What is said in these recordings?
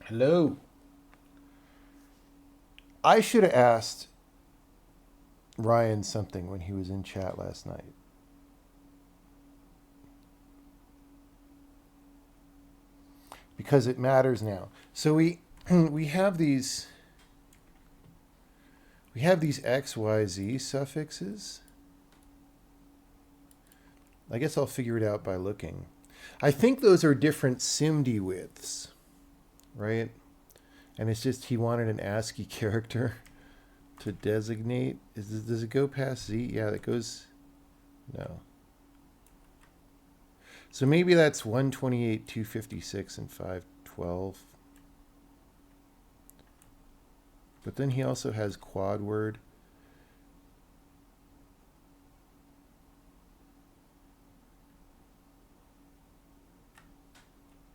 Hello. I should have asked Ryan something when he was in chat last night because it matters now. So we have these XYZ suffixes. I guess I'll figure it out by looking. I think those are different SIMD widths, right? And it's just he wanted an ASCII character to designate. Does it go past Z? Yeah, that goes. No. So maybe that's 128, 256, and 512. But then he also has quad word.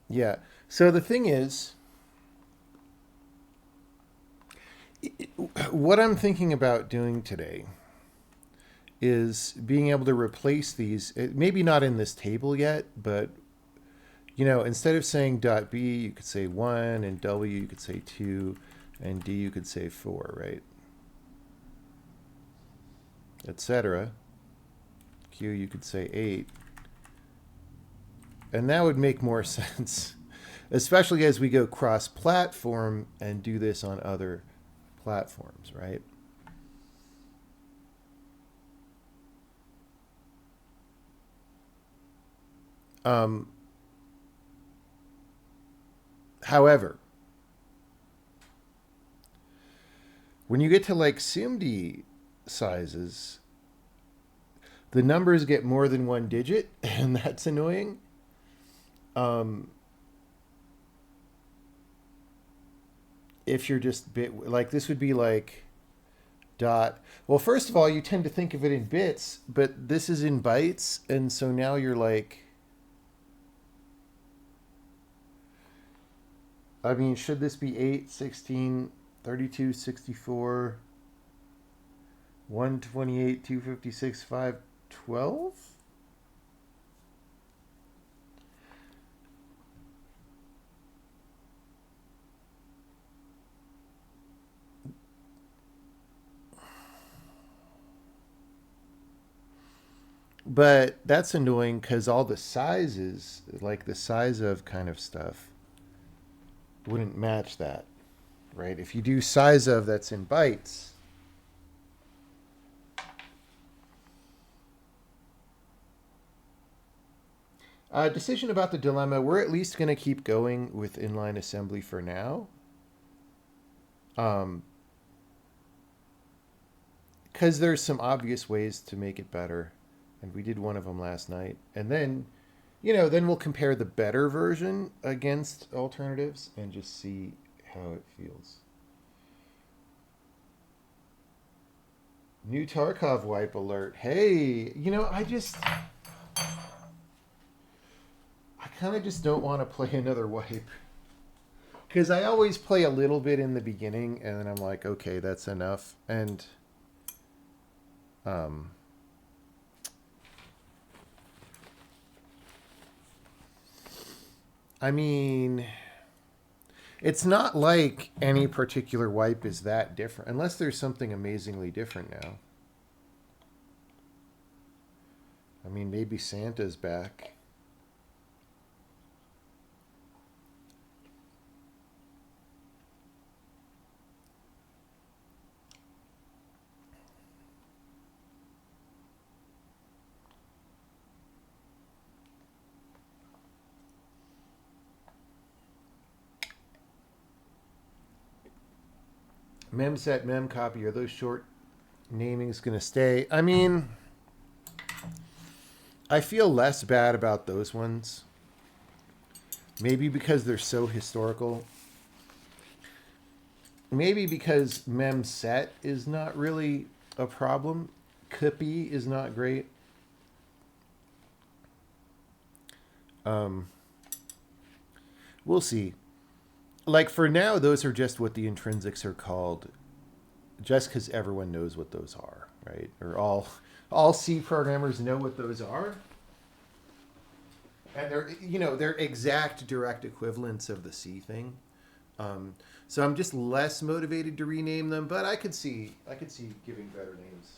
Yeah. So the thing is, what I'm thinking about doing today is being able to replace these, maybe not in this table yet, but instead of saying dot B, you could say 1, and W you could say 2, and D you could say 4, right? Etc. Q you could say 8. And that would make more sense, especially as we go cross-platform and do this on other platforms, right? Um, However, when you get to like SIMD sizes, the numbers get more than one digit, and that's annoying. Um, if you're just bit like this would be like dot. Well, first of all, you tend to think of it in bits, but this is in bytes, and so now you're like, I mean, should this be 8, 16, 32, 64, 128, 256, 512? But that's annoying because all the sizes, like the size of kind of stuff, wouldn't match that, right? If you do size of that's in bytes, decision about the dilemma. We're at least going to keep going with inline assembly for now. Um, because there's some obvious ways to make it better, and we did one of them last night. And then, then we'll compare the better version against alternatives and just see how it feels. New Tarkov wipe alert. Hey, I kind of just don't want to play another wipe because I always play a little bit in the beginning, and then I'm like, okay, that's enough. And um, I mean, it's not like any particular wipe is that different, unless there's something amazingly different now. I mean, maybe Santa's back. Memset, memcopy, are those short namings going to stay? I mean, I feel less bad about those ones. Maybe because they're so historical. Maybe because memset is not really a problem. Copy is not great. Um, we'll see. Like for now, those are just what the intrinsics are called, just because everyone knows what those are, right? Or all C programmers know what those are, and they're exact direct equivalents of the C thing. So I'm just less motivated to rename them, but I could see giving better names.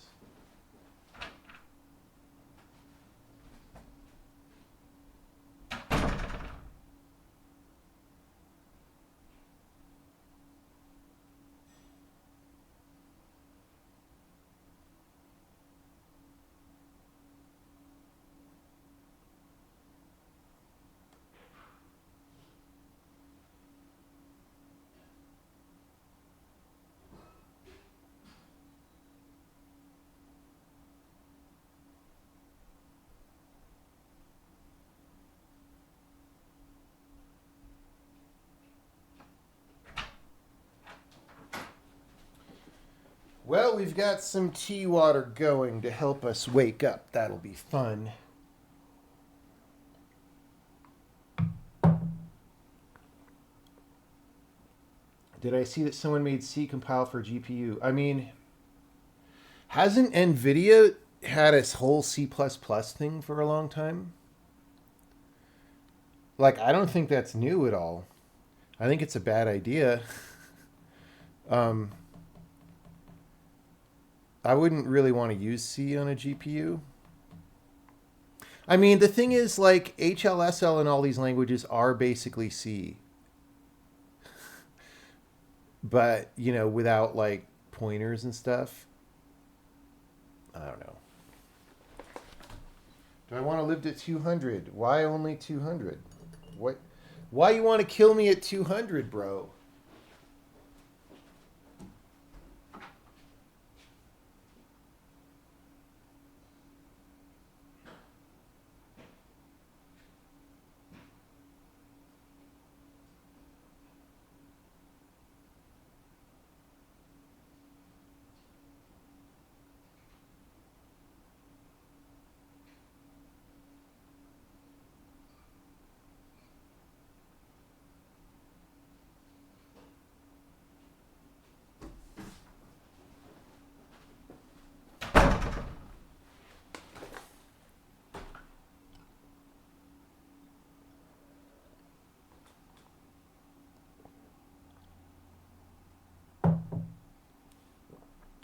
Well, we've got some tea water going to help us wake up. That'll be fun. Did I see that someone made C compile for GPU? I mean, hasn't NVIDIA had a whole C++ thing for a long time? Like, I don't think that's new at all. I think it's a bad idea. Um, I wouldn't really want to use C on a GPU. I mean, the thing is, like, HLSL and all these languages are basically C, but, without, like, pointers and stuff. I don't know. Do I want to live to 200? Why only 200? What? Why you want to kill me at 200, bro?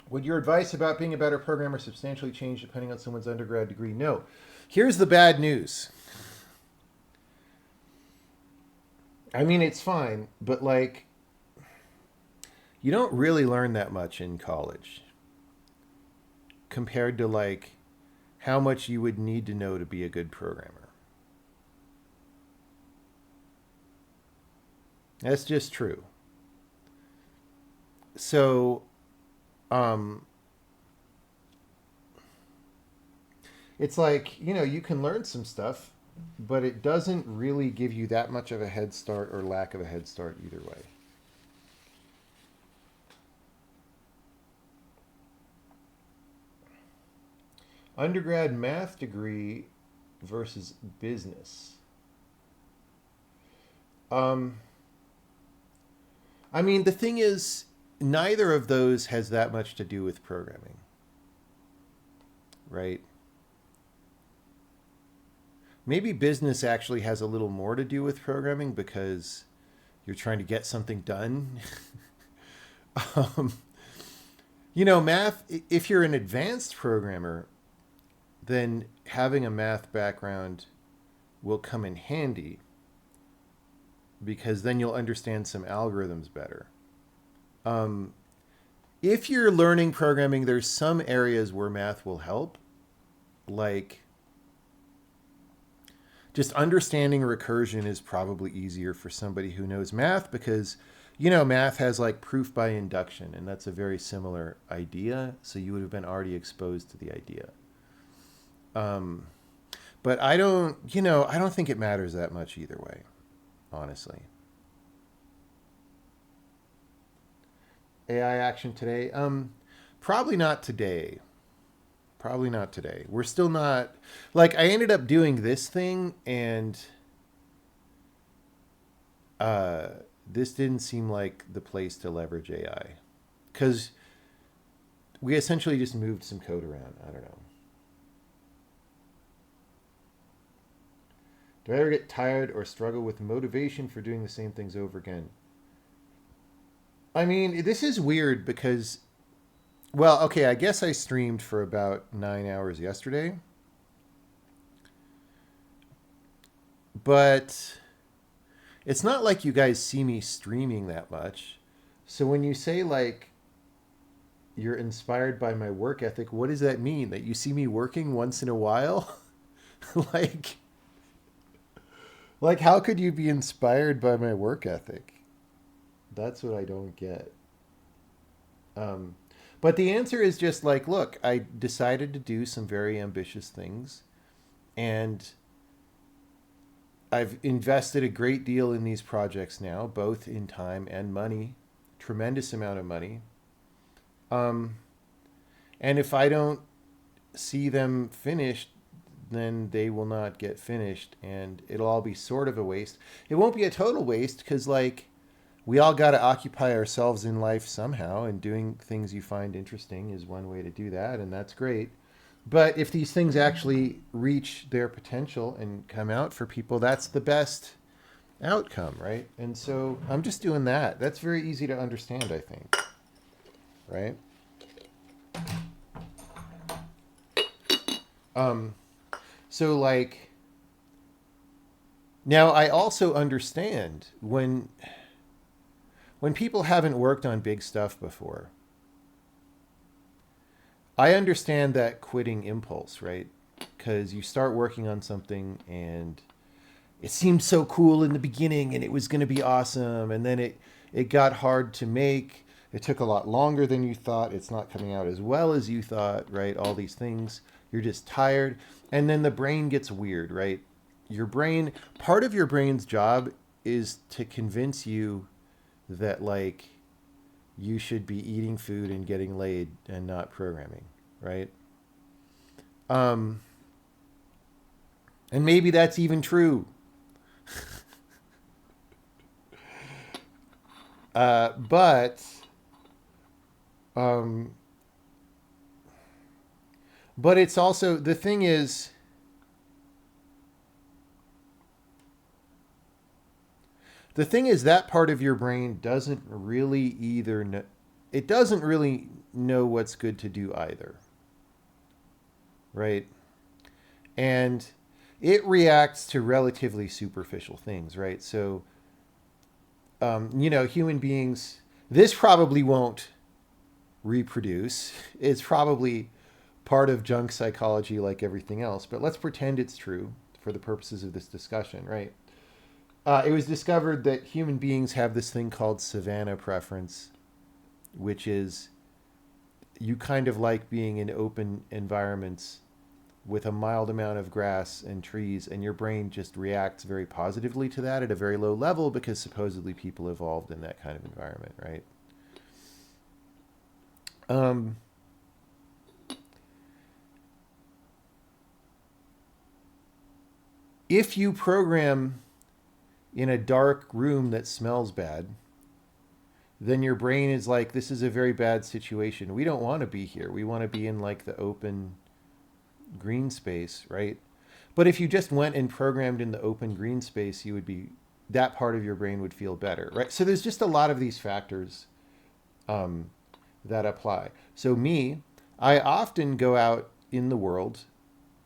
Would your advice about being a better programmer substantially change depending on someone's undergrad degree? No. Here's the bad news. I mean, it's fine, but like, you don't really learn that much in college compared to like how much you would need to know to be a good programmer. That's just true. So, um, it's like, you can learn some stuff, but it doesn't really give you that much of a head start or lack of a head start either way. Undergrad math degree versus business. Um, I mean, the thing is, neither of those has that much to do with programming, right? Maybe business actually has a little more to do with programming because you're trying to get something done. um, math, if you're an advanced programmer, then having a math background will come in handy because then you'll understand some algorithms better. Um, if you're learning programming, there's some areas where math will help, like just understanding recursion is probably easier for somebody who knows math because math has like proof by induction, and that's a very similar idea, so you would have been already exposed to the idea. um, but I don't think it matters that much either way, honestly. AI action today? Probably not today. Probably not today. We're still not, like, I ended up doing this thing, and uh, this didn't seem like the place to leverage AI because we essentially just moved some code around. I don't know. Do I ever get tired or struggle with motivation for doing the same things over again? I mean, this is weird because, well, okay, I guess I streamed for about 9 hours yesterday, but it's not like you guys see me streaming that much. So when you say like you're inspired by my work ethic, what does that mean? That you see me working once in a while? like like how could you be inspired by my work ethic? That's what I don't get. Um, but the answer is just like, look, I decided to do some very ambitious things, and I've invested a great deal in these projects now, both in time and money, tremendous amount of money. Um, and if I don't see them finished, then they will not get finished, and it'll all be sort of a waste. It won't be a total waste because, like, we all got to occupy ourselves in life somehow, and doing things you find interesting is one way to do that, and that's great. But if these things actually reach their potential and come out for people, that's the best outcome, right? And so I'm just doing that. That's very easy to understand, I think, right? Um, so like now I also understand when people haven't worked on big stuff before, I understand that quitting impulse, right? Because you start working on something and it seemed so cool in the beginning and it was going to be awesome, and then it got hard to make. It took a lot longer than you thought. It's not coming out as well as you thought, right? All these things. You're just tired, and then the brain gets weird, right? Your brain, part of your brain's job is to convince you that like you should be eating food and getting laid and not programming, right? Um, and maybe that's even true. But um, but it's also the thing is that part of your brain doesn't really either know, it doesn't really know what's good to do either, right? And it reacts to relatively superficial things, right? So human beings, this probably won't reproduce. It's probably part of junk psychology like everything else, but let's pretend it's true for the purposes of this discussion, right? It was discovered that human beings have this thing called savanna preference, which is you kind of like being in open environments with a mild amount of grass and trees, and your brain just reacts very positively to that at a very low level because supposedly people evolved in that kind of environment, right? Um, if you program in a dark room that smells bad, then your brain is like, this is a very bad situation. We don't want to be here. We want to be in like the open green space, right? But if you just went and programmed in the open green space, you would be, that part of your brain would feel better, right? So there's just a lot of these factors um, that apply. So me, I often go out in the world,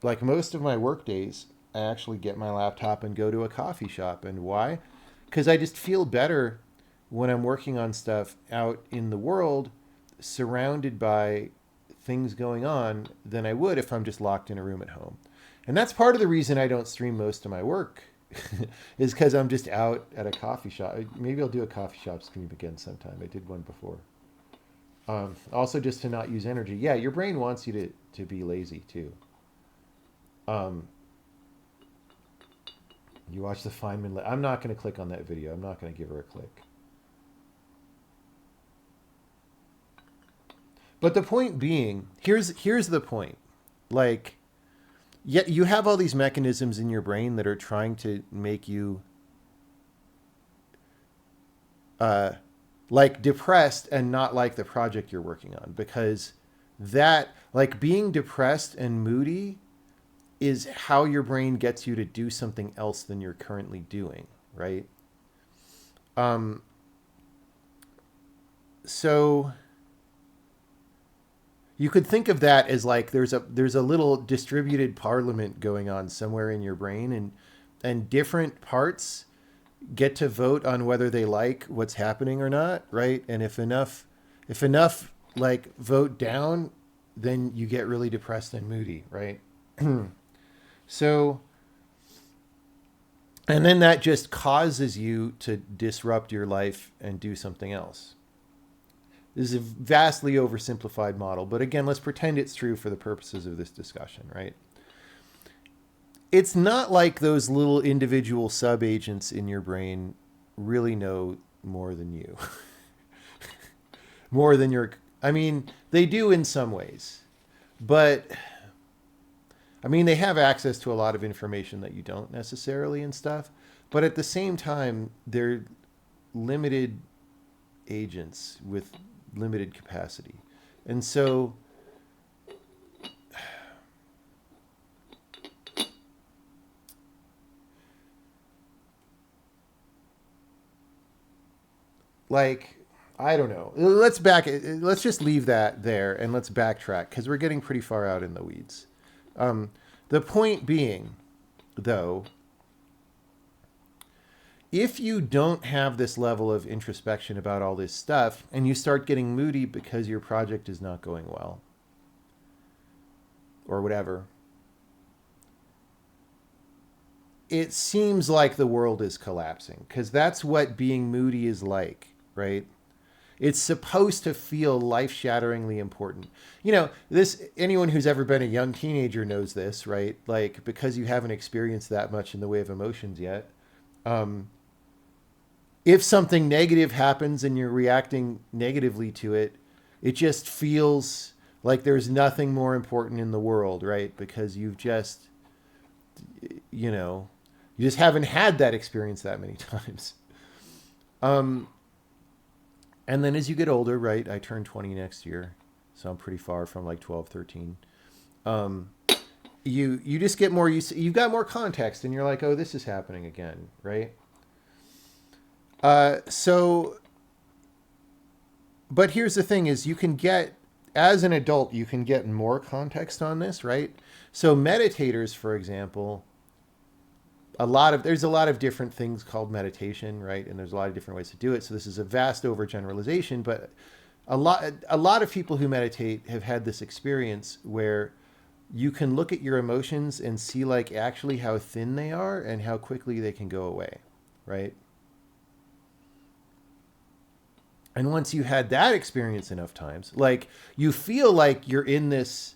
like most of my work days, I actually get my laptop and go to a coffee shop. And why? Because I just feel better when I'm working on stuff out in the world, surrounded by things going on, than I would if I'm just locked in a room at home. And that's part of the reason I don't stream most of my work is because I'm just out at a coffee shop. Maybe I'll do a coffee shop stream again sometime. I did one before. Also, just to not use energy. Yeah, your brain wants you to be lazy too. Um, you watch the Feynman. I'm not going to click on that video. I'm not going to give her a click. But the point being, here's the point. Like, yet you have all these mechanisms in your brain that are trying to make you uh, like depressed and not like the project you're working on, because that, like, being depressed and moody is how your brain gets you to do something else than you're currently doing, right? Um, So you could think of that as like there's a little distributed parliament going on somewhere in your brain, and different parts get to vote on whether they like what's happening or not, right? And if enough like vote down, then you get really depressed and moody, right? So, and then that just causes you to disrupt your life and do something else. This is a vastly oversimplified model, but again, let's pretend it's true for the purposes of this discussion, right? It's not like those little individual subagents in your brain really know more than you. More than your, I mean, they do in some ways, but I mean, they have access to a lot of information that you don't necessarily and stuff, but at the same time, they're limited agents with limited capacity. And so like, I don't know. Let's just leave that there and let's backtrack because we're getting pretty far out in the weeds. The point being, though, if you don't have this level of introspection about all this stuff and you start getting moody because your project is not going well or whatever, it seems like the world is collapsing because that's what being moody is like, right? It's supposed to feel life-shatteringly important. You know, this, anyone who's ever been a young teenager knows this, right? Like, because you haven't experienced that much in the way of emotions yet. If something negative happens and you're reacting negatively to it, it just feels like there's nothing more important in the world, right? Because you've just, you know, you just haven't had that experience that many times. And then as you get older, right, I turn 20 next year, so I'm pretty far from like 12, 13. You just get more used to, you've got more context and you're like, oh, this is happening again, right? So, but here's the thing is you can get, as an adult, you can get more context on this, right? So meditators, for example, there's a lot of different things called meditation, right? And there's a lot of different ways to do it. So this is a vast overgeneralization, but a lot of people who meditate have had this experience where you can look at your emotions and see like actually how thin they are and how quickly they can go away, right? And once you had that experience enough times, like you feel like you're in this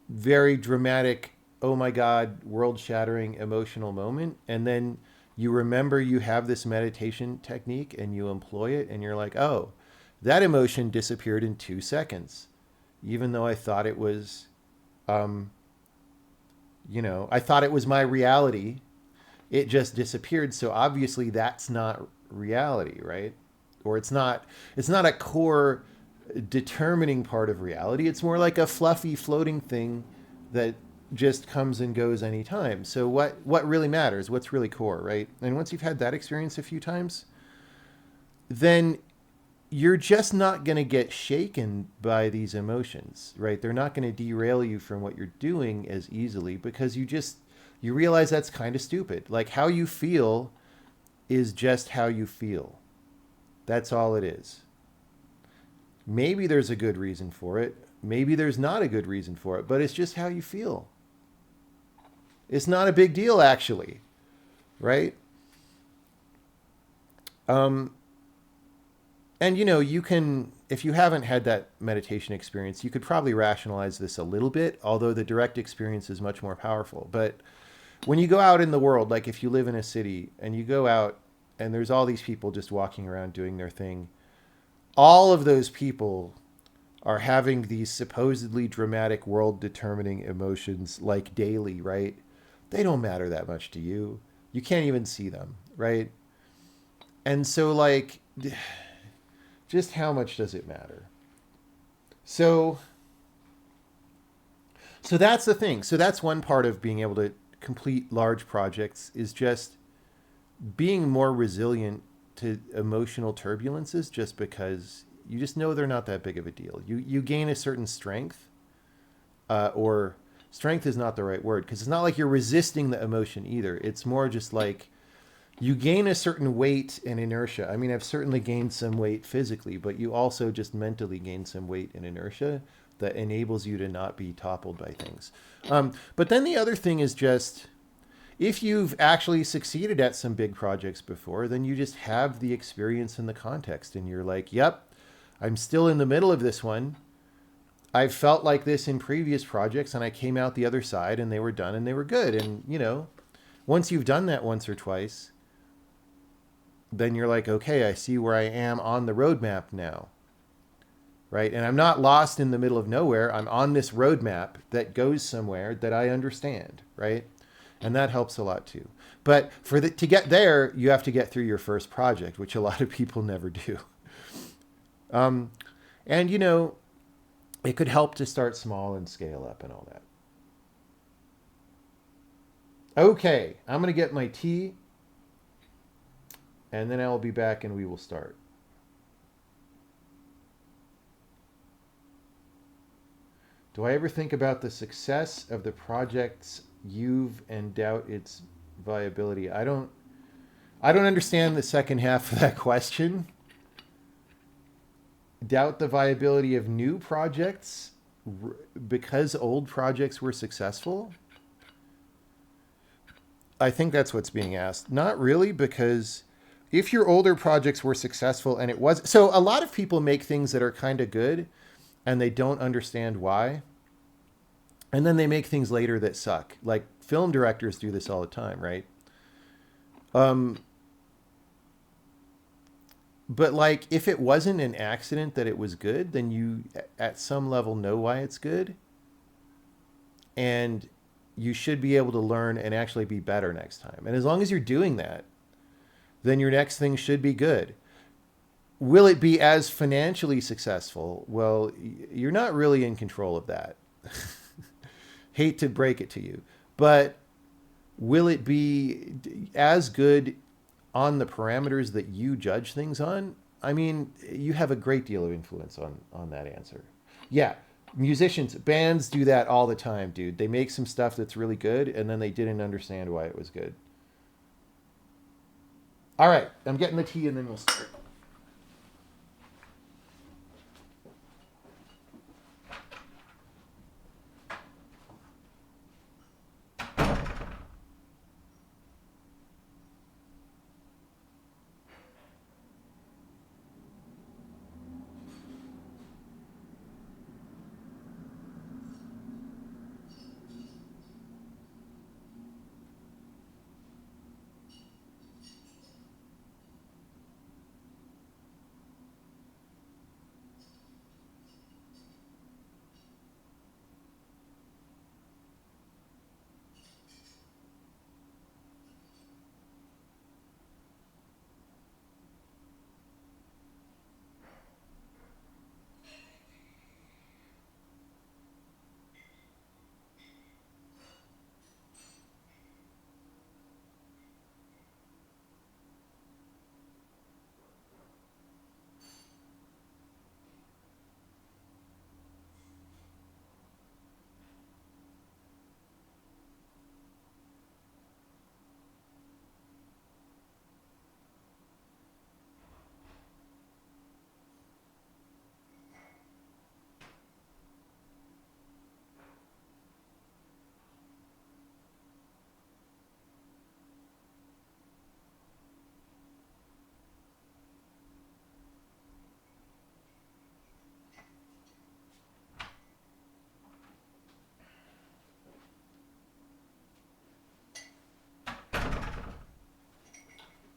very dramatic, oh my God, world shattering emotional moment. And then you remember you have this meditation technique and you employ it and you're like, oh, that emotion disappeared in 2 seconds. Even though I thought it was, I thought it was my reality. It just disappeared. So obviously that's not reality, right? Or it's not a core determining part of reality. It's more like a fluffy floating thing that just comes and goes anytime. So what really matters? What's really core, right? And once you've had that experience a few times, then you're just not going to get shaken by these emotions, right? They're not going to derail you from what you're doing as easily because you realize that's kind of stupid. Like how you feel is just how you feel. That's all it is. Maybe there's a good reason for it. Maybe there's not a good reason for it, but it's just how you feel. It's not a big deal, actually, right? And you can, if you haven't had that meditation experience, you could probably rationalize this a little bit, although the direct experience is much more powerful. But when you go out in the world, like if you live in a city and you go out and there's all these people just walking around doing their thing, all of those people are having these supposedly dramatic world determining emotions like daily, right? They don't matter that much to you. You can't even see them, right? And so like, just how much does it matter? So that's the thing. So that's one part of being able to complete large projects is just being more resilient to emotional turbulences just because you just know they're not that big of a deal. You gain a certain strength, or strength is not the right word, because it's not like you're resisting the emotion either. It's more just like you gain a certain weight and inertia. I mean, I've certainly gained some weight physically, but you also just mentally gain some weight and inertia that enables you to not be toppled by things. But then the other thing is just, if you've actually succeeded at some big projects before, then you just have the experience and the context, and you're like, yep, I'm still in the middle of this one. I've felt like this in previous projects, and I came out the other side and they were done and they were good. And, you know, once you've done that once or twice, then you're like, okay, I see where I am on the roadmap now. Right? And I'm not lost in the middle of nowhere. I'm on this roadmap that goes somewhere that I understand. Right? And that helps a lot too. But to get there, you have to get through your first project, which a lot of people never do. And, you know, it could help to start small and scale up and all that. Okay, I'm going to get my tea, and then I will be back and we will start. Do I ever think about the success of the projects you've and doubt its viability? I don't understand the second half of that question. Doubt the viability of new projects because old projects were successful? I think that's what's being asked. Not really, because if your older projects were successful and it was... So a lot of people make things that are kind of good and they don't understand why. And then they make things later that suck. Like film directors do this all the time, right? But like, if it wasn't an accident that it was good, then you at some level know why it's good. And you should be able to learn and actually be better next time. And as long as you're doing that, then your next thing should be good. Will it be as financially successful? Well, you're not really in control of that. Hate to break it to you. But will it be as good on the parameters that you judge things on? I mean, you have a great deal of influence on that answer. Yeah, musicians, bands do that all the time, dude. They make some stuff that's really good, and then they didn't understand why it was good. All right, I'm getting the tea, and then we'll start.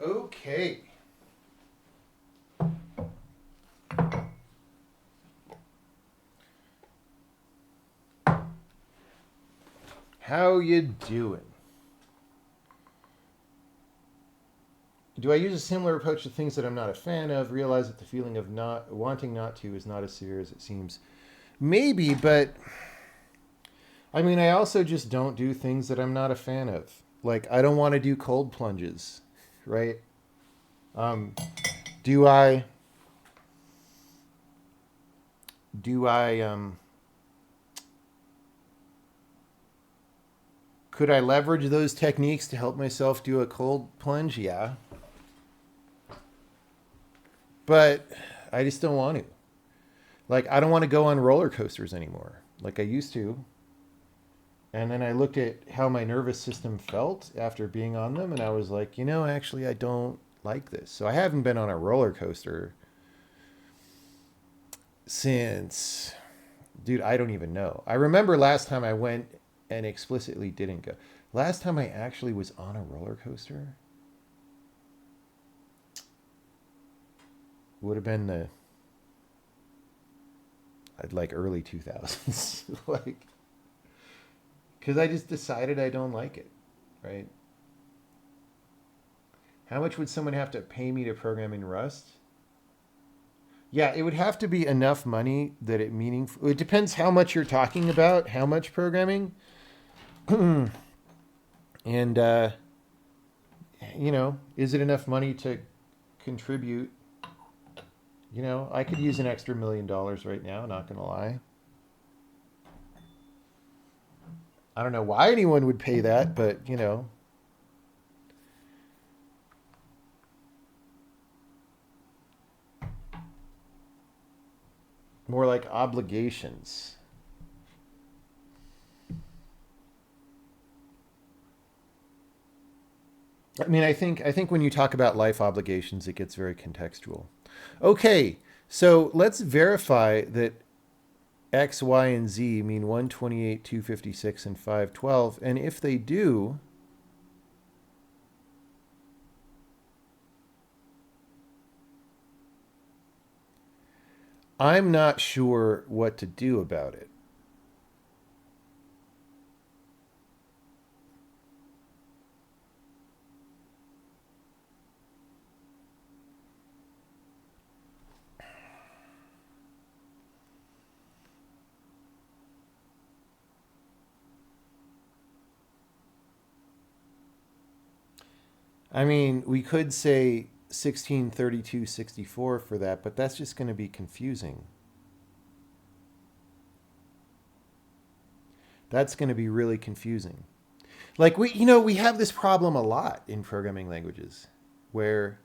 Okay. How you doing? Do I use a similar approach to things that I'm not a fan of? Realize that the feeling of not wanting not to is not as severe as it seems. Maybe, but I mean, I also just don't do things that I'm not a fan of. Like, I don't want to do cold plunges, right? Um, do I do I could I leverage those techniques to help myself do a cold plunge? Yeah, but I just don't want to. Like, I don't want to go on roller coasters anymore like I used to. And then I looked at how my nervous system felt after being on them, and I was like, actually, I don't like this. So I haven't been on a roller coaster since, dude, I don't even know. I remember last time I went and explicitly didn't go. Last time I actually was on a roller coaster would have been the like early 2000s. Like, because I just decided I don't like it, right? How much would someone have to pay me to program in Rust? Yeah, it would have to be enough money that it meaningful. It depends how much you're talking about, how much programming, and is it enough money to contribute? I could use an extra $1 million right now. Not gonna lie. I don't know why anyone would pay that, but more like obligations. I mean, I think when you talk about life obligations, it gets very contextual. Okay, so let's verify that X, Y, and Z mean 128, 256, and 512. And if they do, I'm not sure what to do about it. I mean, we could say 16, 32, 64 for that, but that's just going to be confusing. That's going to be really confusing. Like we have this problem a lot in programming languages where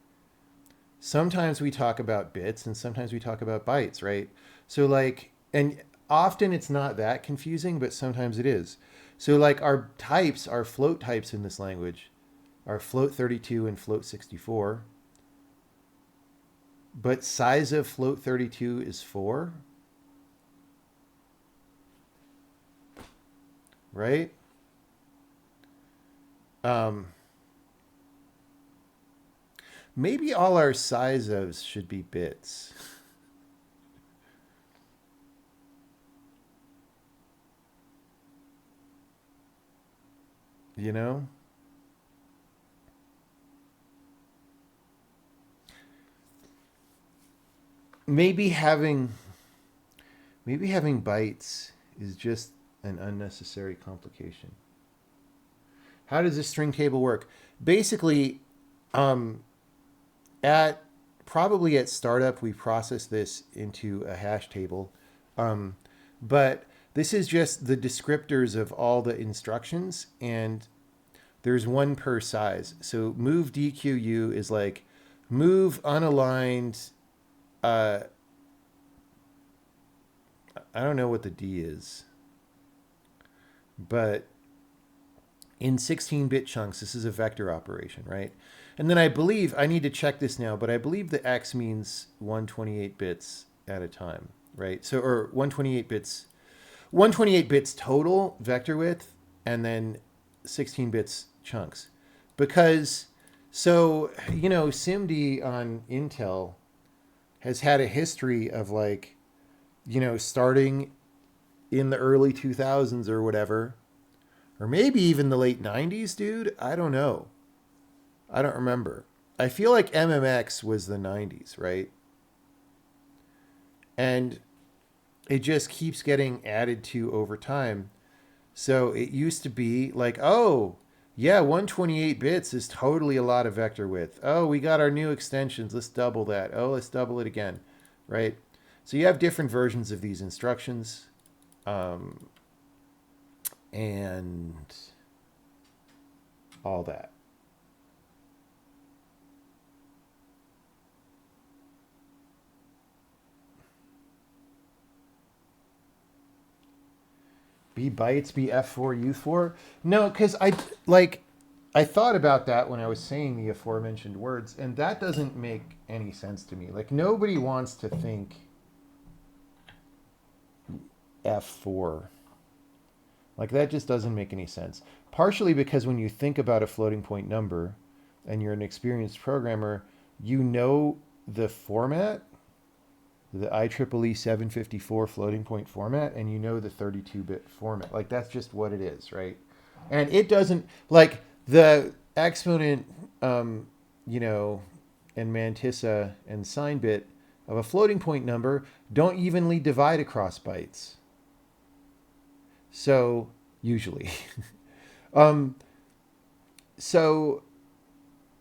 sometimes we talk about bits and sometimes we talk about bytes, right? So like, and often it's not that confusing, but sometimes it is. So like our types, our float types in this language are float 32 and float 64, but size of float 32 is 4, right? Um, maybe all our size ofs should be bits, you know? Maybe having maybe having bytes is just an unnecessary complication. How does this string table work? Basically, um, at probably at startup, we process this into a hash table, um, but this is just the descriptors of all the instructions, and there's one per size. So move DQU is like move unaligned. Uh, I don't know what the D is, but in 16-bit chunks, this is a vector operation, right? And then I believe, I need to check this now, but I believe the X means 128 bits at a time, right? So, or 128 bits total vector width, and then 16 bits chunks. Because, so, SIMD on Intel has had a history of like, starting in the early 2000s or whatever, or maybe even the late 90s, dude. I don't know. I don't remember. I feel like MMX was the 90s, right? And it just keeps getting added to over time. So it used to be like, oh, Yeah, 128 bits is totally a lot of vector width. Oh, we got our new extensions. Let's double that. Oh, let's double it again, right? So you have different versions of these instructions. Um, and all that. B bytes, be F4, U4? No, because I thought about that when I was saying the aforementioned words, and that doesn't make any sense to me. Like nobody wants to think F4. Like that just doesn't make any sense. Partially because when you think about a floating point number and you're an experienced programmer, you know the format, the IEEE 754 floating point format, and you know the 32-bit format. Like that's just what it is, right? And it doesn't like the exponent, you know, and mantissa and sign bit of a floating point number don't evenly divide across bytes. So usually, um, so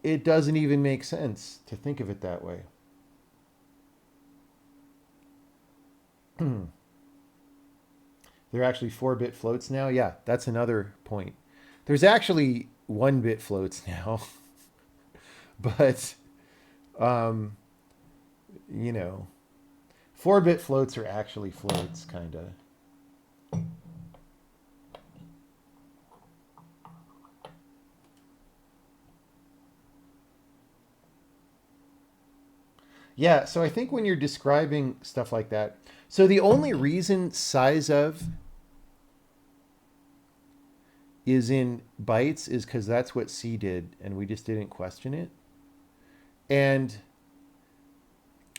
it doesn't even make sense to think of it that way. They're actually 4-bit floats now. Yeah, that's another point. There's actually 1-bit floats now, but um, you know, 4-bit floats are actually floats, kind of. Yeah, so I think when you're describing stuff like that, so the only reason size of is in bytes is because that's what C did, and we just didn't question it. And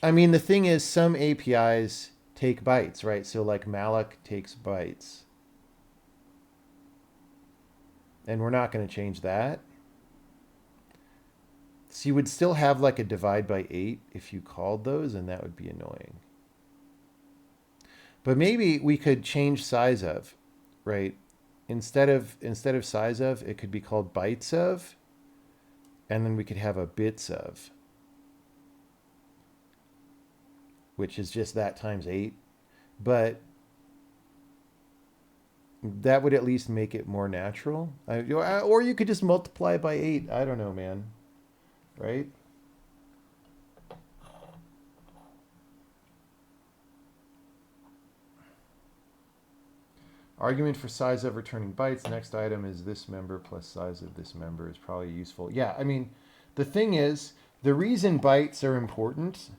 I mean, the thing is, some APIs take bytes, right? So like malloc takes bytes, and we're not going to change that. So you would still have like a divide by 8 if you called those, and that would be annoying. But maybe we could change size of, right? Instead of size of, it could be called bytes of, and then we could have a bits of, which is just that times 8. But that would at least make it more natural. Or you could just multiply by 8. I don't know, man. Right? Argument for size of returning bytes. Next item is this member plus size of this member is probably useful. Yeah, I mean, the thing is, the reason bytes are important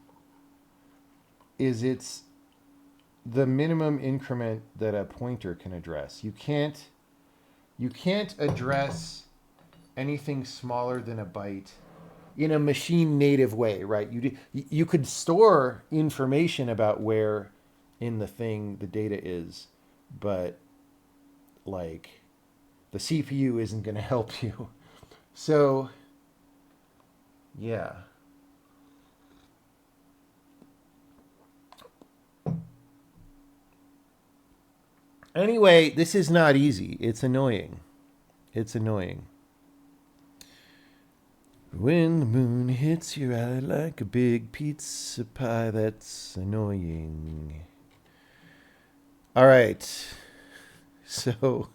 is it's the minimum increment that a pointer can address. You can't address anything smaller than a byte in a machine native way, right? You could store information about where in the thing the data is, but like the CPU isn't going to help you. So, yeah. Anyway, this is not easy. It's annoying. It's annoying. When the moon hits your eye like a big pizza pie, that's annoying. All right. So,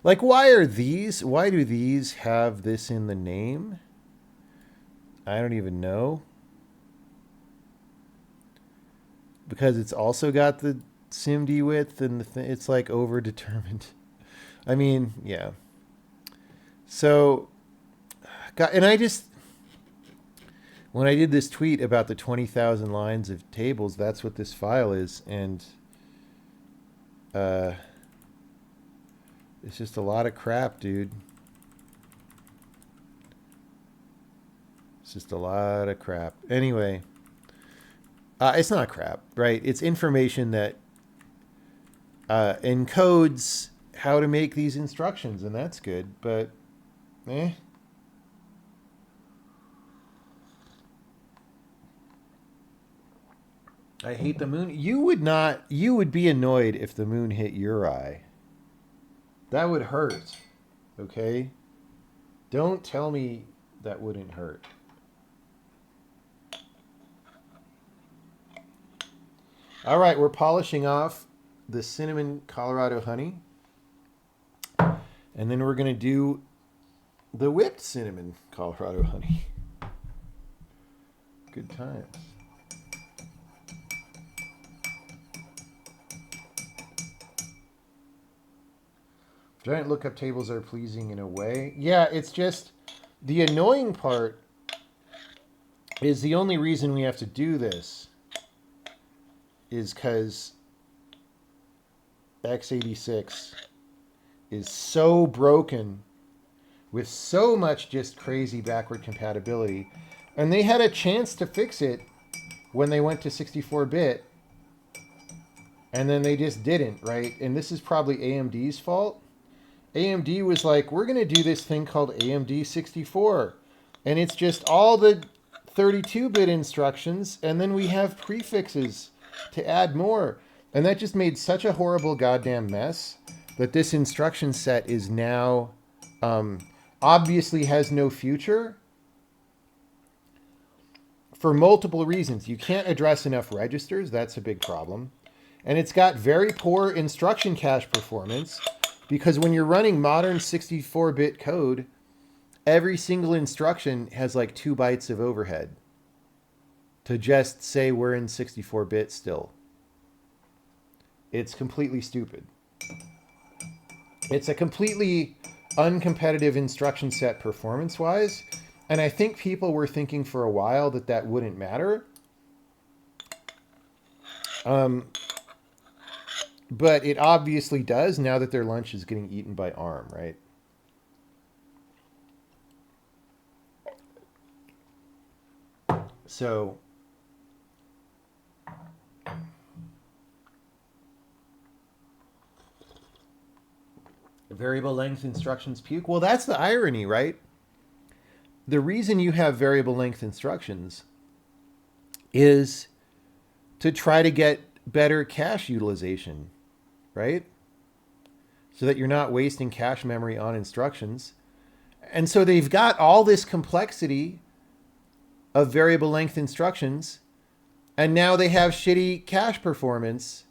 like, why do these have this in the name? I don't even know. Because it's also got the SIMD width and it's like overdetermined. I mean, yeah. So, and I just, when I did this tweet about the 20,000 lines of tables, that's what this file is. And it's just a lot of crap, dude. It's just a lot of crap. Anyway, it's not crap, right? It's information that encodes how to make these instructions, and that's good. But, eh. I hate the moon. You would not. You would be annoyed if the moon hit your eye. That would hurt. Okay? Don't tell me that wouldn't hurt. All right, we're polishing off the cinnamon Colorado honey. And then we're going to do the whipped cinnamon Colorado honey. Good times. Giant lookup tables are pleasing in a way. Yeah, it's just the annoying part is the only reason we have to do this is because x86 is so broken with so much just crazy backward compatibility. And they had a chance to fix it when they went to 64-bit. And then they just didn't, right? And this is probably AMD's fault. AMD was like, we're going to do this thing called AMD 64. And it's just all the 32-bit instructions. And then we have prefixes to add more. And that just made such a horrible goddamn mess that this instruction set is now obviously has no future for multiple reasons. You can't address enough registers. That's a big problem. And it's got very poor instruction cache performance because when you're running modern 64-bit code, every single instruction has like 2 bytes of overhead to just say we're in 64-bit still. It's completely stupid. It's a completely uncompetitive instruction set performance-wise. And I think people were thinking for a while that that wouldn't matter. But it obviously does now that their lunch is getting eaten by ARM, right? So variable length instructions puke. Well, that's the irony, right? The reason you have variable length instructions is to try to get better cache utilization, right? So that you're not wasting cache memory on instructions. And so they've got all this complexity of variable length instructions, and now they have shitty cache performance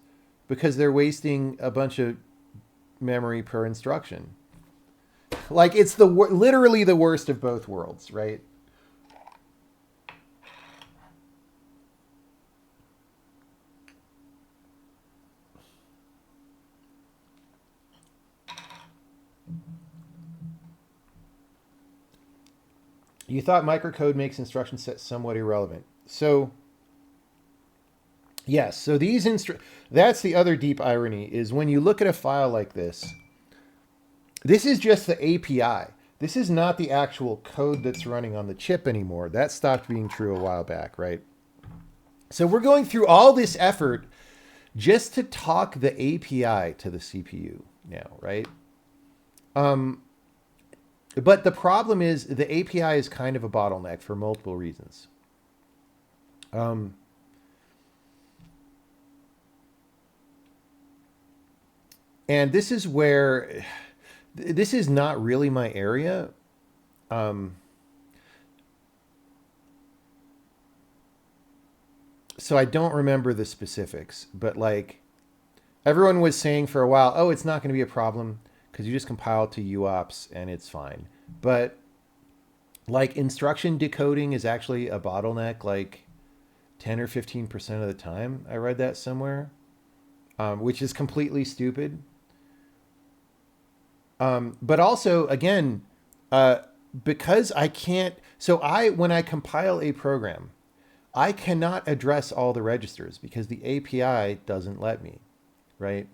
because they're wasting a bunch of memory per instruction. Like, it's literally the worst of both worlds, right? You thought microcode makes instruction sets somewhat irrelevant. So, yes. So that's the other deep irony is when you look at a file like this, this is just the API. This is not the actual code that's running on the chip anymore. That stopped being true a while back, right? So we're going through all this effort just to talk the API to the CPU now, right? But the problem is the API is kind of a bottleneck for multiple reasons. And this is where this is not really my area. So I don't remember the specifics, but like everyone was saying for a while, oh, it's not going to be a problem because you just compile to UOPS and it's fine. But like instruction decoding is actually a bottleneck like 10 or 15% of the time. I read that somewhere, which is completely stupid. But also, again, because I can't, when I compile a program, I cannot address all the registers because the API doesn't let me, right?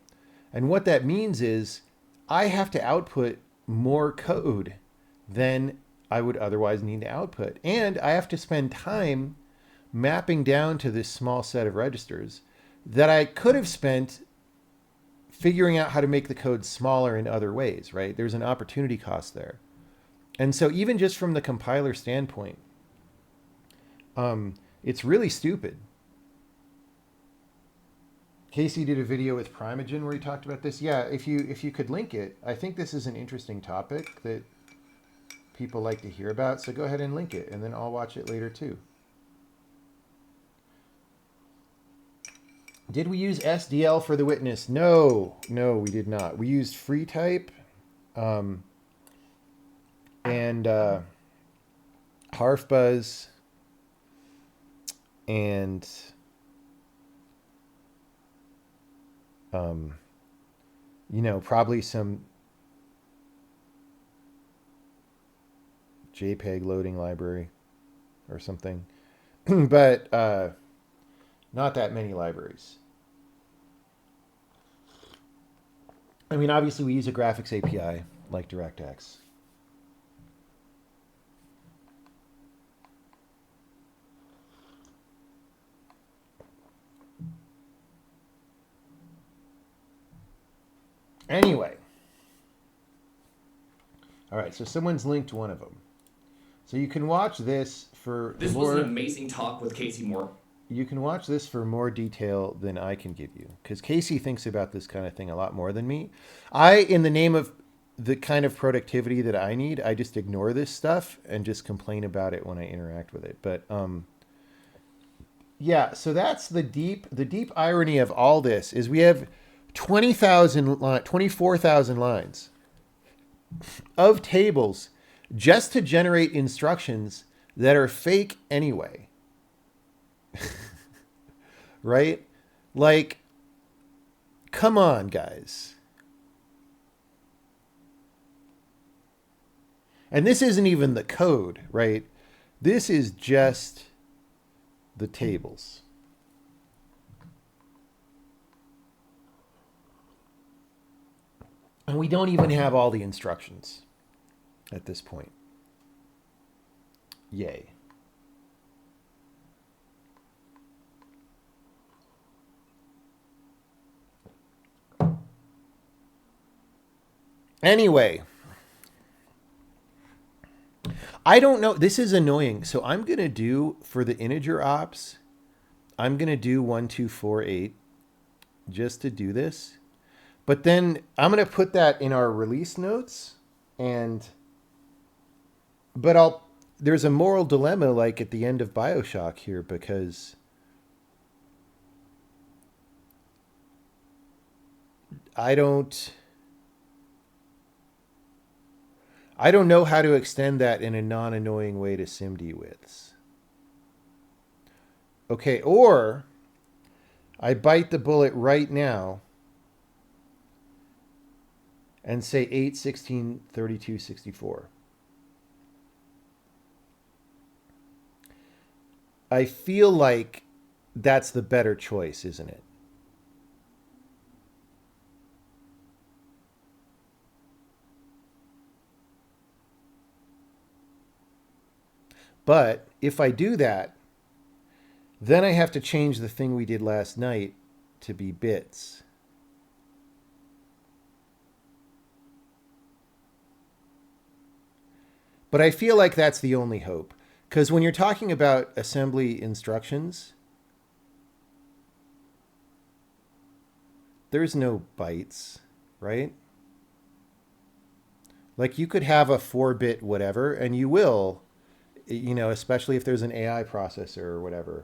And what that means is I have to output more code than I would otherwise need to output. And I have to spend time mapping down to this small set of registers that I could have spent figuring out how to make the code smaller in other ways, right? There's an opportunity cost there. And so even just from the compiler standpoint, it's really stupid. Casey did a video with Primeagen where he talked about this. Yeah, if you could link it, I think this is an interesting topic that people like to hear about. So go ahead and link it, and then I'll watch it later too. Did we use SDL for the witness? No, we did not. We used FreeType and HarfBuzz and probably some JPEG loading library or something, but not that many libraries. I mean, obviously we use a graphics API like DirectX. Anyway. All right, so someone's linked one of them. So you can watch this for This was an amazing talk with Casey Moore. You can watch this for more detail than I can give you, because Casey thinks about this kind of thing a lot more than me. In the name of the kind of productivity that I need, I just ignore this stuff and just complain about it when I interact with it. But yeah, so that's the deep irony of all this is we have 24,000 lines of tables just to generate instructions that are fake anyway. Right? Like, come on, guys. And this isn't even the code, right? This is just the tables. And we don't even have all the instructions at this point. Yay. Anyway, I don't know. This is annoying. So I'm going to do, for the integer ops, I'm going to do 1248 just to do this. But then I'm going to put that in our release notes. But there's a moral dilemma like at the end of BioShock here, because I don't know how to extend that in a non-annoying way to SIMD widths. Okay, or I bite the bullet right now and say 8, 16, 32, 64. I feel like that's the better choice, isn't it? But if I do that, then I have to change the thing we did last night to be bits. But I feel like that's the only hope. Because when you're talking about assembly instructions, there's no bytes, right? Like you could have a 4-bit whatever, and you will, especially if there's an AI processor or whatever.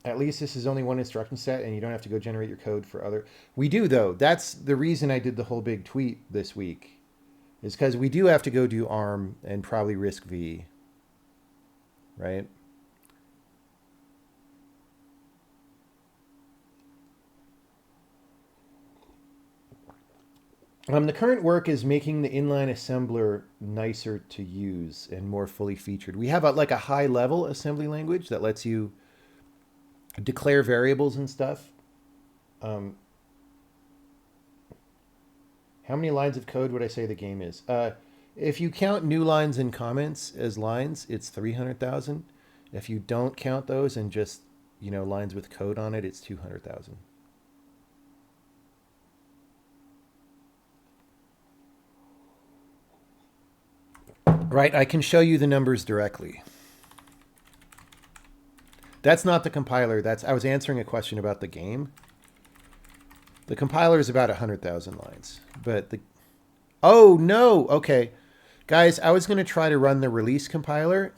At least this is only one instruction set and you don't have to go generate your code for other. We do, though. That's the reason I did the whole big tweet this week, is because we do have to go do ARM and probably RISC-V, right? The current work is making the inline assembler nicer to use and more fully featured. We have like a high-level assembly language that lets you declare variables and stuff. How many lines of code would I say the game is? If you count new lines and comments as lines, it's 300,000. If you don't count those and just, lines with code on it, it's 200,000. Right, I can show you the numbers directly. That's not the compiler. I was answering a question about the game. The compiler is about 100,000 lines. But the... Oh, no. Okay. Guys, I was going to try to run the release compiler,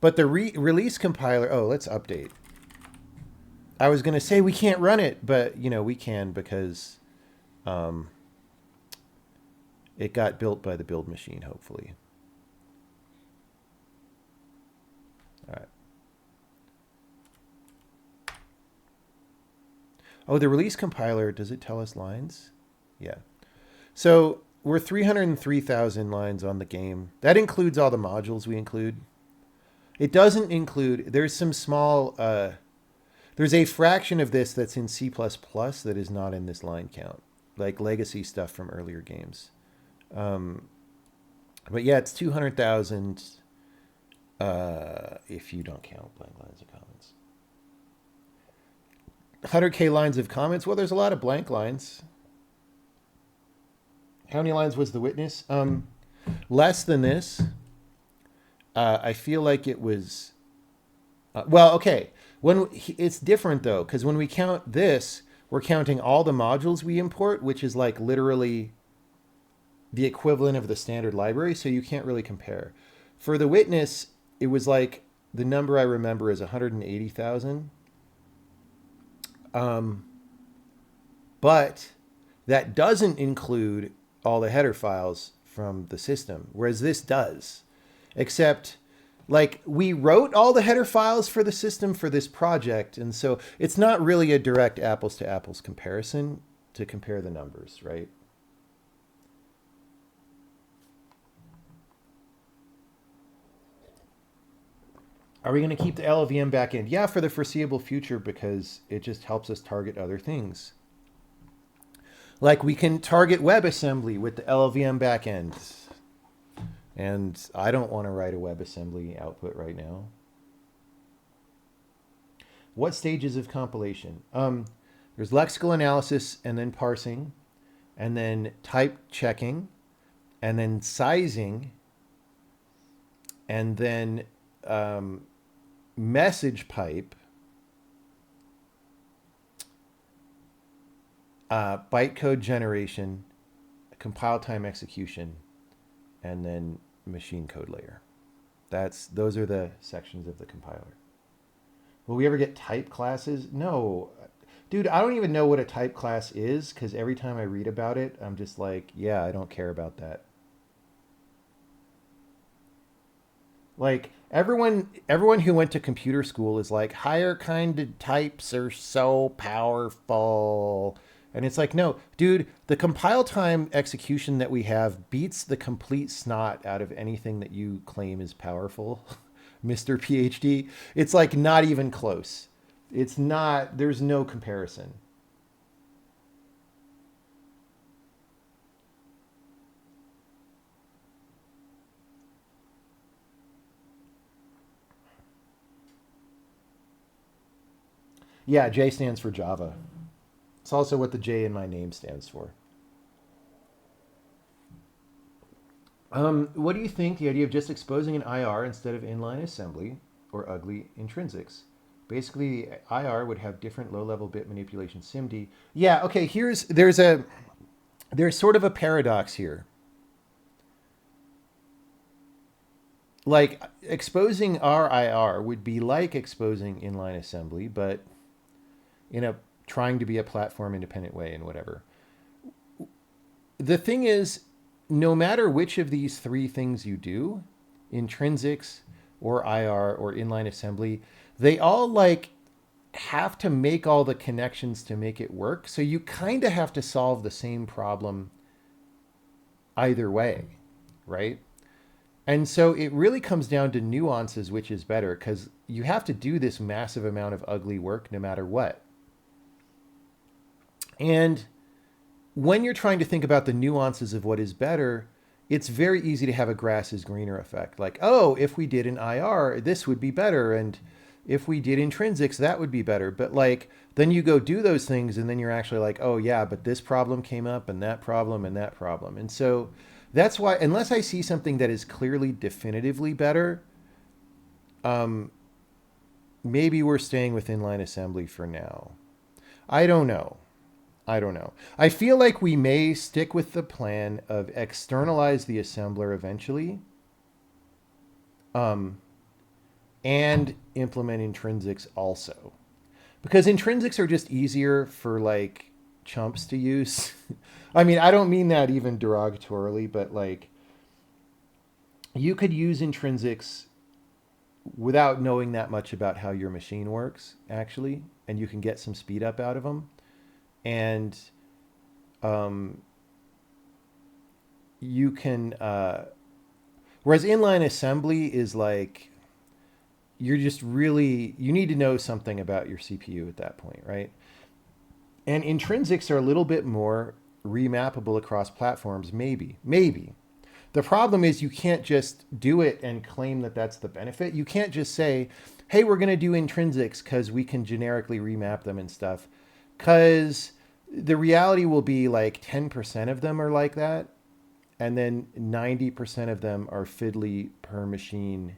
but the release compiler... Oh, let's update. I was going to say we can't run it, but, we can because it got built by the build machine, hopefully. All right. Oh, the release compiler, does it tell us lines? Yeah. So we're 303,000 lines on the game. That includes all the modules we include. It doesn't include, there's some small, there's a fraction of this that's in C++ that is not in this line count, like legacy stuff from earlier games. But yeah, it's 200,000 if you don't count blank lines of comments. 100K lines of comments. Well, there's a lot of blank lines. How many lines was the witness? Less than this. I feel like it was... well, okay. It's different, though, because when we count this, we're counting all the modules we import, which is like literally the equivalent of the standard library, so you can't really compare. For the witness, it was like, the number I remember is 180,000. But that doesn't include all the header files from the system, whereas this does. Except, like, we wrote all the header files for the system for this project, and so it's not really a direct apples-to-apples comparison to compare the numbers, right? Are we going to keep the LLVM backend? Yeah, for the foreseeable future, because it just helps us target other things. Like we can target WebAssembly with the LLVM backend. And I don't want to write a WebAssembly output right now. What stages of compilation? There's lexical analysis and then parsing, and then type checking, and then sizing, and then message pipe, bytecode generation, compile time execution, and then machine code layer. Those are the sections of the compiler. Will we ever get type classes? No. Dude, I don't even know what a type class is, because every time I read about it, I'm just like, yeah, I don't care about that. Like, everyone who went to computer school is like, higher kind of types are so powerful. And it's like, no, dude, the compile time execution that we have beats the complete snot out of anything that you claim is powerful, Mr. PhD. It's like not even close. It's not, there's no comparison. Yeah, J stands for Java. It's also what the J in my name stands for. What do you think the idea of just exposing an IR instead of inline assembly or ugly intrinsics? Basically, IR would have different low-level bit manipulation SIMD. Yeah, okay, there's sort of a paradox here. Like, exposing RIR would be like exposing inline assembly, but in a trying to be a platform independent way and whatever. The thing is, no matter which of these three things you do, intrinsics or IR or inline assembly, they all like have to make all the connections to make it work. So you kind of have to solve the same problem either way, right? And so it really comes down to nuances, which is better, because you have to do this massive amount of ugly work no matter what. And when you're trying to think about the nuances of what is better, it's very easy to have a grass is greener effect. Like, oh, if we did an IR, this would be better. And if we did intrinsics, that would be better. But like, then you go do those things and then you're actually like, oh yeah, but this problem came up and that problem and that problem. And so that's why, unless I see something that is clearly definitively better, maybe we're staying with inline assembly for now. I don't know. I don't know. I feel like we may stick with the plan of externalize the assembler eventually, and implement intrinsics also. Because intrinsics are just easier for like chumps to use. I mean, I don't mean that even derogatorily, but like you could use intrinsics without knowing that much about how your machine works, actually, and you can get some speed up out of them. And you can, whereas inline assembly is like, you're just really, you need to know something about your CPU at that point, right? And intrinsics are a little bit more remappable across platforms, maybe. The problem is you can't just do it and claim that that's the benefit. You can't just say, hey, we're going to do intrinsics because we can generically remap them and stuff. Because the reality will be like 10% of them are like that. And then 90% of them are fiddly per machine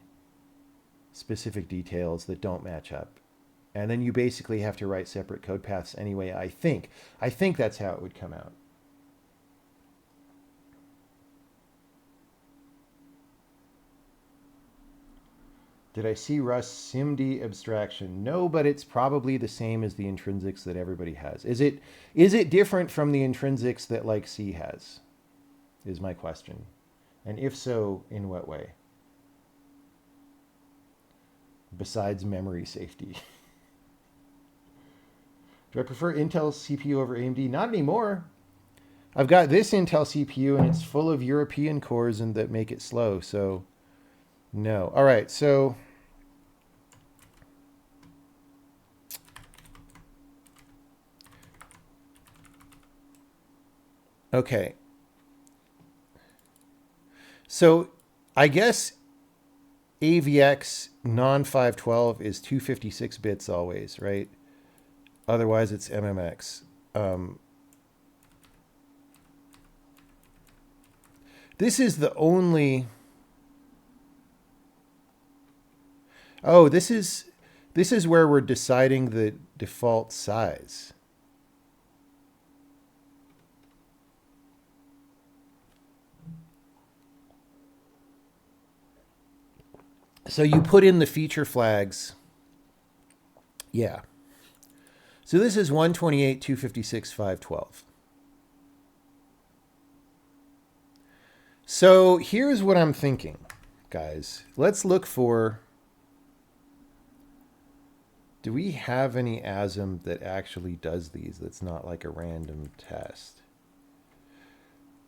specific details that don't match up. And then you basically have to write separate code paths anyway, I think. I think that's how it would come out. Did I see Russ SIMD abstraction? No, but it's probably the same as the intrinsics that everybody has. Is it different from the intrinsics that like C has? Is my question. And if so, in what way? Besides memory safety. Do I prefer Intel CPU over AMD? Not anymore. I've got this Intel CPU and it's full of European cores and that make it slow, so no. All right, so okay. So I guess AVX non-512 is 256 bits always, right? Otherwise, it's MMX. This is the only... Oh, this is where we're deciding the default size. So you put in the feature flags. Yeah. So this is 128, 256, 512. So here's what I'm thinking, guys. Let's look for... Do we have any ASM that actually does these that's not like a random test?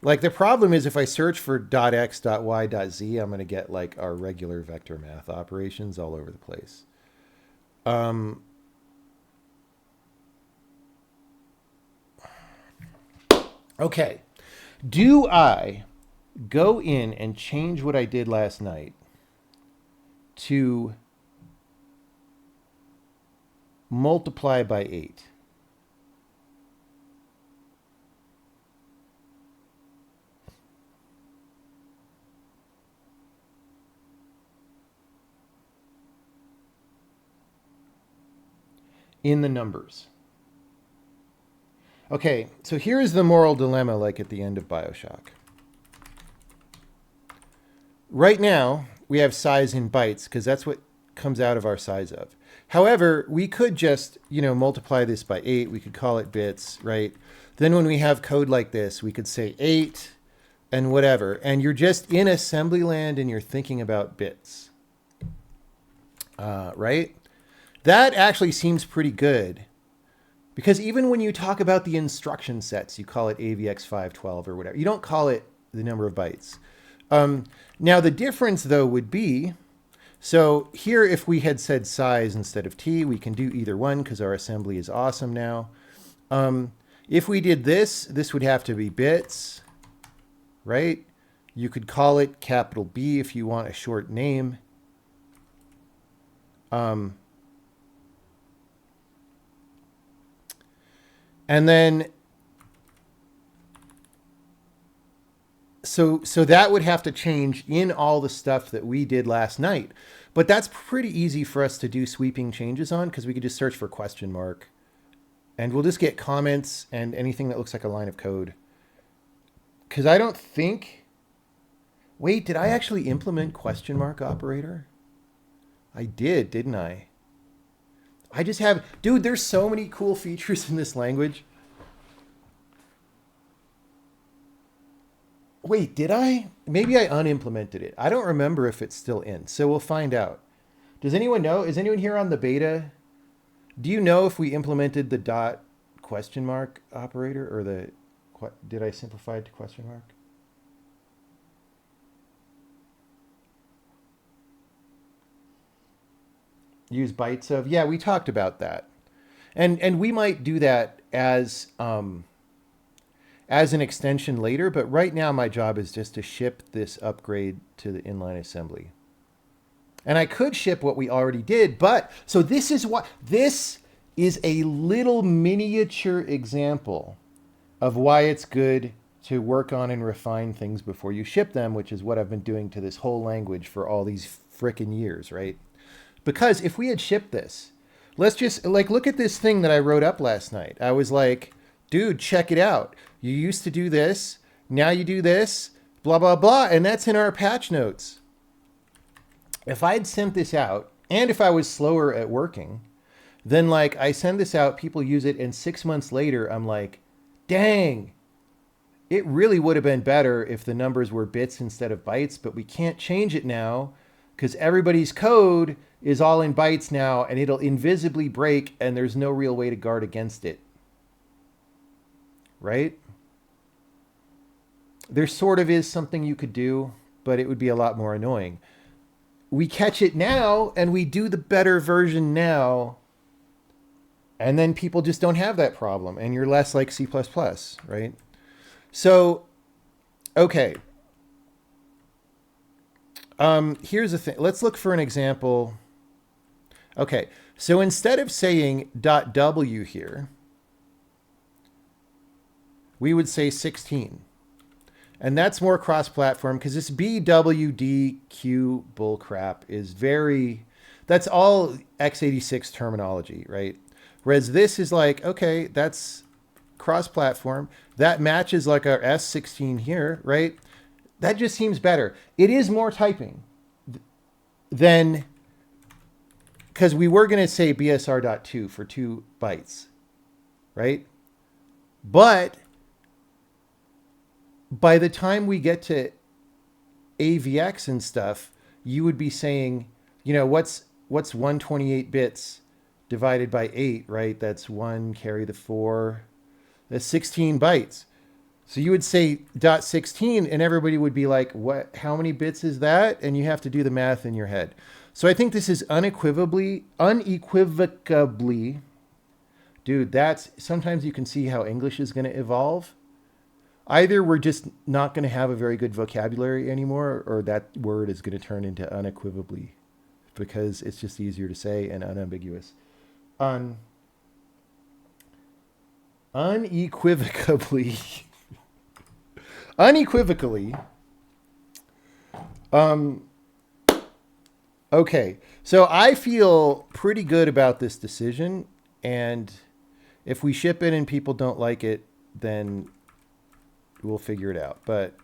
Like the problem is if I search for .x, .y, .z, I'm going to get like our regular vector math operations all over the place. Okay. Do I go in and change what I did last night to multiply by 8? In the numbers. Okay, so here's the moral dilemma like at the end of BioShock. Right now, we have size in bytes because that's what comes out of our size of. However, we could just, multiply this by 8. We could call it bits, right? Then when we have code like this, we could say 8 and whatever. And you're just in assembly land and you're thinking about bits, right? That actually seems pretty good. Because even when you talk about the instruction sets, you call it AVX512 or whatever. You don't call it the number of bytes. Now, the difference, though, would be, so here, if we had said size instead of T, we can do either one because our assembly is awesome now. If we did this, this would have to be bits, right? You could call it capital B if you want a short name. And then, So that would have to change in all the stuff that we did last night. But that's pretty easy for us to do sweeping changes on because we could just search for question mark and we'll just get comments and anything that looks like a line of code. Because I don't think... Wait, did I actually implement question mark operator? I did, didn't I? I just have... Dude, there's so many cool features in this language. Wait, did I? Maybe I unimplemented it. I don't remember if it's still in, so we'll find out. Does anyone know? Is anyone here on the beta? Do you know if we implemented the dot question mark operator or the... Did I simplify it to question mark? Use bytes of... Yeah, we talked about that. And we might do that as an extension later, but right now my job is just to ship this upgrade to the inline assembly. And I could ship what we already did, but so this is a little miniature example of why it's good to work on and refine things before you ship them, which is what I've been doing to this whole language for all these frickin' years, right? Because if we had shipped this, let's just like look at this thing that I wrote up last night. I was like, dude, check it out. You used to do this. Now you do this, blah, blah, blah. And that's in our patch notes. If I'd sent this out, and if I was slower at working, then like I send this out, people use it, and 6 months later, I'm like, dang, it really would have been better if the numbers were bits instead of bytes, but we can't change it now because everybody's code is all in bytes now, and it'll invisibly break, and there's no real way to guard against it. Right? There sort of is something you could do, but it would be a lot more annoying. We catch it now, and we do the better version now, and then people just don't have that problem, and you're less like C++, right? So, okay. Here's the thing. Let's look for an example. Okay, so instead of saying .w here, we would say 16. And that's more cross-platform because this BWDQ bullcrap is very... That's all x86 terminology, right? Whereas this is like, okay, that's cross-platform. That matches like our S16 here, right? That just seems better. It is more typing than... Because we were going to say BSR.2 for 2 bytes, right? But by the time we get to AVX and stuff, you would be saying, you know, what's 128 bits divided by 8, right? That's 1, carry the 4. That's 16 bytes. So you would say .16 and everybody would be like, what? How many bits is that? And you have to do the math in your head. So I think this is unequivocally, dude, that's, sometimes you can see how English is going to evolve. Either we're just not going to have a very good vocabulary anymore, or that word is going to turn into unequivocally because it's just easier to say and unambiguous. Unequivocally. Unequivocally. Okay, so I feel pretty good about this decision, and if we ship it and people don't like it, then we'll figure it out. But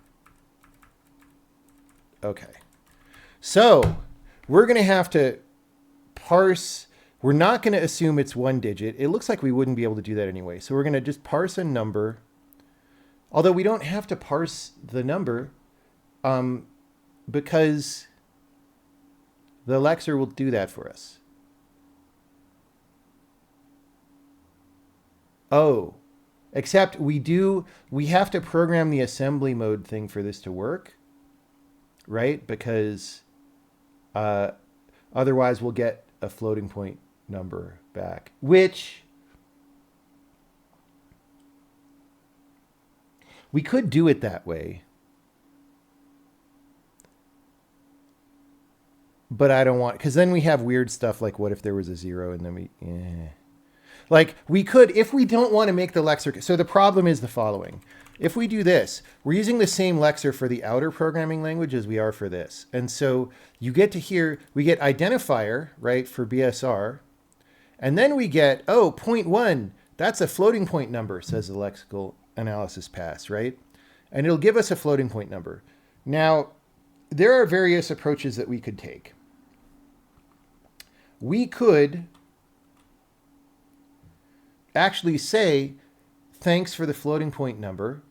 okay, so we're going to have to parse. We're not going to assume it's 1 digit. It looks like we wouldn't be able to do that anyway. So we're going to just parse a number, although we don't have to parse the number because the Lexer will do that for us. Oh, except we have to program the assembly mode thing for this to work, right? Because otherwise we'll get a floating point number back, which we could do it that way. But I don't want, because then we have weird stuff like what if there was a 0 and then like we could, if we don't want to make the Lexer. So the problem is the following. if we do this, we're using the same lexer for the outer programming language as we are for this. And so you get to hear, we get identifier, right, for BSR. And then we get, oh, 0.1, that's a floating point number, says the lexical analysis pass, right? And it'll give us a floating point number. Now, there are various approaches that we could take. We could actually say, thanks for the floating point number,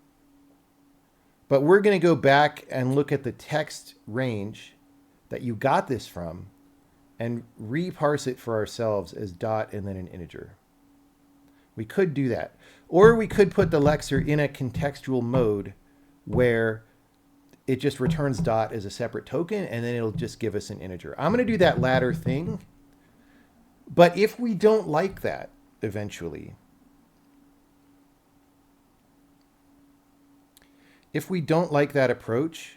but we're going to go back and look at the text range that you got this from and reparse it for ourselves as dot and then an integer. We could do that. Or we could put the lexer in a contextual mode where it just returns dot as a separate token, and then it'll just give us an integer. I'm going to do that latter thing. But if we don't like that eventually, if we don't like that approach,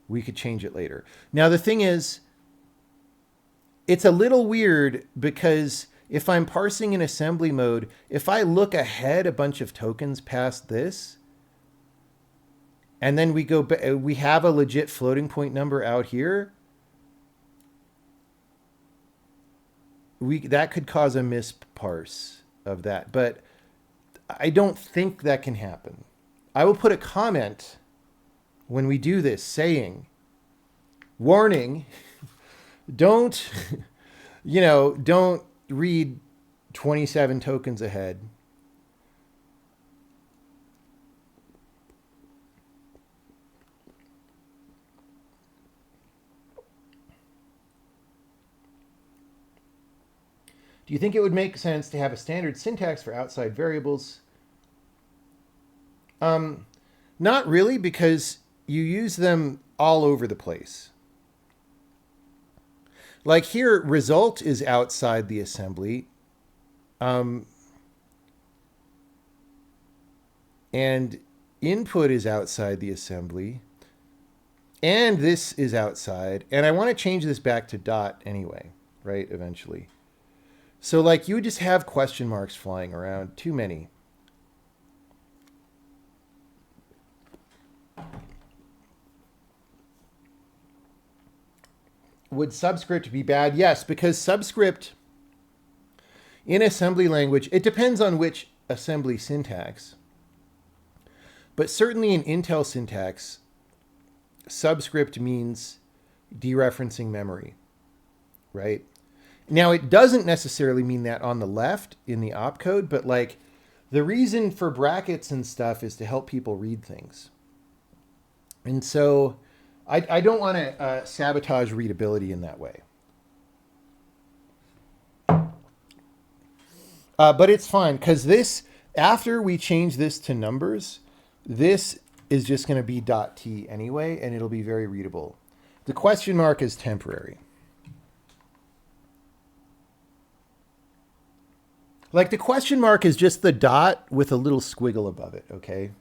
we could change it later. Now, the thing is, it's a little weird because if I'm parsing in assembly mode, if I look ahead a bunch of tokens past this, and then we go, we have a legit floating point number out here, that could cause a misparse of that. But I don't think that can happen. I will put a comment when we do this saying, warning, don't, don't read 27 tokens ahead. Do you think it would make sense to have a standard syntax for outside variables? Not really, because you use them all over the place. Like here, result is outside the assembly. And input is outside the assembly. And this is outside. And I want to change this back to dot anyway, right? Eventually. So like you would just have question marks flying around, too many. Would subscript be bad? Yes, because subscript in assembly language, it depends on which assembly syntax. But certainly in Intel syntax, subscript means dereferencing memory, right? Now, it doesn't necessarily mean that on the left in the opcode, but like the reason for brackets and stuff is to help people read things. And so I don't want to sabotage readability in that way. But it's fine because this, after we change this to numbers, this is just going to be .t anyway, and it'll be very readable. The question mark is temporary. Like the question mark is just the dot with a little squiggle above it, okay?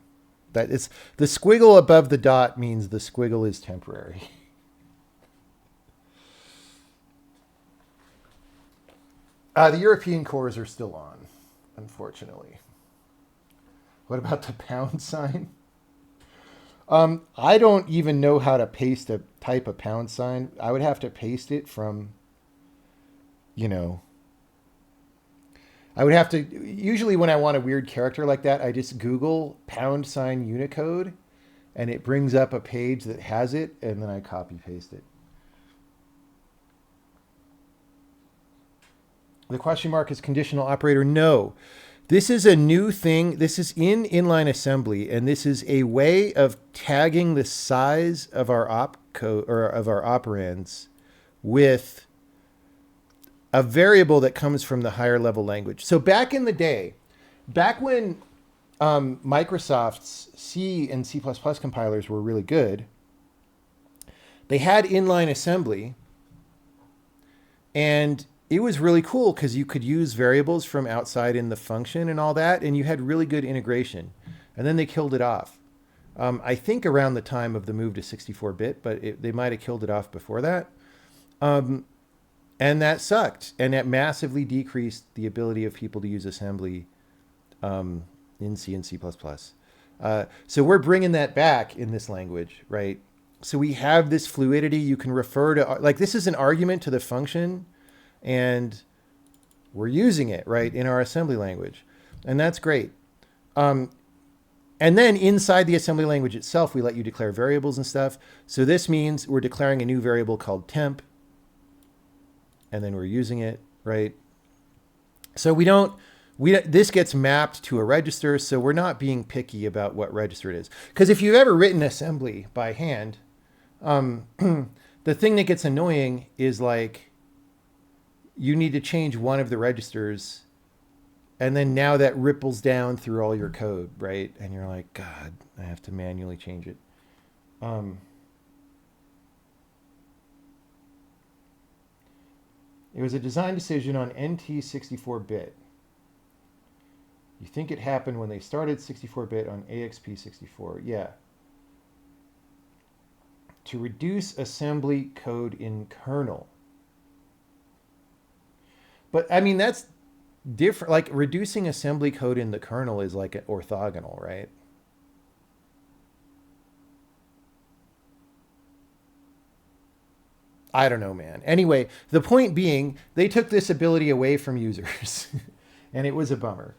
That is, the squiggle above the dot means the squiggle is temporary. The European cores are still on, unfortunately. What about the pound sign? I don't even know how to paste a type of pound sign. I would have to paste it from, I would have to, usually when I want a weird character like that, I just Google pound sign Unicode and it brings up a page that has it and then I copy paste it. The question mark is conditional operator. No, this is a new thing. This is in inline assembly, and this is a way of tagging the size of our opcode or of our operands with a variable that comes from the higher level language. So back in the day, back when Microsoft's C and C++ compilers were really good, they had inline assembly, and it was really cool because you could use variables from outside in the function and all that, and you had really good integration. And then they killed it off. I think around the time of the move to 64-bit, but they might have killed it off before that. And that sucked. And that massively decreased the ability of people to use assembly, in C and C++. So we're bringing that back in this language, right? So we have this fluidity. You can refer to, like, this is an argument to the function, and we're using it, right, in our assembly language. And that's great. And then inside the assembly language itself, we let you declare variables and stuff. So this means we're declaring a new variable called temp, and then we're using it, right? So this gets mapped to a register, so we're not being picky about what register it is. Because if you've ever written assembly by hand, the thing that gets annoying is like you need to change one of the registers, and then now that ripples down through all your code, right? And you're like, God, I have to manually change it. It was a design decision on NT 64-bit. You think it happened when they started 64-bit on AXP 64? Yeah. To reduce assembly code in kernel. But I mean, that's different. Like reducing assembly code in the kernel is like an orthogonal, right? I don't know, man. Anyway, the point being, they took this ability away from users, and it was a bummer.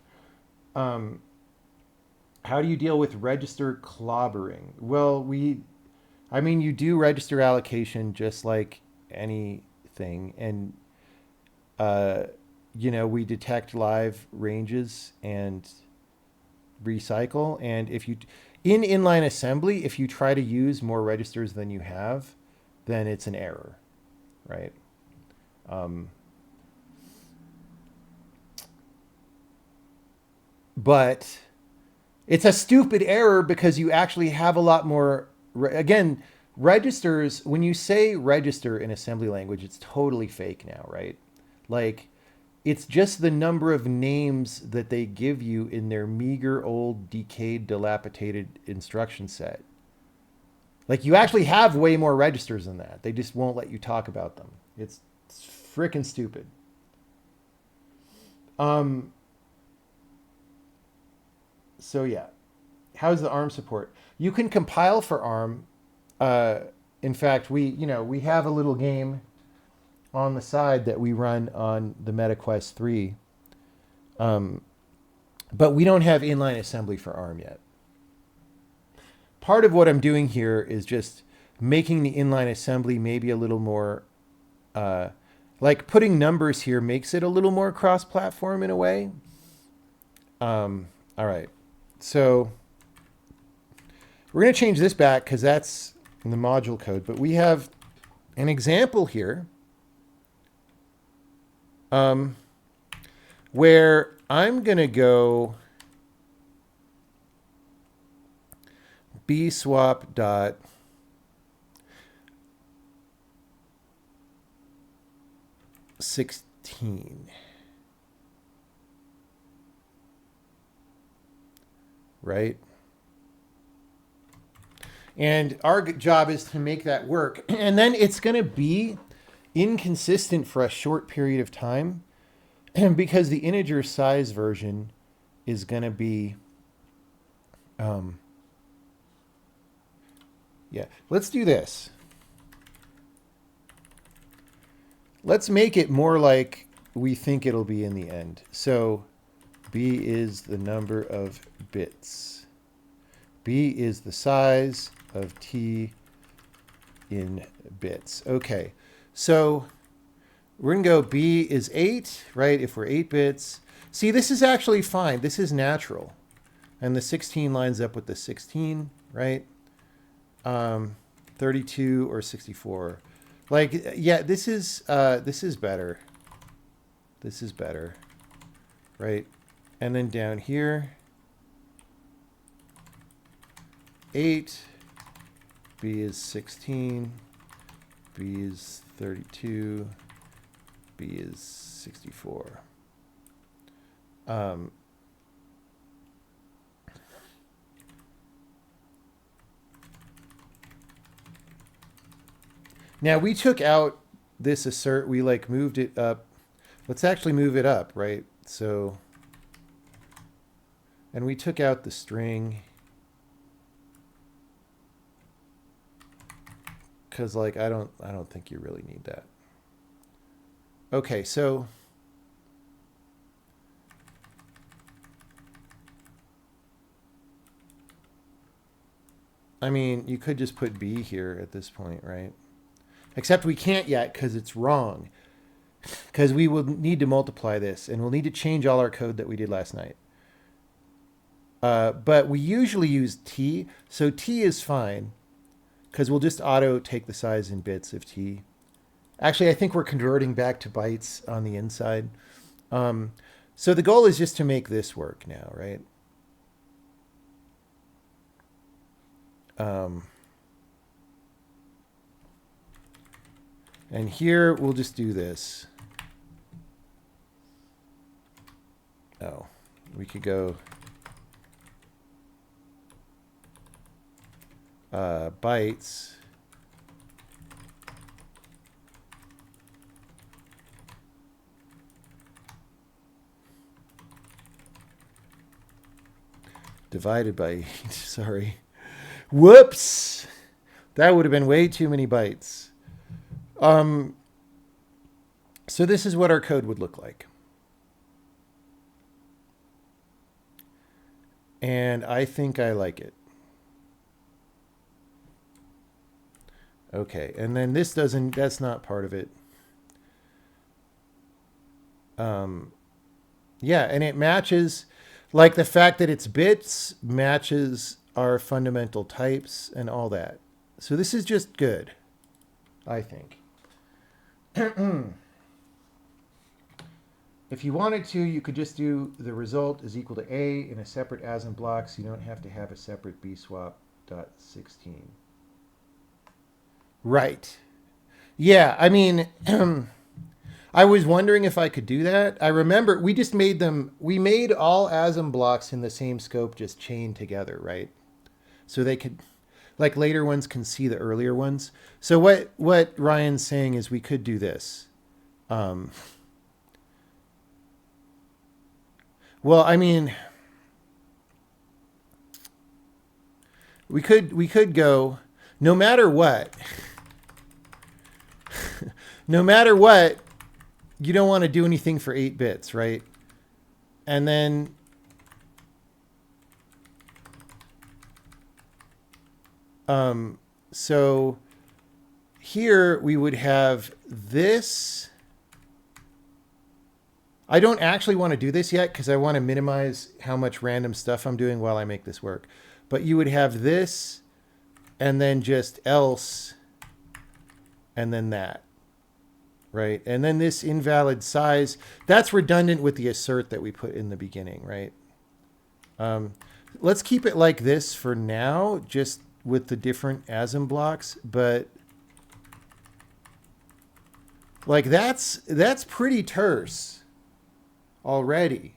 How do you deal with register clobbering? Well, you do register allocation just like anything, and we detect live ranges and recycle. And if you in inline assembly, if you try to use more registers than you have, then it's an error, right? But it's a stupid error because you actually have a lot more. Again, registers, when you say register in assembly language, it's totally fake now, right? Like, it's just the number of names that they give you in their meager, old, decayed, dilapidated instruction set. Like, you actually have way more registers than that. They just won't let you talk about them. It's freaking stupid. So yeah, how's the ARM support? You can compile for ARM. In fact, we have a little game on the side that we run on the MetaQuest 3. But we don't have inline assembly for ARM yet. Part of what I'm doing here is just making the inline assembly maybe a little more, like putting numbers here makes it a little more cross-platform in a way. All right. So we're going to change this back because that's in the module code. But we have an example here where I'm going to go bswap dot (16). Right? And our job is to make that work. And then it's going to be inconsistent for a short period of time because the integer size version is going to be, yeah, let's do this. Let's make it more like we think it'll be in the end. So B is the number of bits. B is the size of T in bits. Okay, so we're going to go B is 8, right? If we're 8 bits. See, this is actually fine. This is natural. And the 16 lines up with the 16, right? 32 or 64. Like, yeah, this is better. This is better, right? And then down here, 8, B is 16, B is 32, B is 64. Now we took out this assert, we like moved it up. Let's actually move it up, right? So And we took out the string because like I don't think you really need that. Okay, so I mean, you could just put B here at this point, right? Except we can't yet because it's wrong. Because we will need to multiply this, and we'll need to change all our code that we did last night. But we usually use T, so T is fine, because we'll just auto take the size in bits of T. Actually, I think we're converting back to bytes on the inside. So the goal is just to make this work now, right? And here we'll just do this. Oh, we could go bytes. Divided by 8. Sorry. Whoops. That would have been way too many bytes. So this is what our code would look like. And I think I like it. Okay, and then this doesn't, that's not part of it. Yeah, and it matches, like the fact that it's bits matches our fundamental types and all that. So this is just good, I think. If you wanted to, you could just do the result is equal to A in a separate ASM block, so you don't have to have a separate bswap.16. Right. Yeah, I mean, I was wondering if I could do that. I remember we just made them, we made all ASM blocks in the same scope just chained together, right? So they could, like later ones can see the earlier ones. So what Ryan's saying is we could do this. Well, I mean, we could go no matter what. No matter what, you don't want to do anything for 8 bits, right? And then so here we would have this. I don't actually want to do this yet because I want to minimize how much random stuff I'm doing while I make this work. But you would have this and then just else and then that, right? And then this invalid size, that's redundant with the assert that we put in the beginning, right? Let's keep it like this for now, just with the different ASM blocks. But like that's pretty terse already.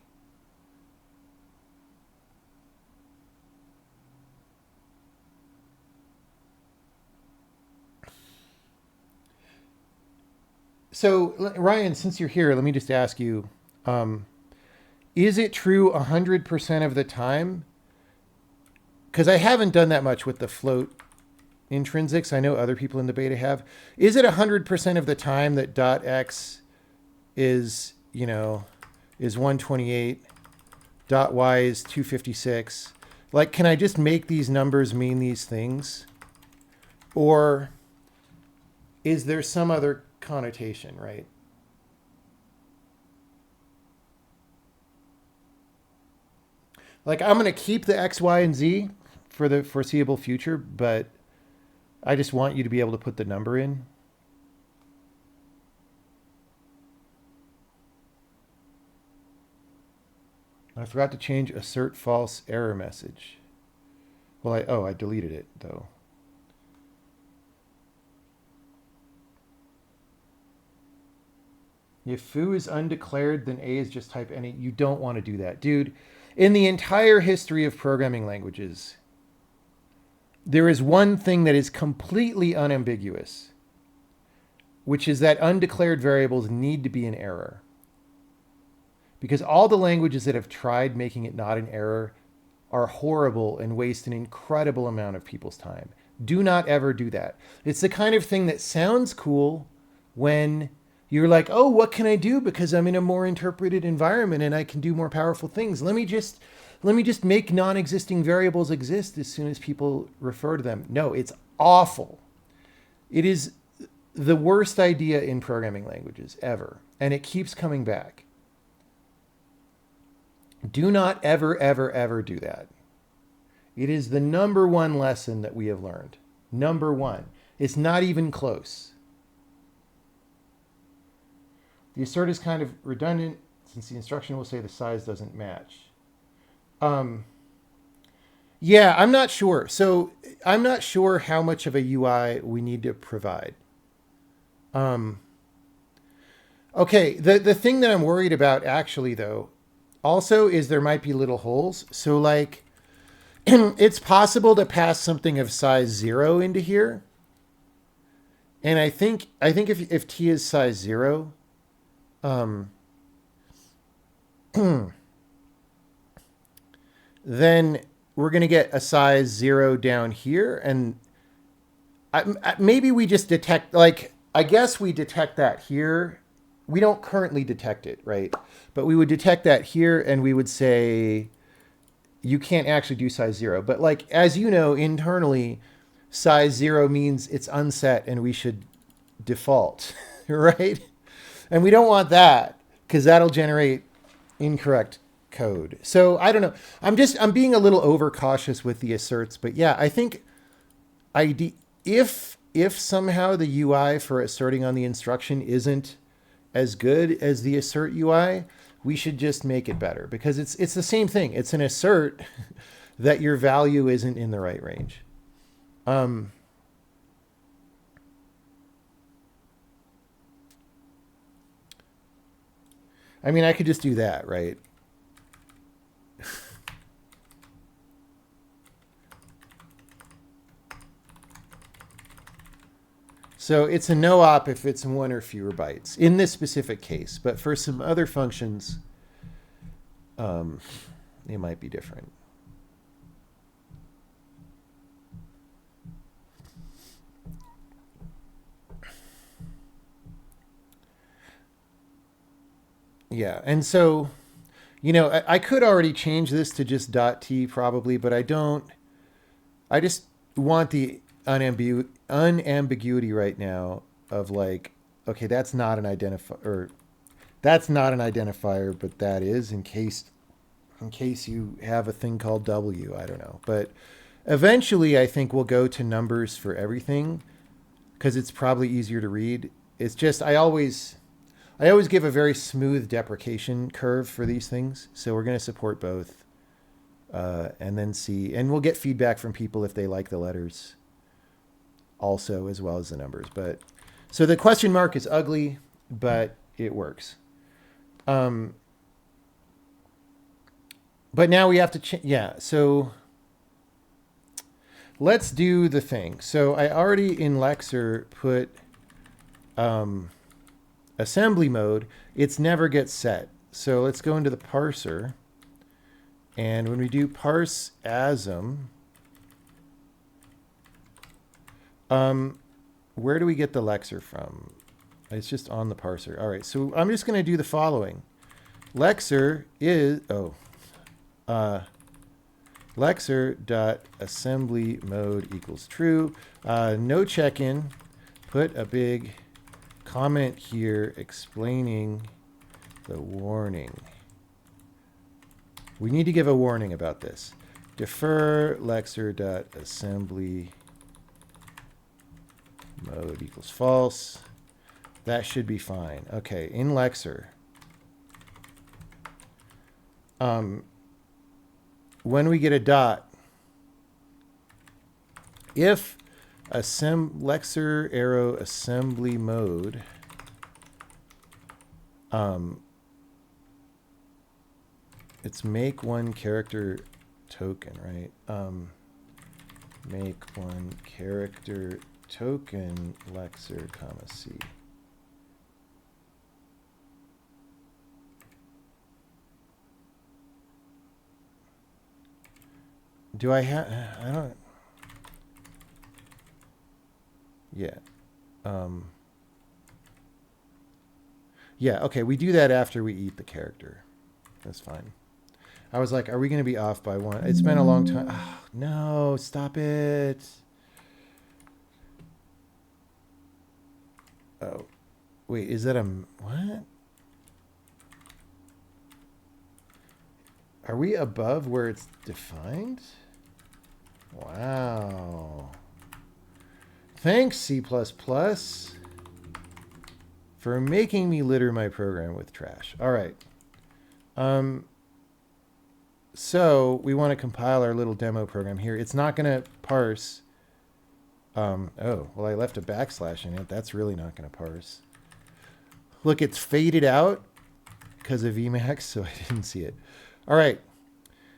So Ryan, since you're here, let me just ask you, is it true 100% of the time? Because I haven't done that much with the float intrinsics. I know other people in the beta have. Is it 100% of the time that .x is, you know, is 128, .y is 256? Like, can I just make these numbers mean these things? Or is there some other connotation, right? Like, I'm going to keep the x, y, and z for the foreseeable future, but I just want you to be able to put the number in. I forgot to change assert false error message. Well, I deleted it though. If foo is undeclared, then A is just type any. You don't want to do that. Dude, in the entire history of programming languages, there is one thing that is completely unambiguous, which is that undeclared variables need to be an error. Because all the languages that have tried making it not an error are horrible and waste an incredible amount of people's time. Do not ever do that. It's the kind of thing that sounds cool when you're like, oh, what can I do because I'm in a more interpreted environment and I can do more powerful things. Let me just make non-existing variables exist as soon as people refer to them. No, it's awful. It is the worst idea in programming languages ever, and it keeps coming back. Do not ever, ever, ever do that. It is the number one lesson that we have learned. Number one. It's not even close. The assert is kind of redundant since the instruction will say the size doesn't match. Yeah, I'm not sure. So I'm not sure how much of a UI we need to provide. Okay, the thing that I'm worried about actually though, also is there might be little holes. So like, it's possible to pass something of size 0 into here. And I think if t is size 0, then we're going to get a size 0 down here. And maybe we just detect, like, I guess we detect that here. We don't currently detect it, right? But we would detect that here and we would say, you can't actually do size 0. But like, as you know, internally, size 0 means it's unset and we should default, right? And we don't want that because that'll generate incorrect code. So I don't know. I'm being a little overcautious with the asserts, but yeah, I think if somehow the UI for asserting on the instruction isn't as good as the assert UI, we should just make it better because it's the same thing. It's an assert that your value isn't in the right range. I mean, I could just do that, right? So it's a no-op if it's 1 or fewer bytes in this specific case. But for some other functions, it might be different. Yeah, and so, you know, I could already change this to just .t probably, but I don't. I just want the unambiguity right now of like, okay, that's not an identifier, or that's not an identifier, but that is in case you have a thing called W. I don't know, but eventually I think we'll go to numbers for everything because it's probably easier to read. It's just I always give a very smooth deprecation curve for these things, so we're going to support both. And then see, and we'll get feedback from people if they like the letters also, as well as the numbers. But so the question mark is ugly, but it works. But now we have to yeah. So let's do the thing. So I already in Lexer put assembly mode. It's never gets set. So let's go into the parser. And when we do parse asm, where do we get the Lexer from? It's just on the parser. All right, so I'm just going to do the following. Lexer is, Lexer.assembly mode equals true. No check-in. Put a big comment here explaining the warning. We need to give a warning about this. Defer Lexer.assembly mode equals false. That should be fine. Okay, in Lexer, when we get a dot, if Lexer arrow assembly mode it's make one character token, right? Make one character token Lexer, comma C. Do I have... I don't... Yeah. Yeah, okay, we do that after we eat the character. That's fine. I was like, are we going to be off by one? It's been a long time. Oh, no, stop it. Oh, wait, is that a... What? Are we above where it's defined? Wow. Thanks, C++, for making me litter my program with trash. All right. So we want to compile our little demo program here. It's not going to parse. Oh, well, I left a backslash in it. That's really not going to parse. Look, it's faded out because of Emacs, so I didn't see it. All right.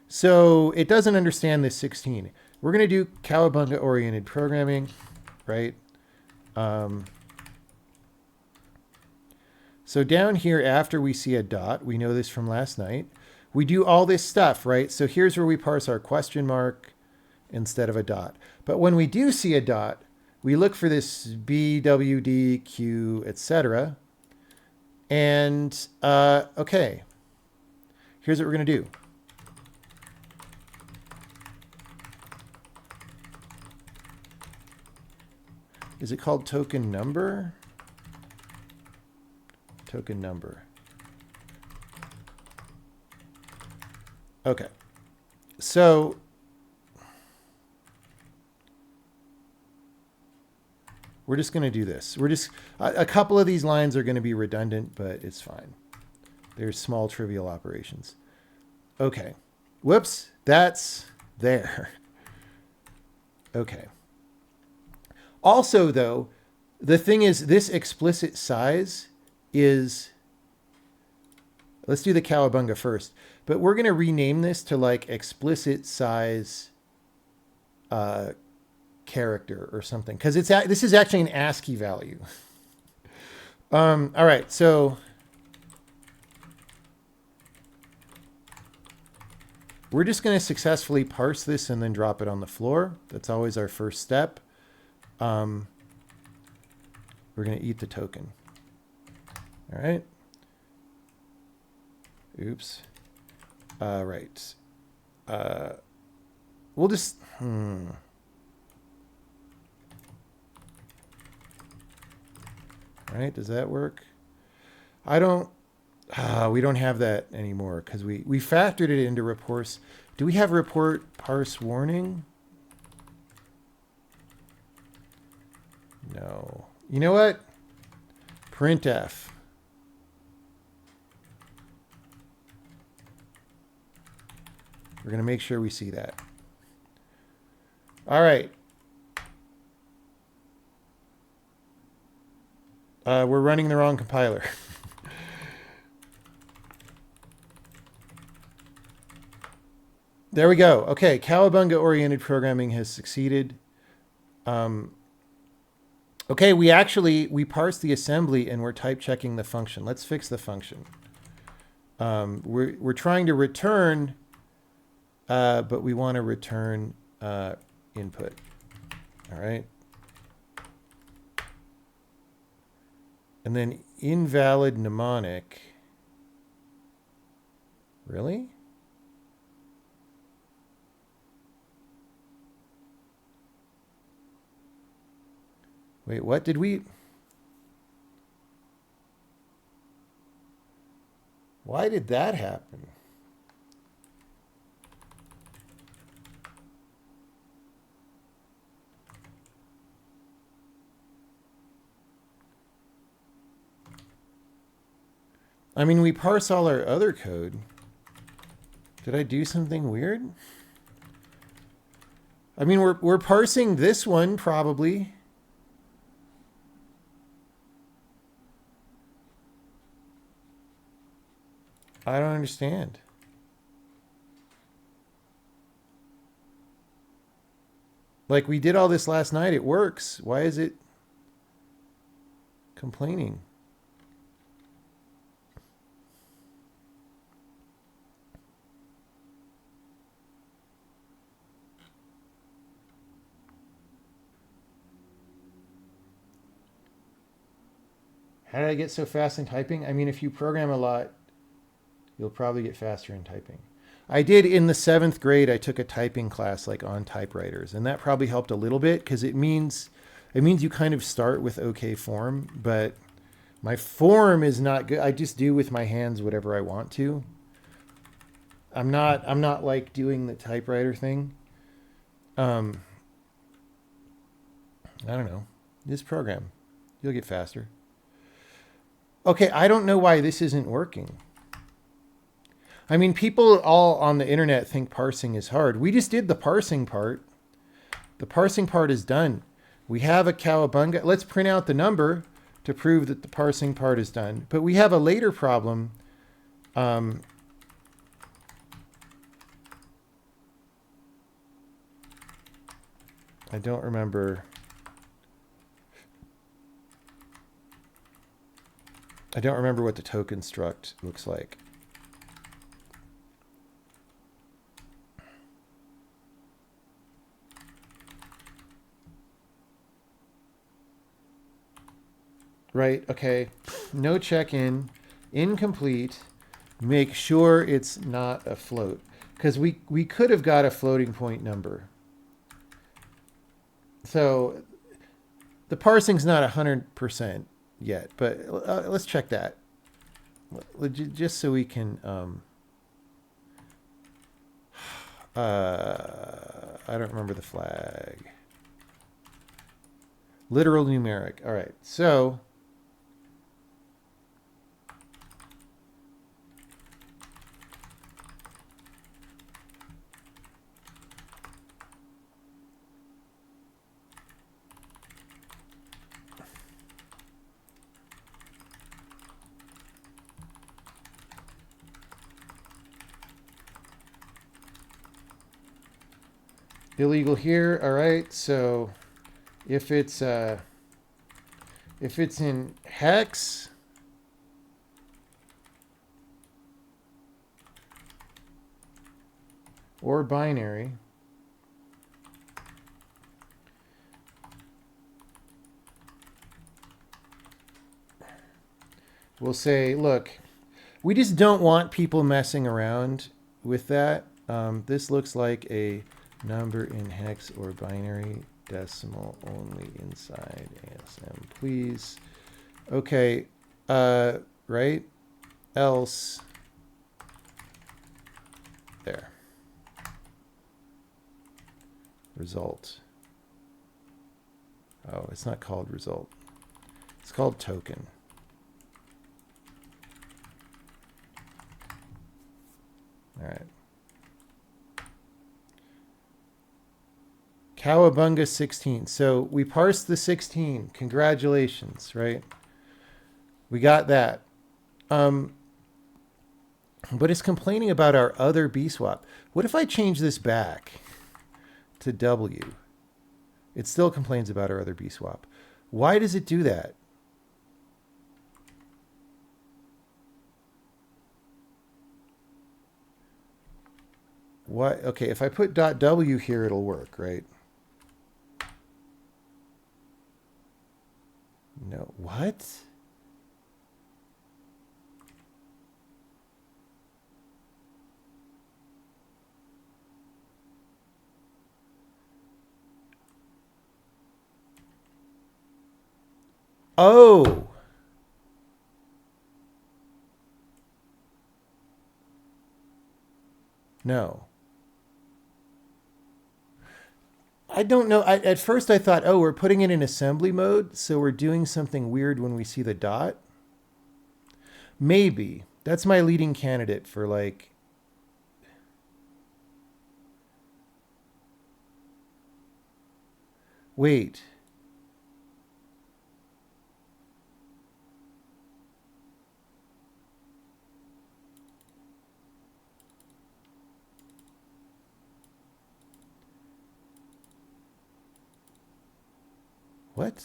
So it doesn't understand this 16. We're going to do cowabunga-oriented programming, right? So down here, after we see a dot, we know this from last night, we do all this stuff, right? So here's where we parse our question mark instead of a dot. But when we do see a dot, we look for this B, W, D, Q, etc. And, okay, here's what we're going to do. Is it called token number? Token number. Okay. So we're just going to do this. We're just, a couple of these lines are going to be redundant, but it's fine. They're small trivial operations. Okay. Whoops. That's there. Okay. Also, though, the thing is, this explicit size is, let's do the cowabunga first, but we're going to rename this to like explicit size character or something, because this is actually an ASCII value. All right, so we're just going to successfully parse this and then drop it on the floor. That's always our first step. We're going to eat the token. All right. Oops. Right. We'll just... All right, does that work? I don't... we don't have that anymore because we factored it into reports. Do we have report parse warning? No. You know what? Printf. We're going to make sure we see that. All right. We're running the wrong compiler. There we go. Okay, cowabunga-oriented programming has succeeded. Okay, we parsed the assembly and we're type checking the function. Let's fix the function. We're trying to return, but we want to return input. All right. And then invalid mnemonic. Really? Wait, what did we... Why did that happen? I mean, we parse all our other code. Did I do something weird? I mean, we're parsing this one probably. I don't understand. Like, we did all this last night. It works. Why is it complaining? How did I get so fast in typing? I mean, if you program a lot, you'll probably get faster in typing. I did in the 7th grade, I took a typing class like on typewriters, and that probably helped a little bit because it means you kind of start with okay form, but my form is not good. I just do with my hands whatever I want to. I'm not like doing the typewriter thing. Um I don't know. This program, you'll get faster. Okay, I don't know why this isn't working. I mean, people all on the internet think parsing is hard. We just did the parsing part. The parsing part is done. We have a cowabunga. Let's print out the number to prove that the parsing part is done. But we have a later problem. Um, I don't remember. I don't remember what the token struct looks like. Right, okay. No check-in, incomplete. Make sure it's not a float. Because we could have got a floating point number. So the parsing's not 100% yet, but let's check that. Just so we can... I don't remember the flag. Literal numeric. All right, so... illegal here. All right, so if it's in hex, or binary, we'll say, look, we just don't want people messing around with that. This looks like a number in hex or binary, decimal only inside ASM, please. Okay, right? Else, there. Result. Oh, it's not called result. It's called token. All right. Cowabunga 16. So we parsed the 16. Congratulations, right? We got that. But it's complaining about our other B swap. What if I change this back to W? It still complains about our other B swap. Why does it do that? Why? Okay, if I put .w here, it'll work, right? No. What? Oh. No. I don't know. At first I thought, oh, we're putting it in assembly mode, so we're doing something weird when we see the dot. Maybe. That's my leading candidate for like... Wait. What?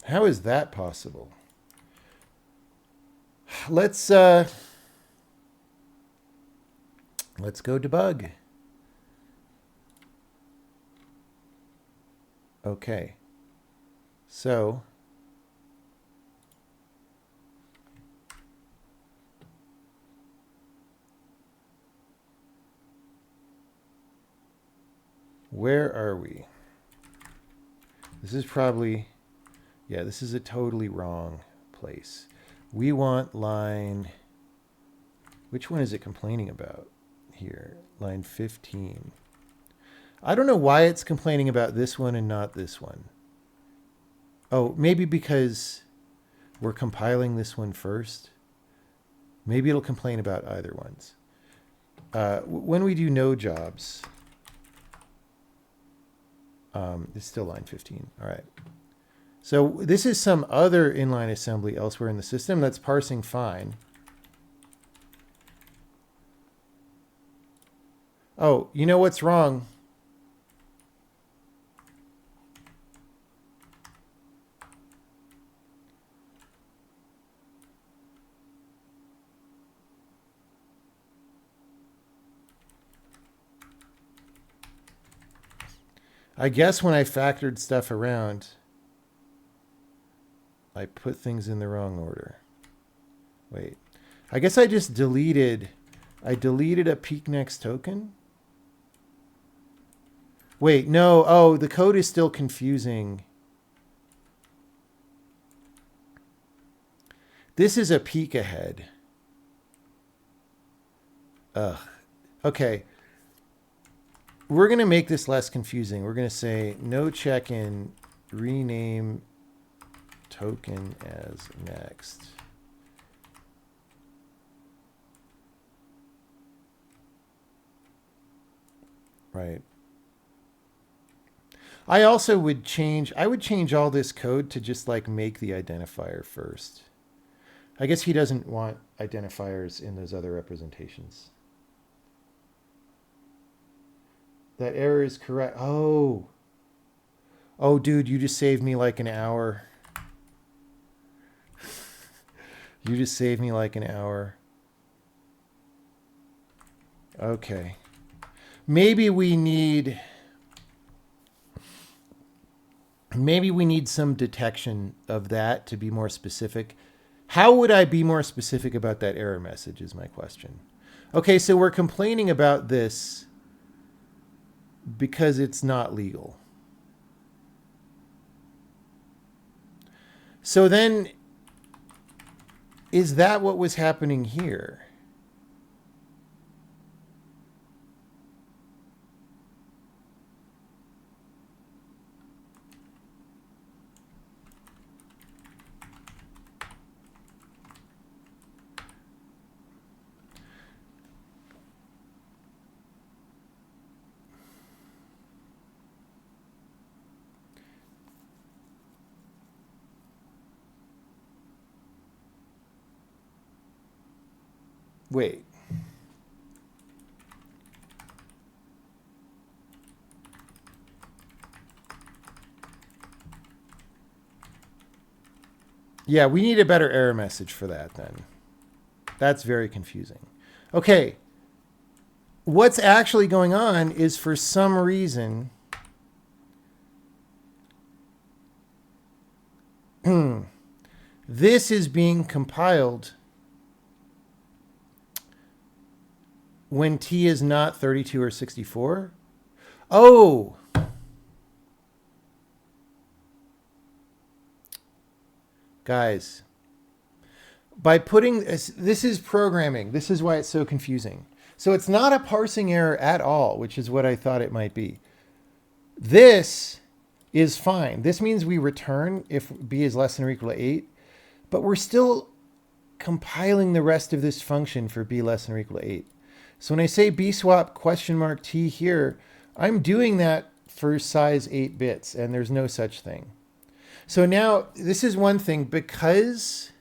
How is that possible? Let's go debug. Okay. So where are we? This is probably, yeah, this is a totally wrong place. We want line, which one is it complaining about here? Line 15. I don't know why it's complaining about this one and not this one. Oh, maybe because we're compiling this one first. Maybe it'll complain about either ones. When we do no jobs, it's still line 15. All right. So this is some other inline assembly elsewhere in the system that's parsing fine. Oh, you know what's wrong? I guess when I factored stuff around, I put things in the wrong order. Wait, I guess I just deleted a peak next token. Wait, no. Oh, the code is still confusing. This is a peek ahead. Ugh. Okay. We're going to make this less confusing. We're going to say no check-in, rename token as next. Right. I also would change all this code to just like make the identifier first. I guess he doesn't want identifiers in those other representations. That error is correct. Oh, dude, you just saved me like an hour. You just saved me like an hour. Okay. Maybe we need some detection of that to be more specific. How would I be more specific about that error message is my question. Okay, so we're complaining about this because it's not legal. So then, is that what was happening here? Wait. Yeah, we need a better error message for that then. That's very confusing. Okay. What's actually going on is for some reason this is being compiled when t is not 32 or 64. Oh. Guys, by putting this is programming. This is why it's so confusing. So it's not a parsing error at all, which is what I thought it might be. This is fine. This means we return if b is less than or equal to 8, but we're still compiling the rest of this function for b less than or equal to 8. So when I say bswap ? T here, I'm doing that for size 8 bits, and there's no such thing. So now this is one thing, because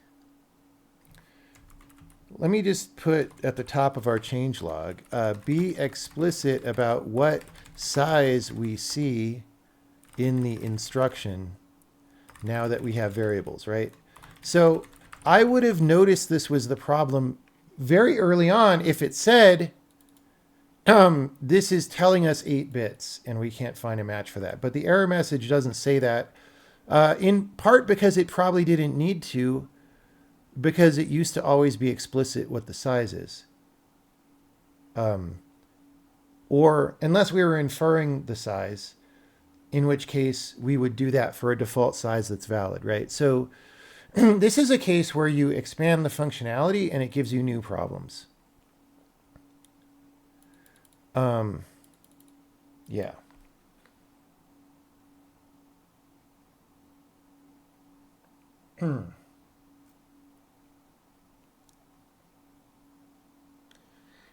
let me just put at the top of our changelog, be explicit about what size we see in the instruction now that we have variables, right? So I would have noticed this was the problem very early on if it said this is telling us 8 bits, and we can't find a match for that. But the error message doesn't say that, in part because it probably didn't need to, because it used to always be explicit what the size is. Or unless we were inferring the size, in which case we would do that for a default size that's valid, right? So this is a case where you expand the functionality and it gives you new problems. Yeah.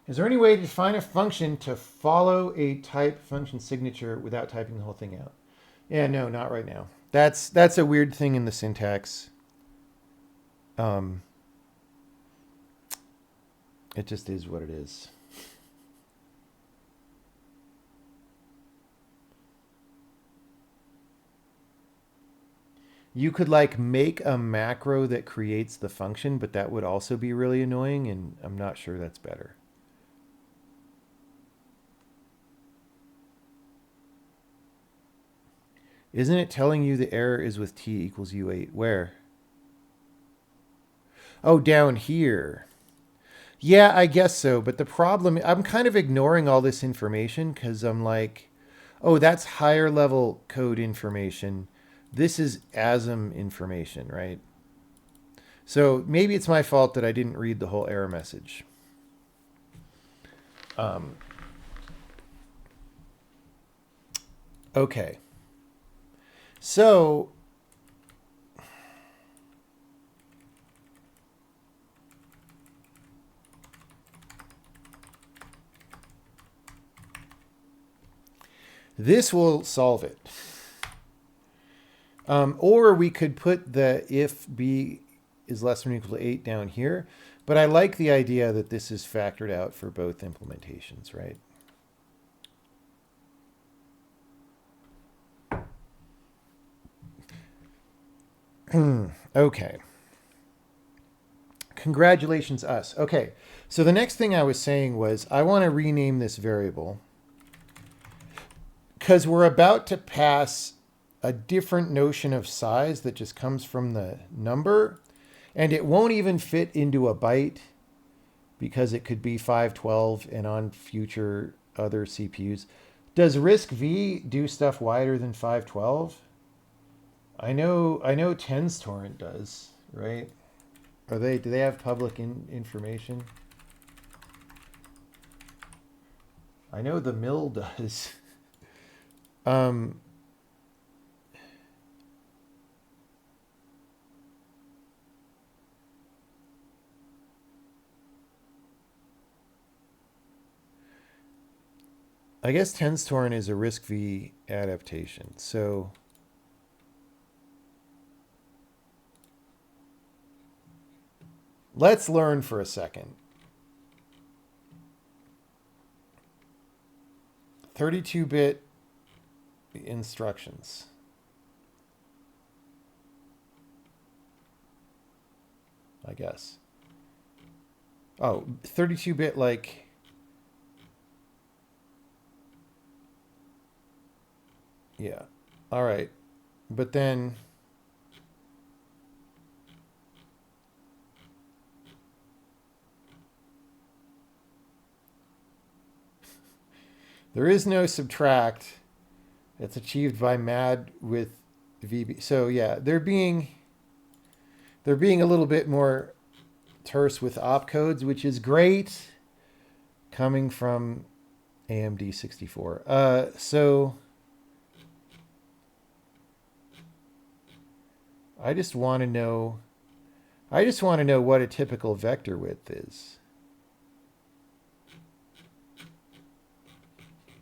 Is there any way to define a function to follow a type function signature without typing the whole thing out? Yeah, no, not right now. That's a weird thing in the syntax. It just is what it is. You could like make a macro that creates the function, but that would also be really annoying, and I'm not sure that's better. Isn't it telling you the error is with t equals u8? Where? Oh, down here. Yeah, I guess so. But the problem, I'm kind of ignoring all this information because I'm like, oh, that's higher level code information. This is ASM information, right? So maybe it's my fault that I didn't read the whole error message. Okay. So this will solve it. Or we could put the if b is less than or equal to 8 down here. But I like the idea that this is factored out for both implementations, right? Okay. Congratulations, us. Okay. So the next thing I was saying was I want to rename this variable because we're about to pass a different notion of size that just comes from the number, and it won't even fit into a byte because it could be 512 and on future other CPUs. Does RISC-V do stuff wider than 512? I know TensTorrent does, right? Do they have public information? I know the mill does. I guess TensTorrent is a RISC-V adaptation. So let's learn for a second. 32-bit instructions. I guess. Oh, 32-bit like... Yeah. All right. But then... there is no subtract. It's achieved by MAD with VB. So yeah, they're being a little bit more terse with opcodes, which is great coming from AMD 64. So I just want to know what a typical vector width is.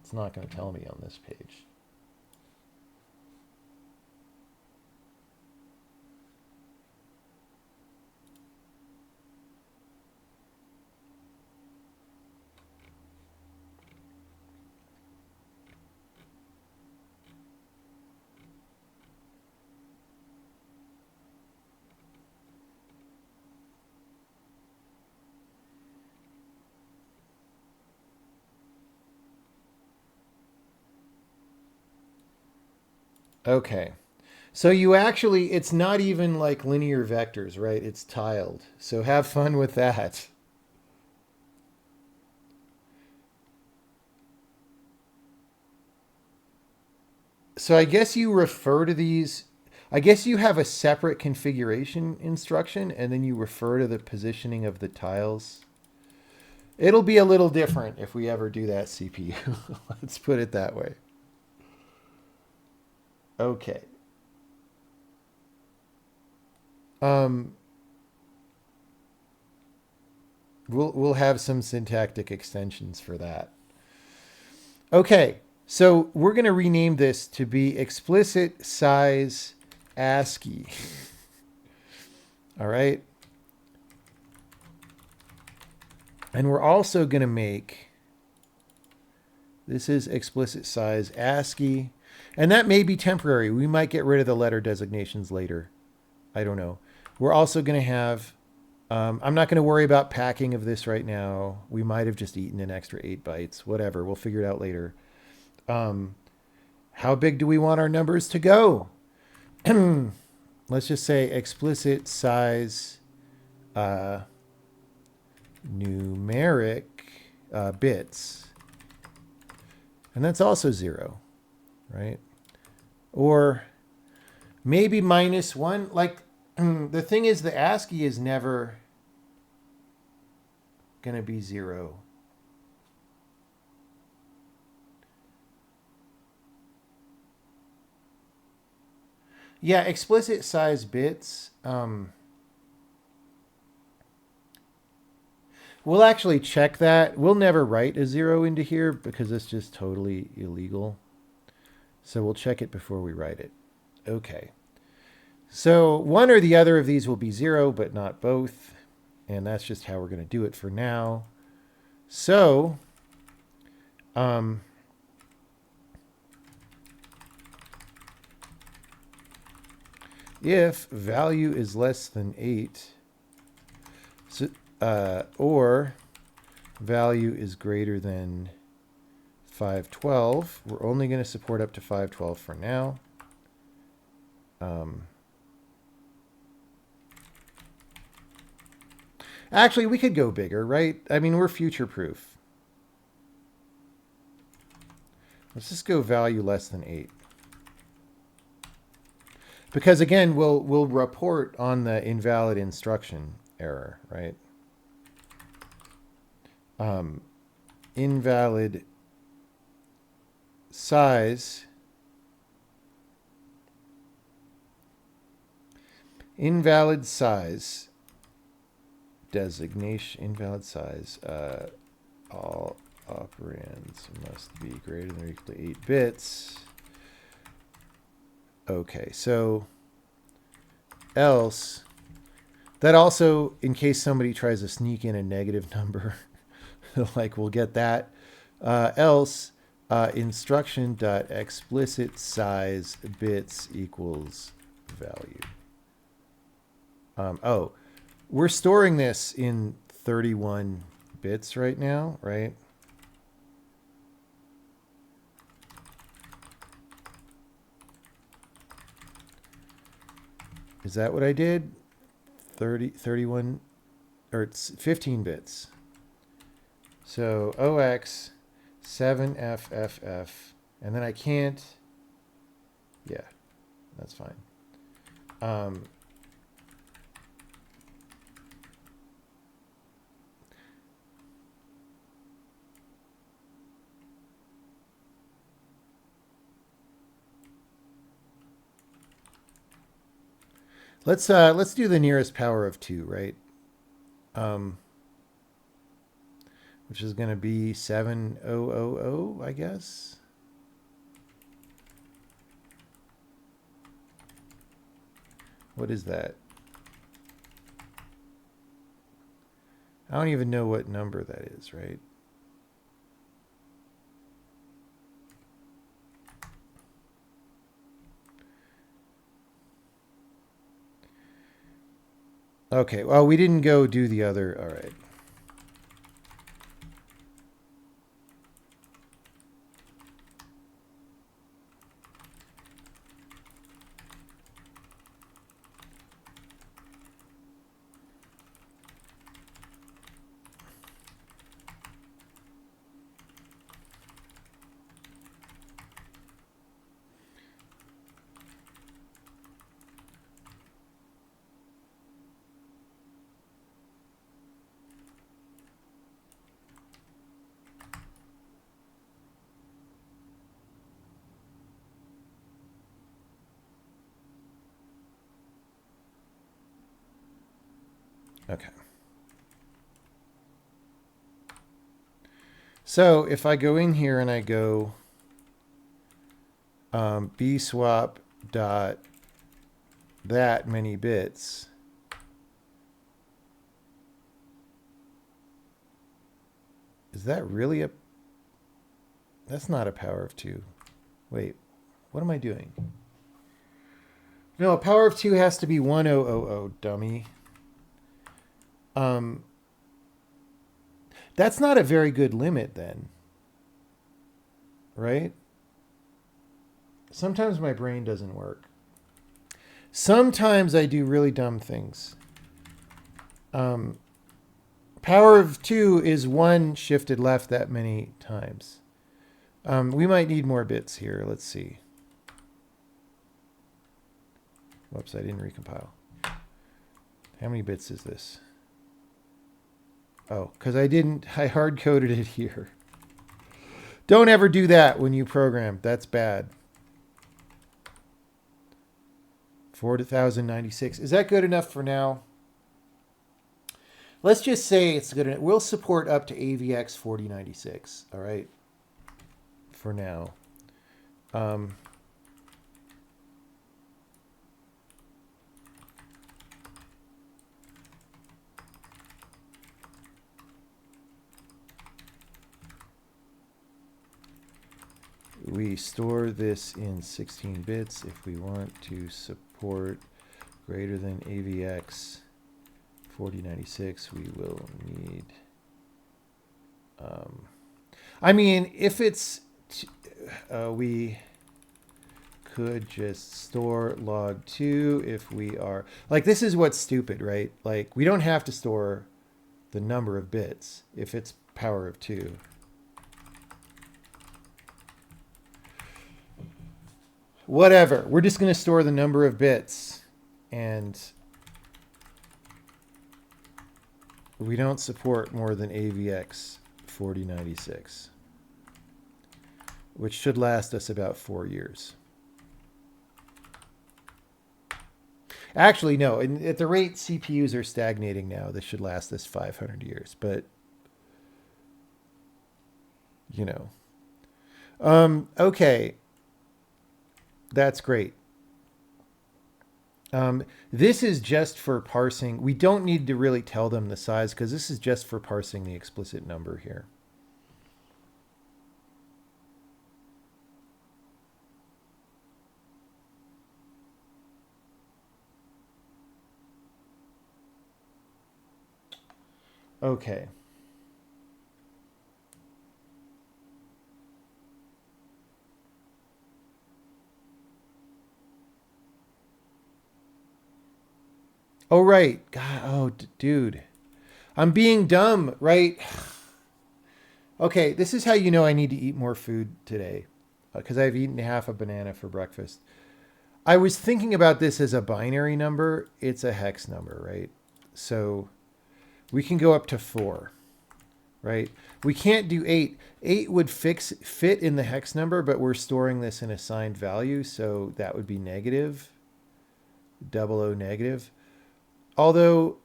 It's not going to tell me on this page. Okay. So you actually, it's not even like linear vectors, right? It's tiled. So have fun with that. So I guess you refer to these, I guess you have a separate configuration instruction and then you refer to the positioning of the tiles. It'll be a little different if we ever do that CPU. Let's put it that way. Okay. Um, we'll have some syntactic extensions for that. Okay. So we're going to rename this to be explicit size ASCII. All right. And we're also going to make, this is explicit size ASCII. And that may be temporary. We might get rid of the letter designations later. I don't know. We're also going to have, I'm not going to worry about packing of this right now. We might have just eaten an extra 8 bytes. Whatever. We'll figure it out later. How big do we want our numbers to go? Let's just say explicit size numeric bits. And that's also 0, right? Or maybe -1. Like, the thing is, the ASCII is never going to be 0. Yeah, explicit size bits. We'll actually check that. We'll never write a 0 into here because it's just totally illegal. So we'll check it before we write it. Okay. So one or the other of these will be 0, but not both. And that's just how we're going to do it for now. So, if value is less than 8, so, or value is greater than 512, we're only going to support up to 512 for now. Actually, we could go bigger, right? I mean, we're future-proof. Let's just go value less than 8. Because again, we'll report on the invalid instruction error, right? Invalid size. Invalid size designation. Invalid size. All operands must be greater than or equal to 8 bits. Okay, so else, that also, in case somebody tries to sneak in a negative number, like we'll get that. Else, instruction.explicit size bits equals value. Oh, we're storing this in 31 bits right now, right? Is that what I did? 31, or it's 15 bits. So OX 7FFF, and then I can't, yeah, that's fine. Let's do the nearest power of 2, right? Which is going to be 7000, I guess. What is that? I don't even know what number that is, right? Okay, well, we didn't go do the other. All right. Okay. So if I go in here and I go bswap dot that many bits, is that really a... That's not a power of 2. Wait, what am I doing? No, a power of 2 has to be 1000, dummy. That's not a very good limit then. Right? Sometimes my brain doesn't work. Sometimes I do really dumb things. Power of 2 is 1 shifted left that many times. We might need more bits here. Let's see. Whoops, I didn't recompile. How many bits is this? Oh, because I hard-coded it here. Don't ever do that when you program. That's bad. 4096. Is that good enough for now? Let's just say it's good enough. We'll support up to AVX 4096. All right. For now. We store this in 16 bits. If we want to support greater than AVX 4096, we will need... I mean, if it's... we could just store log2 if we are... Like, this is what's stupid, right? Like, we don't have to store the number of bits if it's power of 2. Whatever. We're just going to store the number of bits. And we don't support more than AVX 4096, which should last us about 4 years. Actually, no. At the rate CPUs are stagnating now, this should last us 500 years. But, you know. Okay. That's great. This is just for parsing. We don't need to really tell them the size because this is just for parsing the explicit number here. Okay. Oh, right. God, oh, dude. I'm being dumb, right? Okay, this is how you know I need to eat more food today. Because I've eaten half a banana for breakfast. I was thinking about this as a binary number. It's a hex number, right? So we can go up to 4, right? We can't do 8. 8 would fit in the hex number, but we're storing this in a signed value. So that would be negative. 00 negative. Although,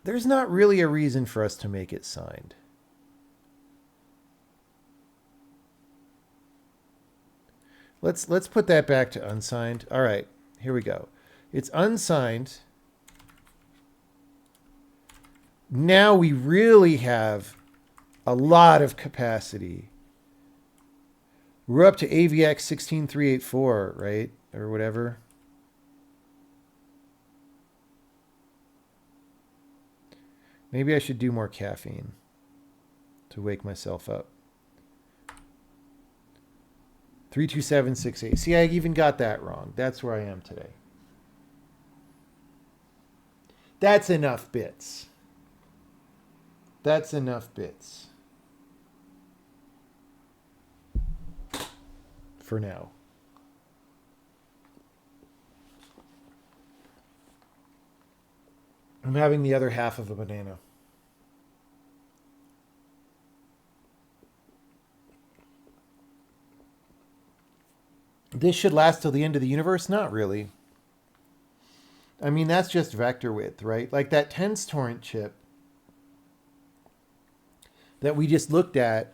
there's not really a reason for us to make it signed. Let's put that back to unsigned. All right, here we go. It's unsigned. Now we really have a lot of capacity. We're up to AVX 16384, right? Or whatever. Maybe I should do more caffeine to wake myself up. 32768. See, I even got that wrong. That's where I am today. That's enough bits. That's enough bits. For now. I'm having the other half of a banana. This should last till the end of the universe? Not really. I mean, that's just vector width, right? Like that tens torrent chip that we just looked at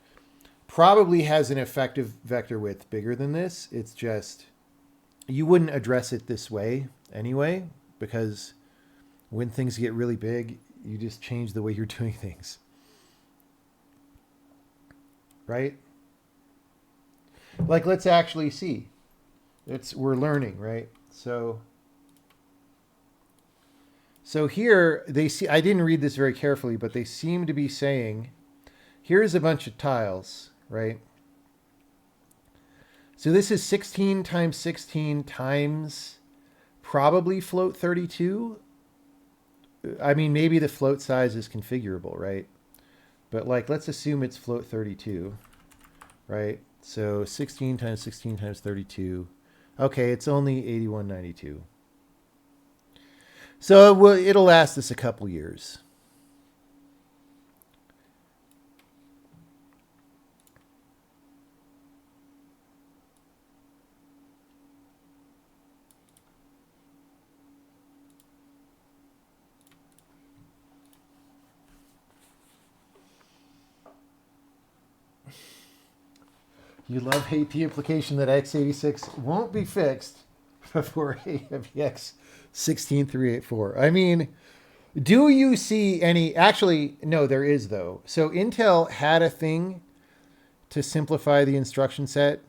probably has an effective vector width bigger than this. It's just, you wouldn't address it this way anyway, because when things get really big, you just change the way you're doing things. Right? Like, let's actually see. We're learning, right? So here they see, I didn't read this very carefully, but they seem to be saying, here's a bunch of tiles, right? So this is 16 times 16 times probably float 32. I mean, maybe the float size is configurable, right? But like, let's assume it's float 32, right? So 16 times 16 times 32. Okay, it's only 8192. So it'll last us a couple years. You love hate the implication that x86 won't be fixed before AWX 16384. I mean, do you see any? Actually, no, there is though. So Intel had a thing to simplify the instruction set,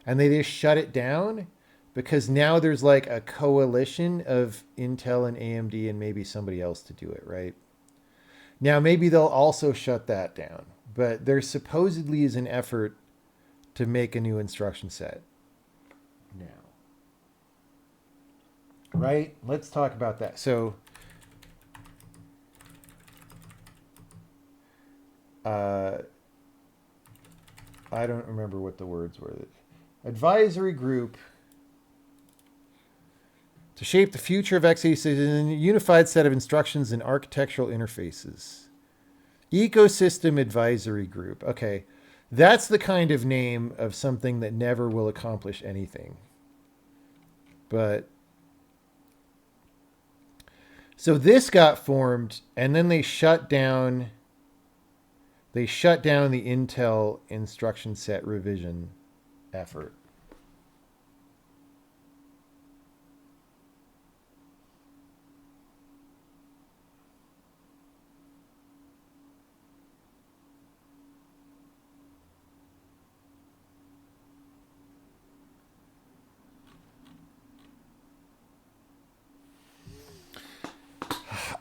and they just shut it down because now there's like a coalition of Intel and AMD and maybe somebody else to do it, right? Now, maybe they'll also shut that down, but there supposedly is an effort to make a new instruction set now. Right? Let's talk about that. So, I don't remember what the words were. Advisory group to shape the future of x86 in a unified set of instructions and architectural interfaces. Ecosystem advisory group. Okay. That's the kind of name of something that never will accomplish anything. But so this got formed, and then they shut down the Intel instruction set revision effort.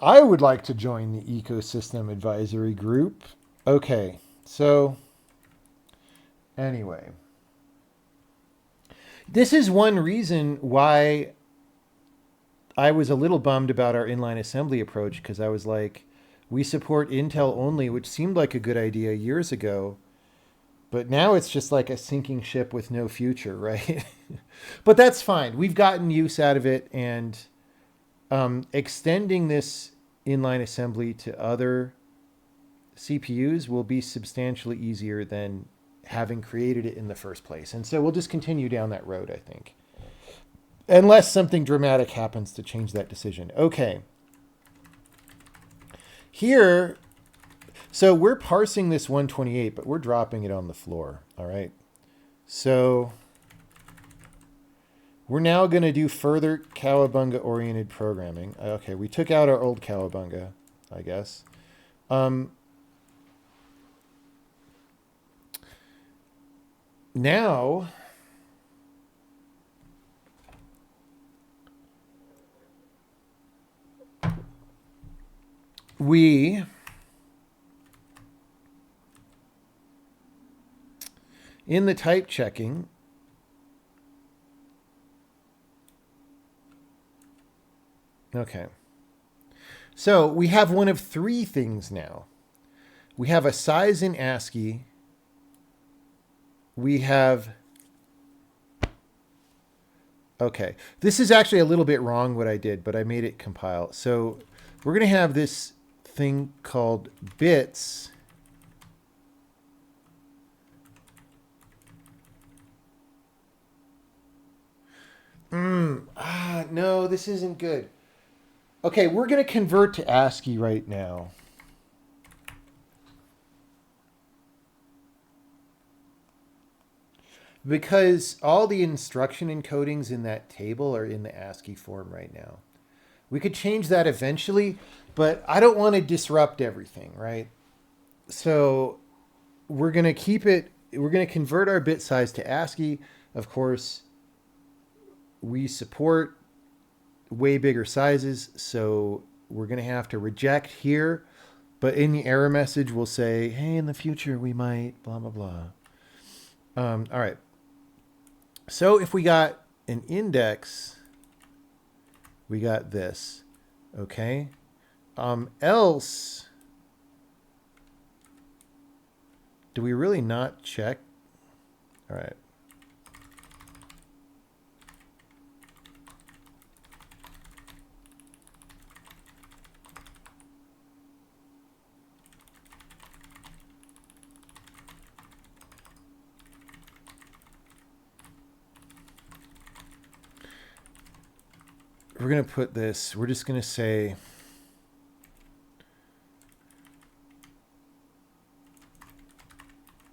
I would like to join the ecosystem advisory group. Okay, so anyway, this is one reason why I was a little bummed about our inline assembly approach, because I was like, we support Intel only, which seemed like a good idea years ago. But now it's just like a sinking ship with no future, right? But that's fine. We've gotten use out of it, and extending this inline assembly to other CPUs will be substantially easier than having created it in the first place. And so we'll just continue down that road, I think. Unless something dramatic happens to change that decision. Okay. Here, so we're parsing this 128, but we're dropping it on the floor. All right. So we're now going to do further Cowabunga-oriented programming. Okay, we took out our old Cowabunga, I guess. Now, we in the type checking, okay. So we have one of three things now. We have a size in ASCII. We have, okay. This is actually a little bit wrong what I did, but I made it compile. So we're going to have this thing called bits. No, this isn't good. Okay, we're going to convert to ASCII right now. Because all the instruction encodings in that table are in the ASCII form right now. We could change that eventually, but I don't want to disrupt everything, right? So we're going to keep it, we're going to convert our bit size to ASCII. Of course, we support way bigger sizes, so we're going to have to reject here. But in the error message, we'll say, hey, in the future, we might, blah, blah, blah. All right. So if we got an index, we got this, okay? Else, do we really not check? All right. We're going to put this, we're just going to say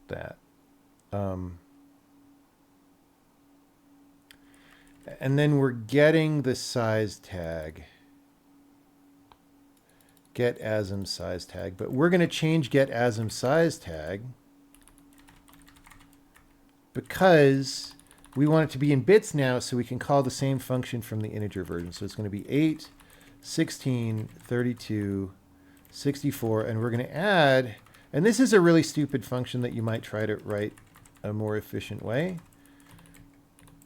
that. And then we're getting the size tag. Get asm size tag. But we're going to change get asm size tag because we want it to be in bits now, so we can call the same function from the integer version. So it's going to be 8, 16, 32, 64, and we're going to add, and this is a really stupid function that you might try to write a more efficient way.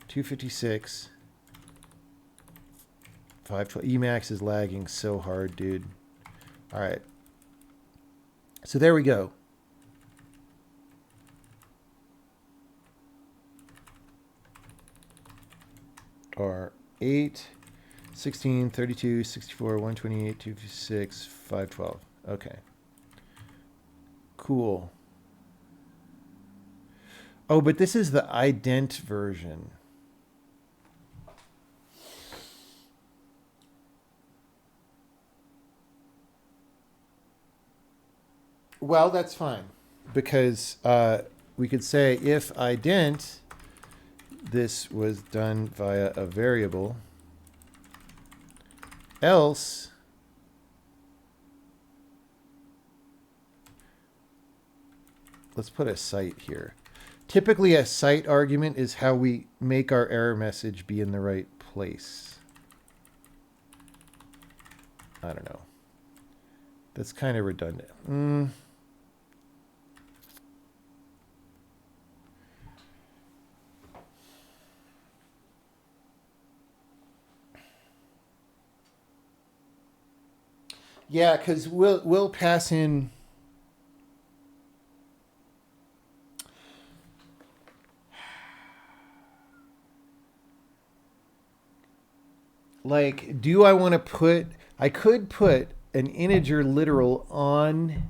256, 512. Emacs is lagging so hard, dude. All right. So there we go. Are 8, 16, 32, 64, 128, 256, 512. Okay. Cool. Oh, but this is the ident version. Well, that's fine. Because we could say if ident, this was done via a variable, else let's put a cite here. Typically a cite argument is how we make our error message be in the right place. I don't know. That's kind of redundant. Yeah, because we'll pass in. Like, do I want to put? I could put an integer literal on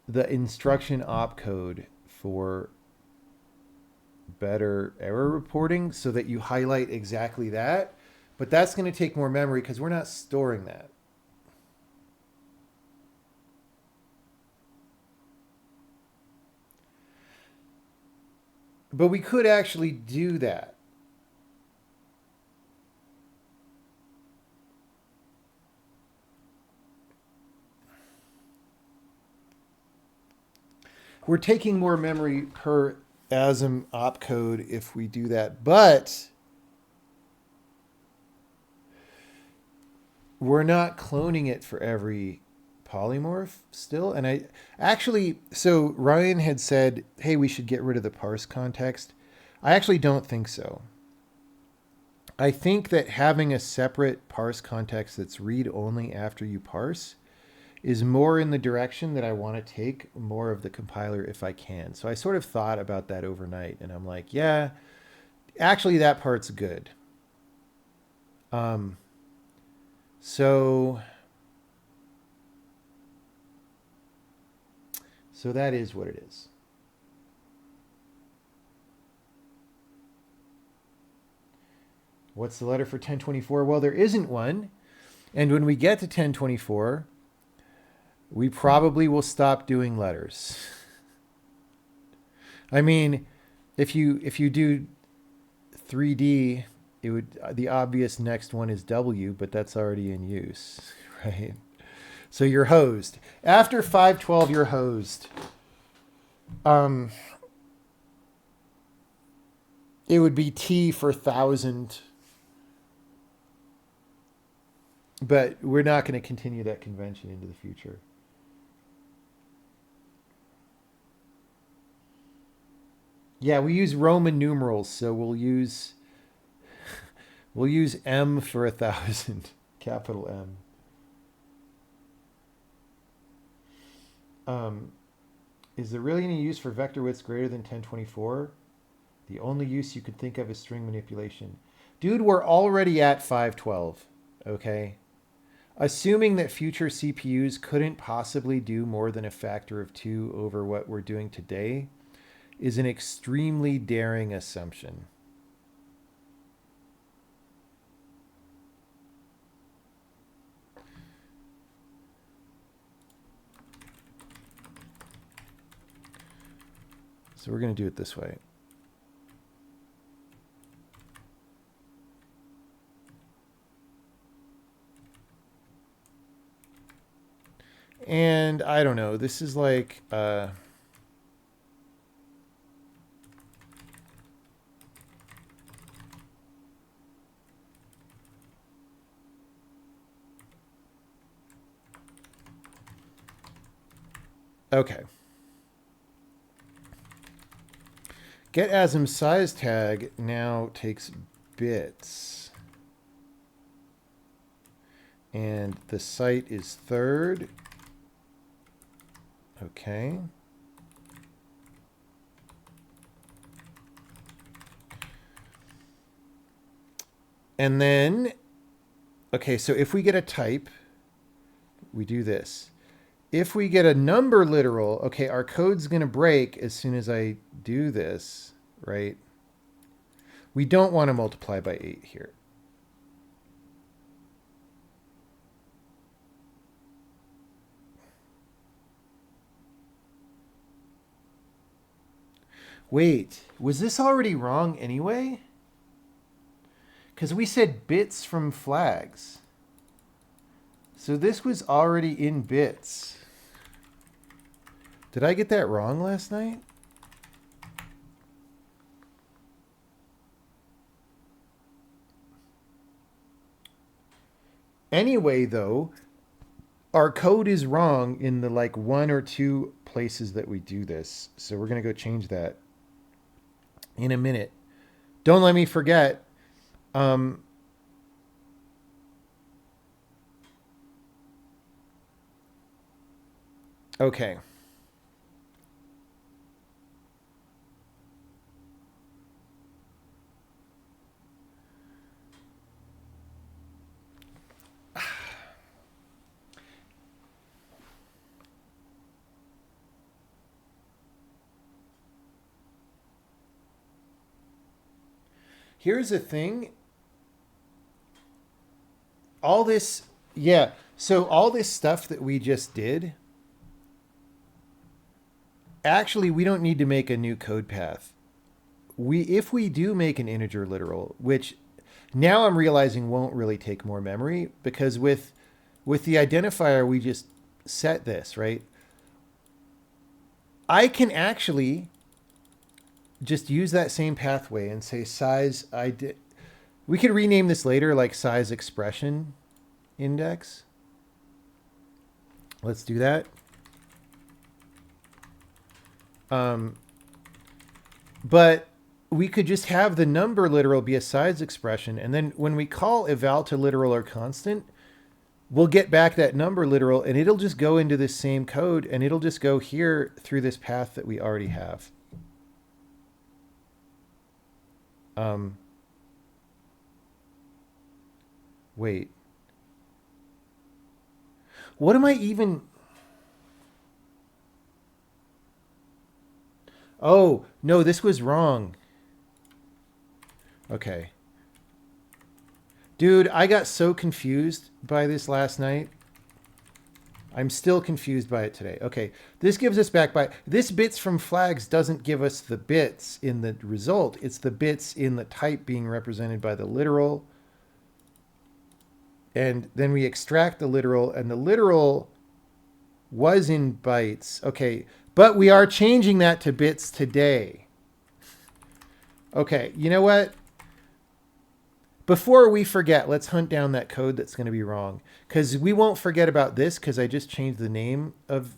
the instruction opcode for better error reporting, so that you highlight exactly that. But that's going to take more memory because we're not storing that. But we could actually do that. We're taking more memory per ASM opcode if we do that, but we're not cloning it for every polymorph still. And I actually, so Ryan had said, hey, we should get rid of the parse context. I actually don't think so. I think that having a separate parse context that's read only after you parse is more in the direction that I want to take more of the compiler if I can. So I sort of thought about that overnight, and I'm like, yeah, actually that part's good. So that is what it is. What's the letter for 1024? Well, there isn't one. And when we get to 1024, we probably will stop doing letters. I mean, if you do 3D, it would the obvious next one is W, but that's already in use, right? So you're hosed. After 512, you're hosed. It would be T for 1,000. But we're not going to continue that convention into the future. Yeah, we use Roman numerals, so we'll use M for 1,000, capital M. Is there really any use for vector widths greater than 1024? The only use you could think of is string manipulation. Dude, we're already at 512, okay? Assuming that future CPUs couldn't possibly do more than a factor of 2 over what we're doing today is an extremely daring assumption. So we're going to do it this way. And I don't know, this is like okay. GetAsm size tag now takes bits. And the site is third. Okay. And then, okay, so if we get a type, we do this. If we get a number literal, okay, our code's going to break as soon as I do this, right? We don't want to multiply by 8 here. Wait, was this already wrong anyway? Because we said bits from flags. So this was already in bits. Did I get that wrong last night? Anyway, though, our code is wrong in the like 1 or 2 places that we do this. So we're going to go change that in a minute. Don't let me forget. Okay. Here's the thing. All this, yeah. So all this stuff that we just did, actually, we don't need to make a new code path. If we do make an integer literal, which now I'm realizing won't really take more memory, because with the identifier, we just set this, right? I can actually just use that same pathway and say size. We could rename this later, like size expression index. Let's do that. But we could just have the number literal be a size expression, and then when we call eval to literal or constant, we'll get back that number literal, and it'll just go into this same code, and it'll just go here through this path that we already have. Wait. What am I even... Oh, no, this was wrong. Okay. Dude, I got so confused by this last night. I'm still confused by it today. Okay, this gives us back by... This bits from flags doesn't give us the bits in the result. It's the bits in the type being represented by the literal. And then we extract the literal, and the literal was in bytes. Okay, but we are changing that to bits today. Okay, you know what? Before we forget, let's hunt down that code that's going to be wrong. Because we won't forget about this because I just changed the name of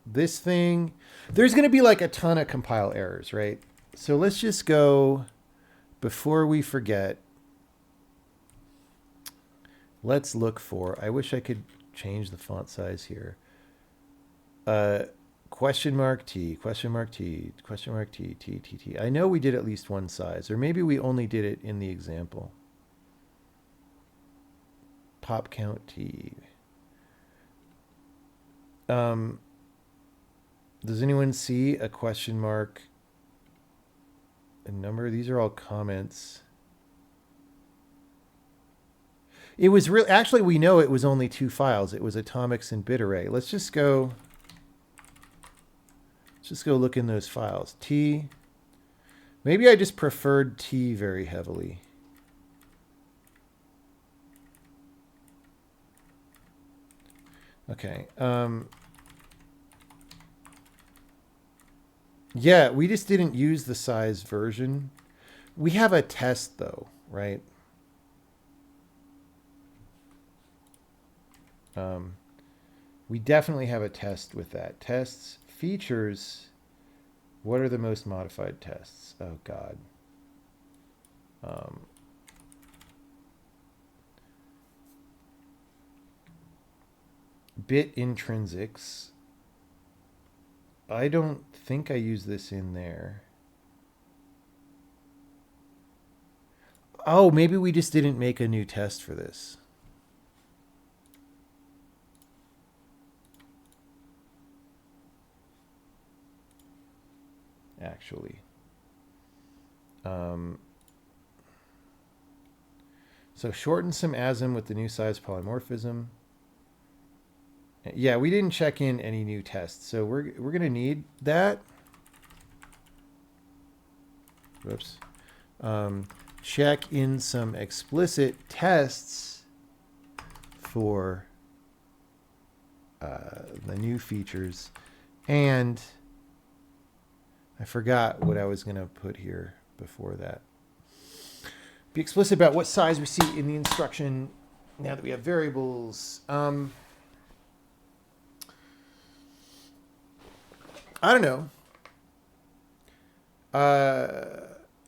this thing. There's going to be like a ton of compile errors, right? So let's just go, before we forget, let's look for, I wish I could change the font size here. Question mark T, question mark T, question mark T, T, T, T. I know we did at least one size, or maybe we only did it in the example. Pop count T. Does anyone see a question mark? A number? These are all comments. It was real. Actually, we know it was only 2 files. It was atomics and bit array. Let's just go look in those files. T. Maybe I just preferred T very heavily. Okay. Yeah, we just didn't use the size version. We have a test though, right? We definitely have a test with that. Tests, features. What are the most modified tests? Oh God. Bit intrinsics. I don't think I use this in there. Oh, maybe we just didn't make a new test for this. Actually. So shorten some ASM with the new size polymorphism. Yeah, we didn't check in any new tests, so we're going to need that. Whoops. Check in some explicit tests for the new features. And I forgot what I was going to put here before that. Be explicit about what size we see in the instruction now that we have variables. I don't know.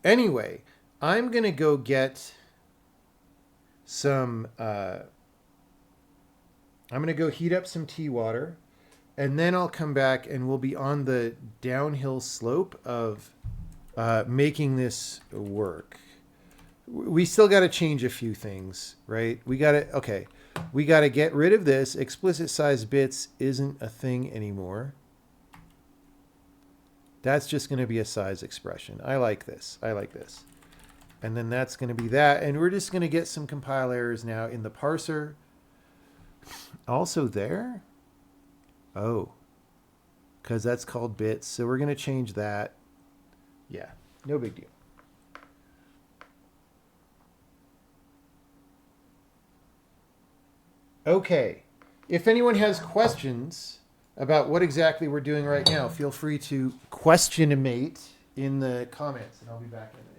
Anyway, I'm going to go get some... I'm going to go heat up some tea water. And then I'll come back and we'll be on the downhill slope of making this work. We still got to change a few things, right? We got to get rid of this. Explicit size bits isn't a thing anymore. That's just going to be a size expression. I like this. I like this. And then that's going to be that. And we're just going to get some compile errors now in the parser. Also there. Oh, because that's called bits. So we're going to change that. Yeah, no big deal. Okay. If anyone has questions about what exactly we're doing right now, feel free to questionate in the comments, and I'll be back in a minute.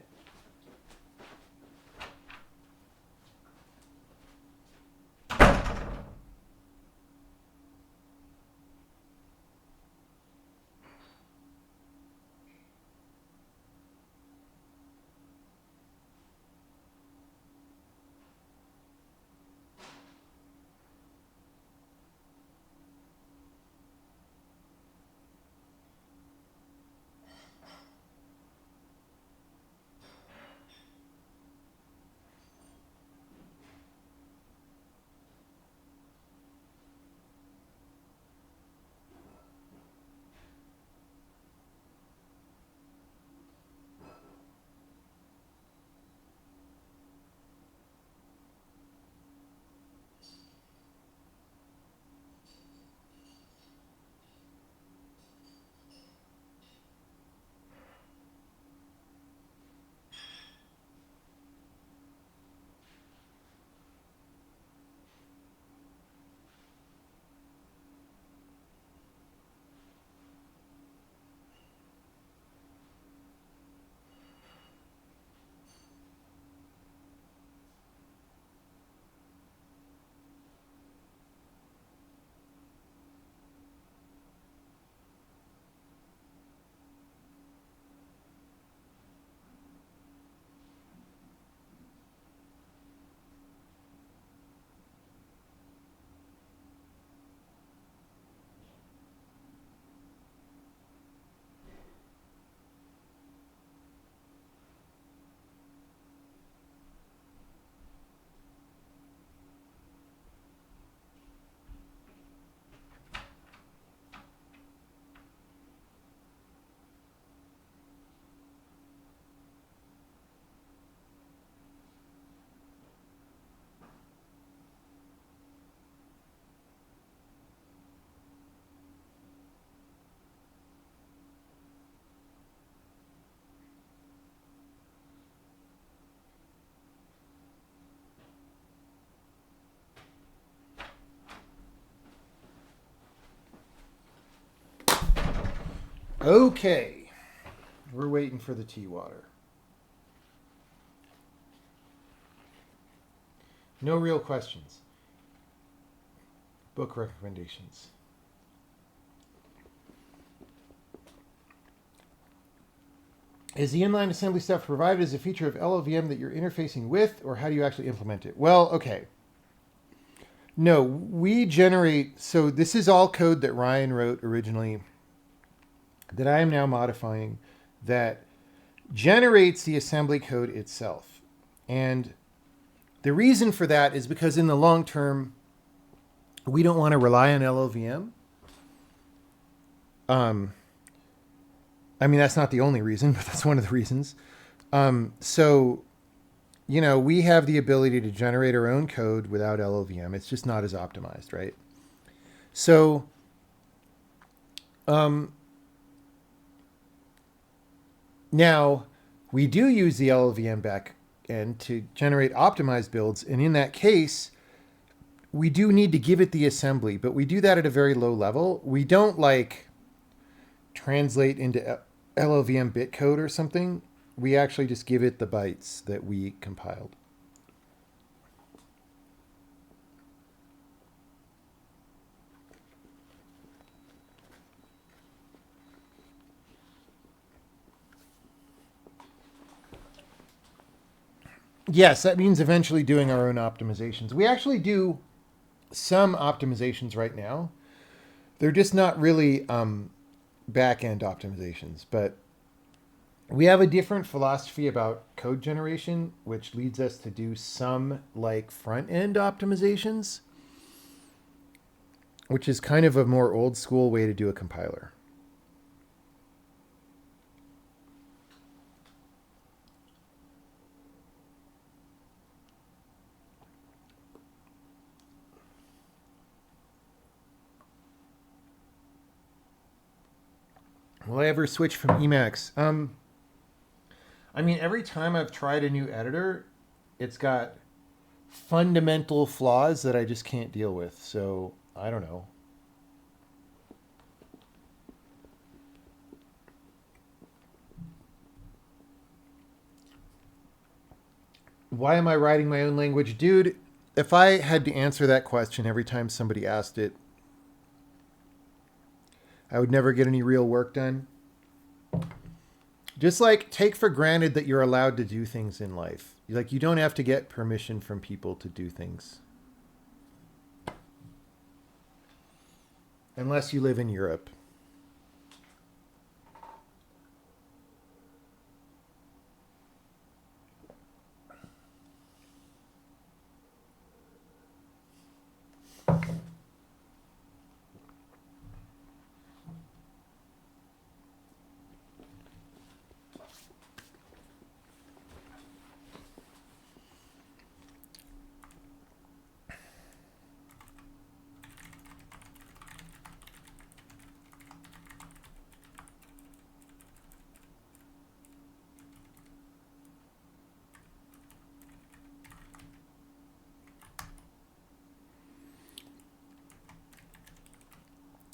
Okay. We're waiting for the tea water. No real questions. Book recommendations. Is the inline assembly stuff provided as a feature of LLVM that you're interfacing with, or how do you actually implement it? Well, okay. No, we generate. So this is all code that Ryan wrote originally that I am now modifying that generates the assembly code itself. And the reason for that is because in the long term, we don't want to rely on LLVM. I mean, that's not the only reason, but that's one of the reasons. So, we have the ability to generate our own code without LLVM. It's just not as optimized, right? So, now we do use the LLVM backend to generate optimized builds. And in that case, we do need to give it the assembly, but we do that at a very low level. We don't translate into LLVM bitcode or something. We actually just give it the bytes that we compiled. Yes, that means eventually doing our own optimizations. We actually do some optimizations right now. They're just not really back-end optimizations, but we have a different philosophy about code generation, which leads us to do some front-end optimizations, which is kind of a more old school way to do a compiler. Will I ever switch from Emacs? I mean, every time I've tried a new editor, it's got fundamental flaws that I just can't deal with. So I don't know. Why am I writing my own language? Dude, if I had to answer that question every time somebody asked it, I would never get any real work done. Just take for granted that you're allowed to do things in life. You don't have to get permission from people to do things. Unless you live in Europe.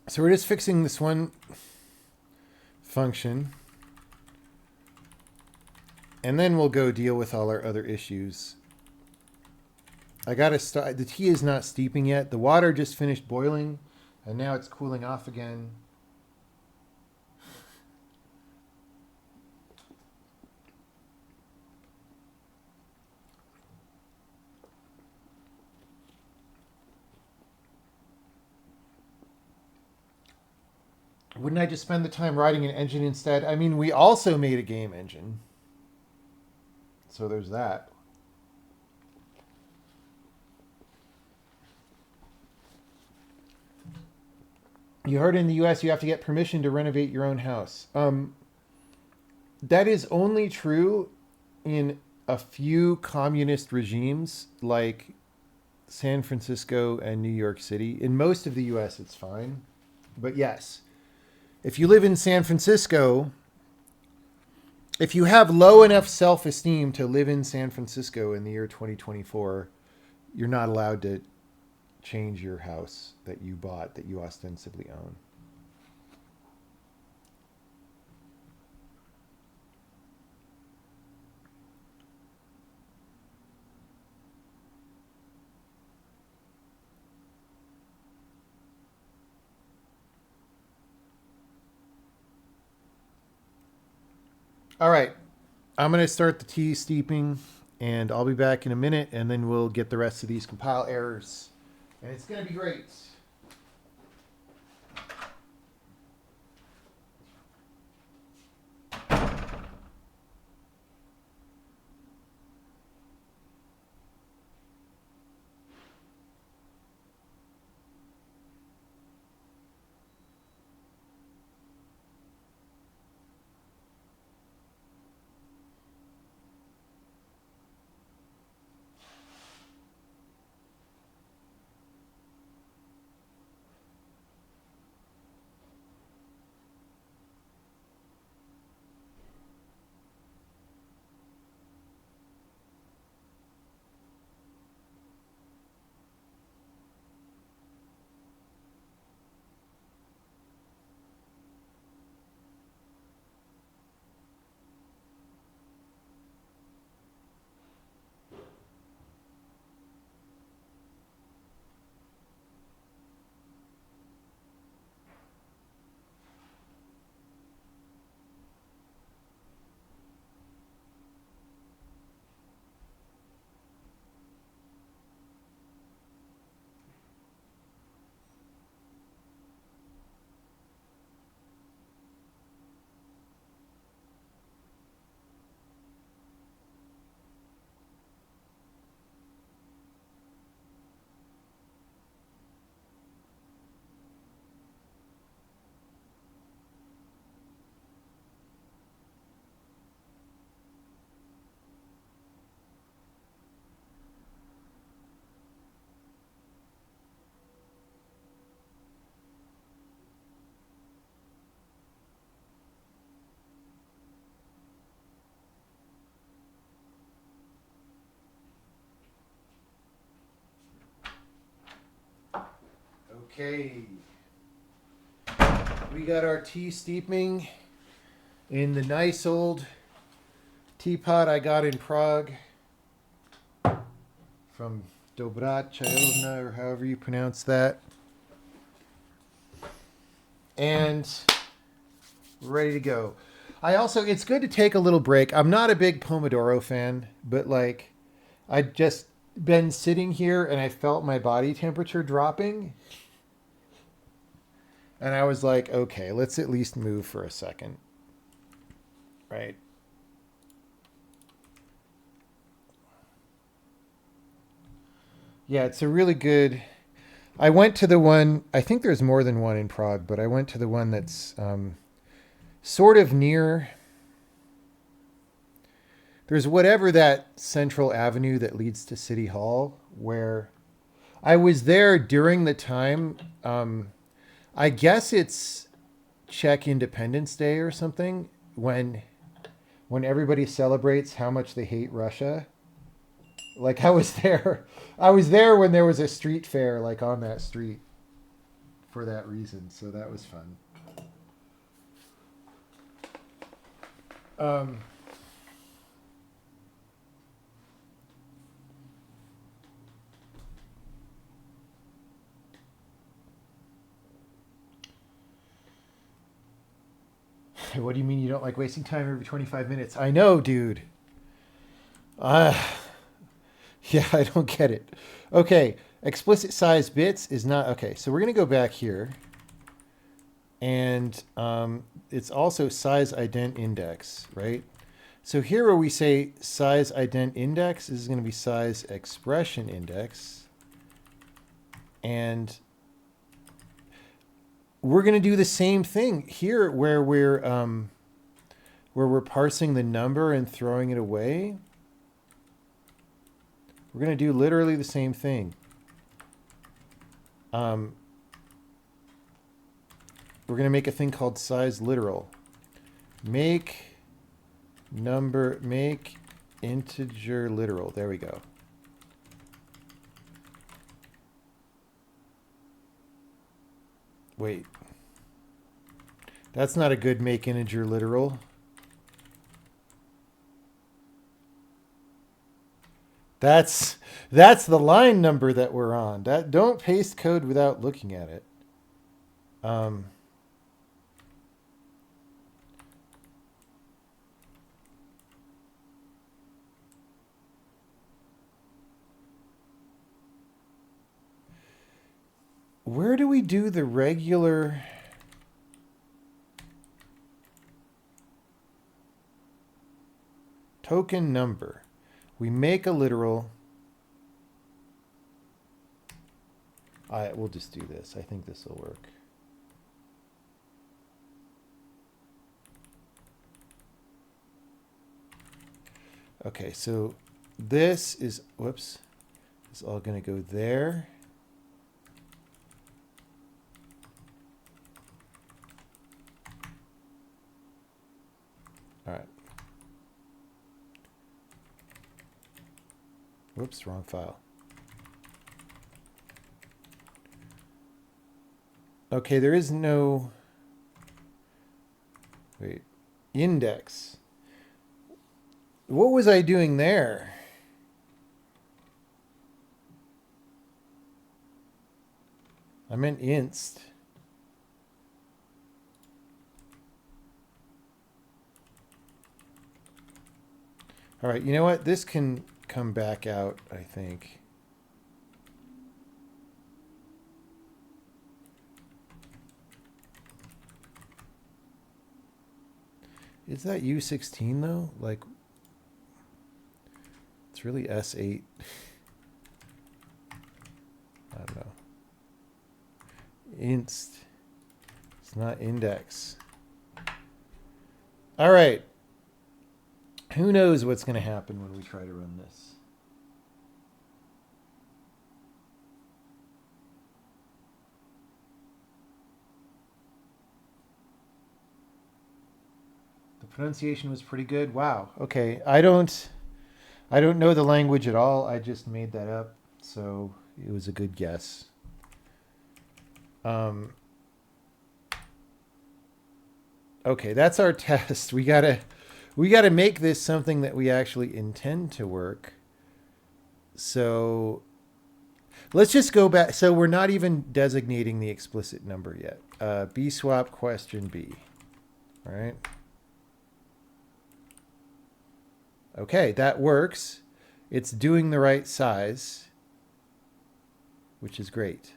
So we're just fixing this one function. And then we'll go deal with all our other issues. I gotta start. The tea is not steeping yet. The water just finished boiling, and now it's cooling off again. Wouldn't I just spend the time writing an engine instead? I mean, we also made a game engine. So there's that. You heard in the US you have to get permission to renovate your own house. That is only true in a few communist regimes like San Francisco and New York City. In most of the US, it's fine. But yes, if you live in San Francisco, if you have low enough self-esteem to live in San Francisco in the year 2024, you're not allowed to change your house that you bought, that you ostensibly own. All right. I'm going to start the tea steeping, and I'll be back in a minute, and then we'll get the rest of these compile errors. And it's going to be great. Okay. We got our tea steeping in the nice old teapot I got in Prague from Dobrat Chayovna, or however you pronounce that. And we're ready to go. It's good to take a little break. I'm not a big Pomodoro fan, but like, I just been sitting here and I felt my body temperature dropping. And I was like, okay, let's at least move for a second. Right. Yeah, it's a really good. I went to the one, I think there's more than one in Prague, but I went to the one that's sort of near. There's whatever that central avenue that leads to City Hall, where I was there during the time. I guess it's Czech Independence Day or something, when everybody celebrates how much they hate Russia. Like, I was there. I was there when there was a street fair, like, on that street for that reason. So that was fun. Um, what do you mean you don't like wasting time every 25 minutes? I know, dude. Uh, yeah, I don't get it. Okay, explicit size bits is not... Okay, so we're going to go back here. And it's also size ident index, right? So here where we say size ident index, this is going to be size expression index. And we're going to do the same thing here where we're parsing the number and throwing it away. We're going to do literally the same thing. We're going to make a thing called size literal. Make integer literal. There we go. Wait. That's not a good make integer literal. That's the line number that we're on. Don't paste code without looking at it. where do we do the regular... token number? We make a literal... we'll just do this. I think this will work. Okay, so this is, whoops, is all going to go there. All right. Whoops, wrong file. Okay, there is no, wait, index. What was I doing there? I meant inst. All right, you know what? This can come back out, I think. Is that U16 though? Like, it's really S8. I don't know. Inst. It's not index. All right. Who knows what's going to happen when we try to run this? The pronunciation was pretty good. Wow. Okay. I don't know the language at all. I just made that up. So it was a good guess. Okay, that's our test. We gotta make this something that we actually intend to work. So let's just go back. So we're not even designating the explicit number yet. B swap question B. All right. Okay, that works. It's doing the right size, which is great.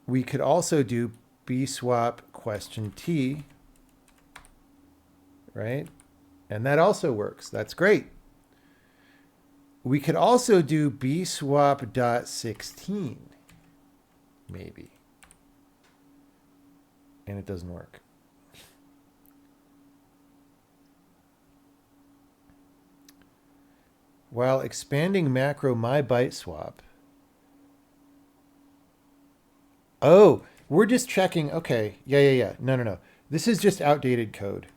We could also do B swap question T, right? And that also works. That's great. We could also do B swap dot 16, maybe. And it doesn't work. While expanding macro my byte swap. Oh, we're just checking. Okay. Yeah. No. This is just outdated code.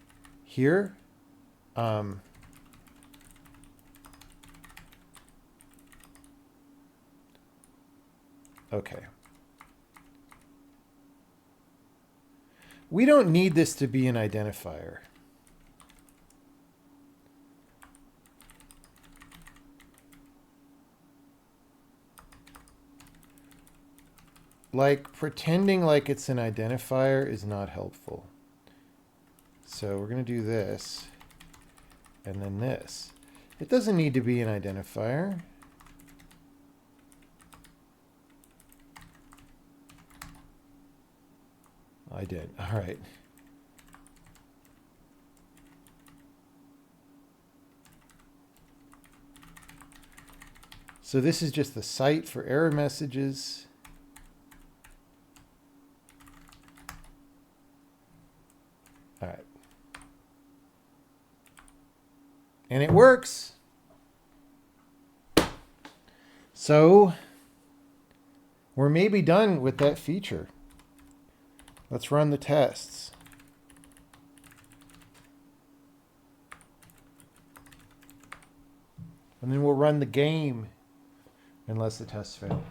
Here. Okay. We don't need this to be an identifier. Like, pretending like it's an identifier is not helpful. So we're going to do this, and then this. It doesn't need to be an identifier. I did. All right. So this is just the site for error messages. All right. And it works. So we're maybe done with that feature. Let's run the tests. And then we'll run the game unless the tests fail.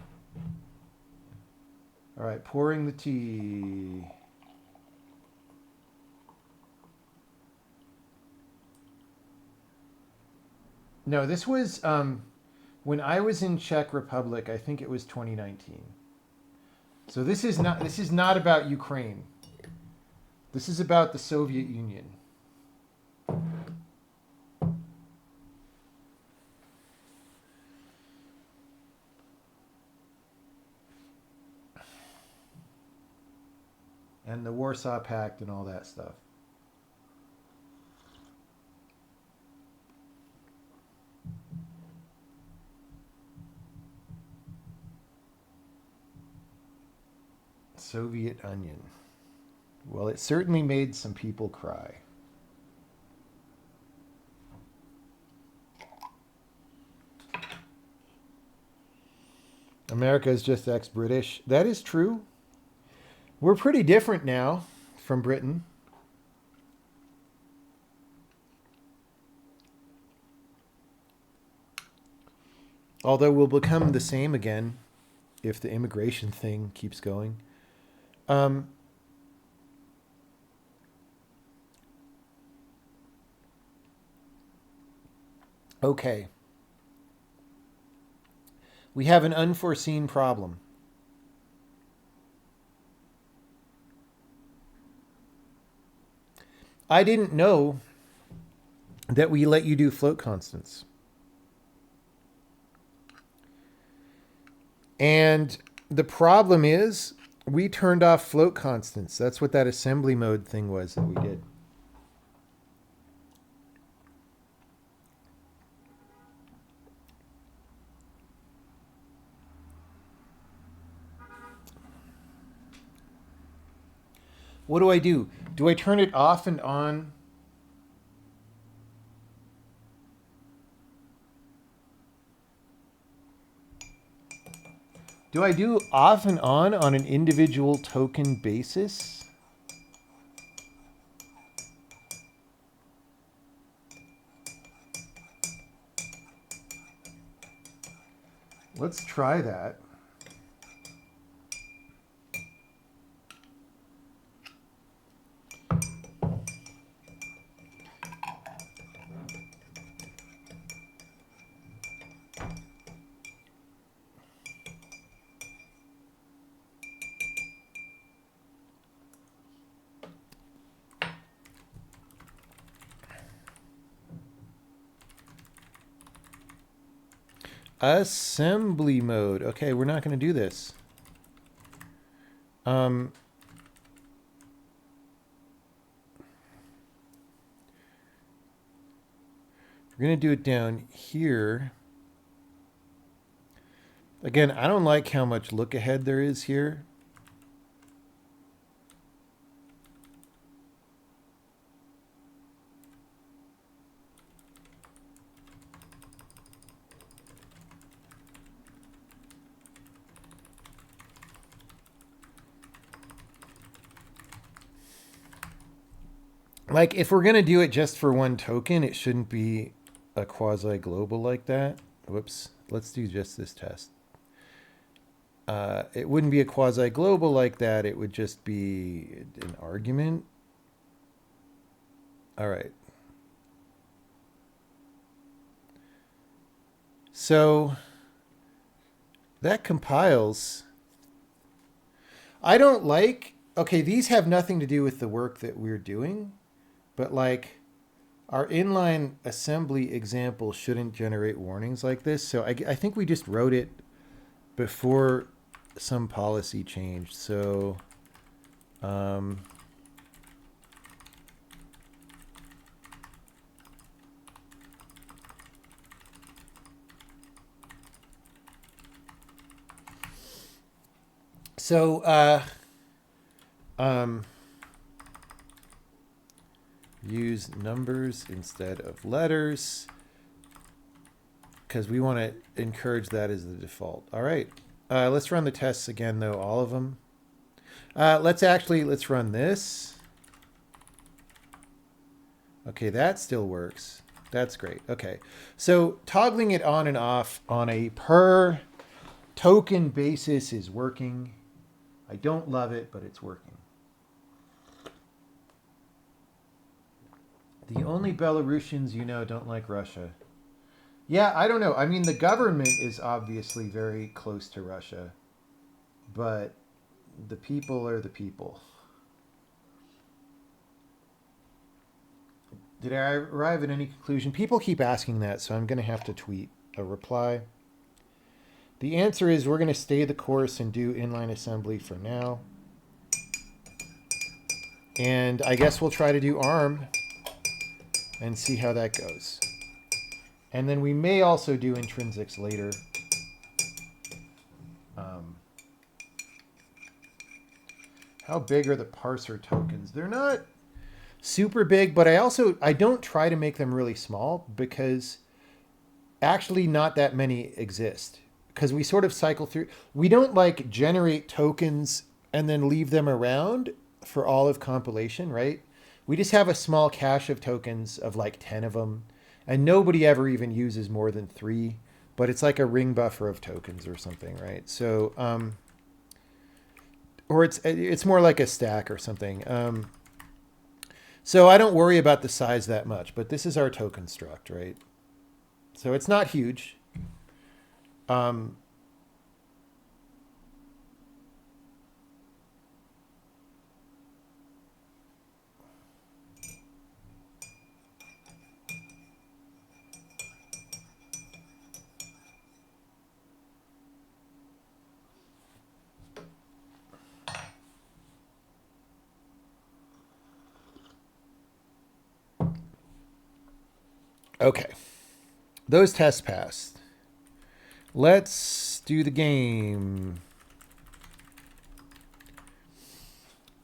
All right, pouring the tea. No, this was when I was in Czech Republic. I think it was 2019. So this is not about Ukraine. This is about the Soviet Union. and the Warsaw Pact and all that stuff. Soviet Onion. Well, it certainly made some people cry. America is just ex-British. That is true. We're pretty different now from Britain. Although we'll become the same again if the immigration thing keeps going. Okay. We have an unforeseen problem. I didn't know that we let you do float constants. And the problem is we turned off float constants. That's what that assembly mode thing was that we did. What do I do? Do I turn it off and on? Do I do off and on an individual token basis? Let's try that. Assembly mode. Okay, we're not going to do this. We're going to do it down here. Again, I don't like how much look ahead there is here. Like, if we're going to do it just for one token, it shouldn't be a quasi-global like that. Whoops. Let's do just this test. It wouldn't be a quasi-global like that. It would just be an argument. All right. So that compiles. I don't like... Okay, these have nothing to do with the work that we're doing. But like our inline assembly example shouldn't generate warnings like this. So I think we just wrote it before some policy changed. So use numbers instead of letters because we want to encourage that as the default. All right. Let's run the tests again, though, all of them. Let's run this. Okay, that still works. That's great. Okay. So toggling it on and off on a per token basis is working. I don't love it, but it's working. The only Belarusians you know don't like Russia. Yeah, I don't know. I mean, the government is obviously very close to Russia, but the people are the people. Did I arrive at any conclusion? People keep asking that, so I'm going to have to tweet a reply. The answer is we're going to stay the course and do inline assembly for now. And I guess we'll try to do ARM and see how that goes. And then we may also do intrinsics later. How big are the parser tokens? They're not super big, but I don't try to make them really small because actually not that many exist. Because we sort of cycle through. We don't like generate tokens and then leave them around for all of compilation, right? We just have a small cache of tokens of like 10 of them. And nobody ever even uses more than 3. But it's like a ring buffer of tokens or something, right? So, or it's more like a stack or something. So I don't worry about the size that much, but this is our token struct, right? So it's not huge. Okay. Those tests passed. Let's do the game.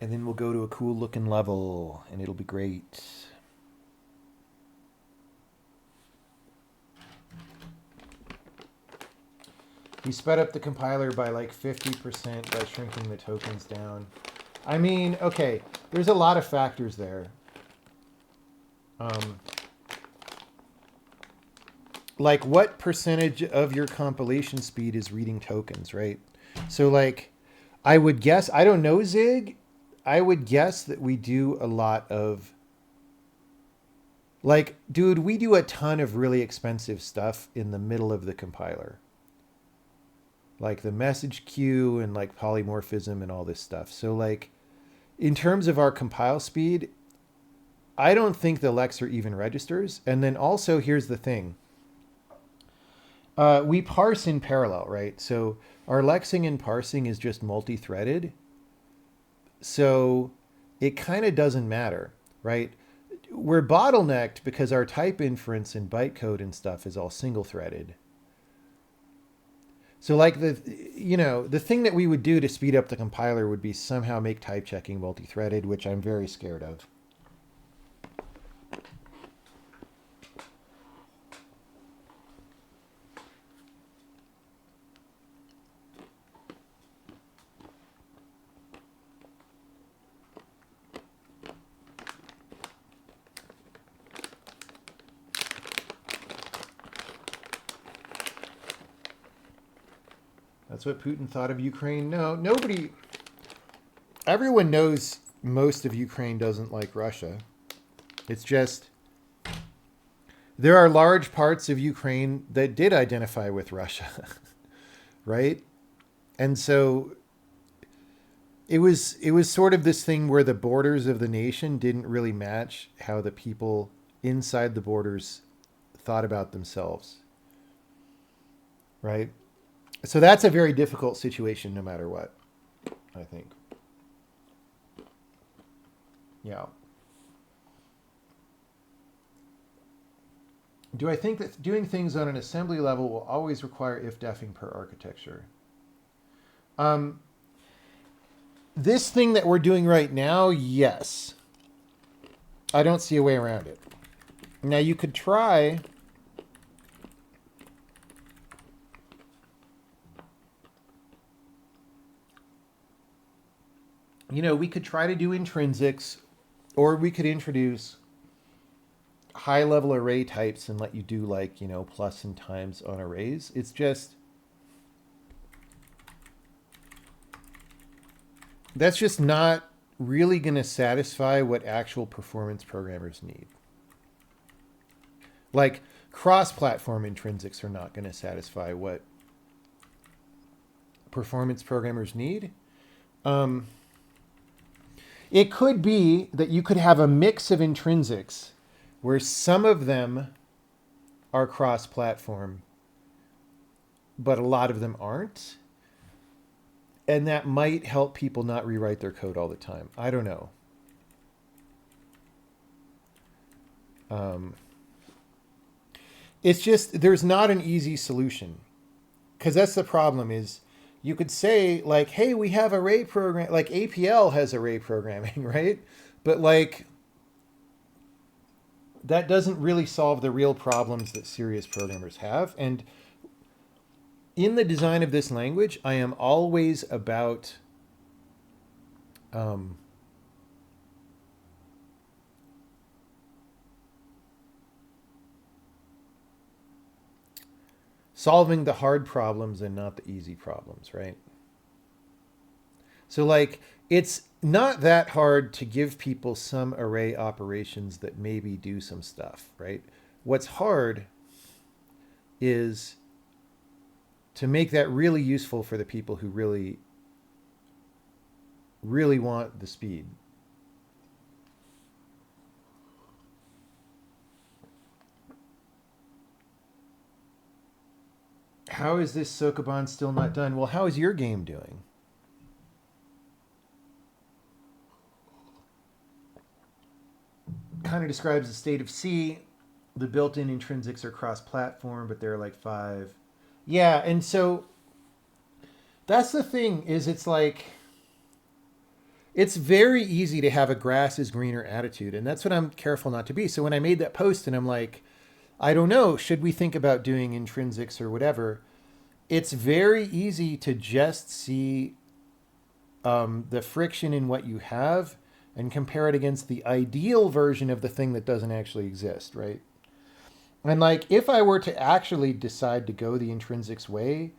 And then we'll go to a cool looking level and it'll be great. We sped up the compiler by like 50% by shrinking the tokens down. I mean, okay, there's a lot of factors there. Like what percentage of your compilation speed is reading tokens, right? So like, I would guess, I don't know, Zig, I would guess that we do a lot of, like, dude, we do a ton of really expensive stuff in the middle of the compiler. Like the message queue and like polymorphism and all this stuff. So like, in terms of our compile speed, I don't think the lexer even registers. And then also, here's the thing. We parse in parallel, right? So our lexing and parsing is just multi-threaded. So it kind of doesn't matter, right? We're bottlenecked because our type inference and bytecode and stuff is all single-threaded. So like the thing that we would do to speed up the compiler would be somehow make type checking multi-threaded, which I'm very scared of. That's what Putin thought of Ukraine. No, nobody. Everyone knows most of Ukraine doesn't like Russia. It's just there are large parts of Ukraine that did identify with Russia, right? And so it was sort of this thing where the borders of the nation didn't really match how the people inside the borders thought about themselves, right? So that's a very difficult situation no matter what, I think. Yeah. Do I think that doing things on an assembly level will always require if-defing per architecture? This thing that we're doing right now, yes. I don't see a way around it. Now you could try... we could try to do intrinsics, or we could introduce high-level array types and let you do like, plus and times on arrays. It's just... that's just not really going to satisfy what actual performance programmers need. Like, cross-platform intrinsics are not going to satisfy what performance programmers need. It could be that you could have a mix of intrinsics where some of them are cross-platform, but a lot of them aren't. And that might help people not rewrite their code all the time. I don't know. It's just there's not an easy solution, because that's the problem. Is you could say like, hey, we have array program, like APL has array programming, right? But like that doesn't really solve the real problems that serious programmers have. And in the design of this language, I am always about um, solving the hard problems and not the easy problems, right? So like it's not that hard to give people some array operations that maybe do some stuff, right? What's hard is to make that really useful for the people who really really want the speed. How is this Sokoban still not done? Well, how is your game doing? Kind of describes the state of C. The built-in intrinsics are cross-platform, but they're like 5. Yeah, and so that's the thing is it's like it's very easy to have a grass is greener attitude, and that's what I'm careful not to be. So when I made that post and I'm like, I don't know, should we think about doing intrinsics or whatever? It's very easy to just see the friction in what you have and compare it against the ideal version of the thing that doesn't actually exist, right? And like, if I were to actually decide to go the intrinsics way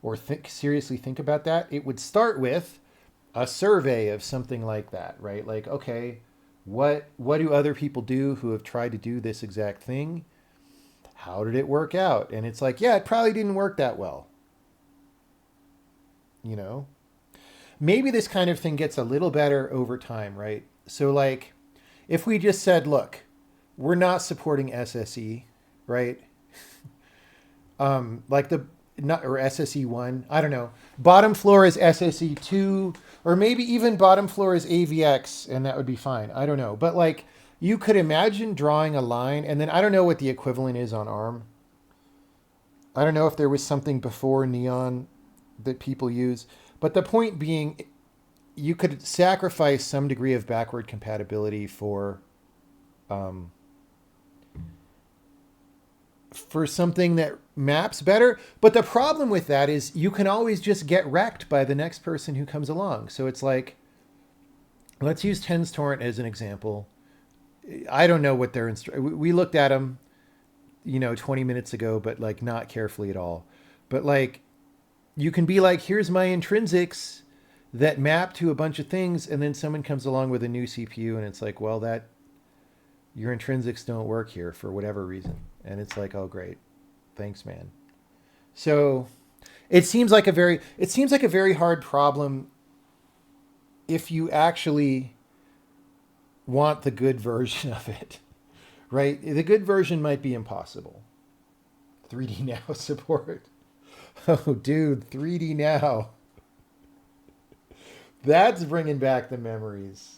or seriously think about that, it would start with a survey of something like that, right? Like, okay, what do other people do who have tried to do this exact thing? How did it work out? And it's like, yeah, it probably didn't work that well. You know, maybe this kind of thing gets a little better over time, right? So like, if we just said, look, we're not supporting SSE, right? Like the not or SSE1, I don't know. Bottom floor is SSE2, or maybe even bottom floor is AVX, and that would be fine. I don't know, but like you could imagine drawing a line, and then I don't know what the equivalent is on ARM. I don't know if there was something before Neon that people use, but the point being, you could sacrifice some degree of backward compatibility for something that maps better. But the problem with that is you can always just get wrecked by the next person who comes along. So it's like, let's use Tens Torrent as an example. I don't know what their we looked at them, 20 minutes ago, but like not carefully at all. But like, you can be like, here's my intrinsics that map to a bunch of things, and then someone comes along with a new CPU, and it's like, well, that your intrinsics don't work here for whatever reason. And it's like, oh great, thanks, man. So it seems like a very hard problem if you actually want the good version of it, right? The good version might be impossible. 3D Now support. Oh, dude, 3D Now. That's bringing back the memories.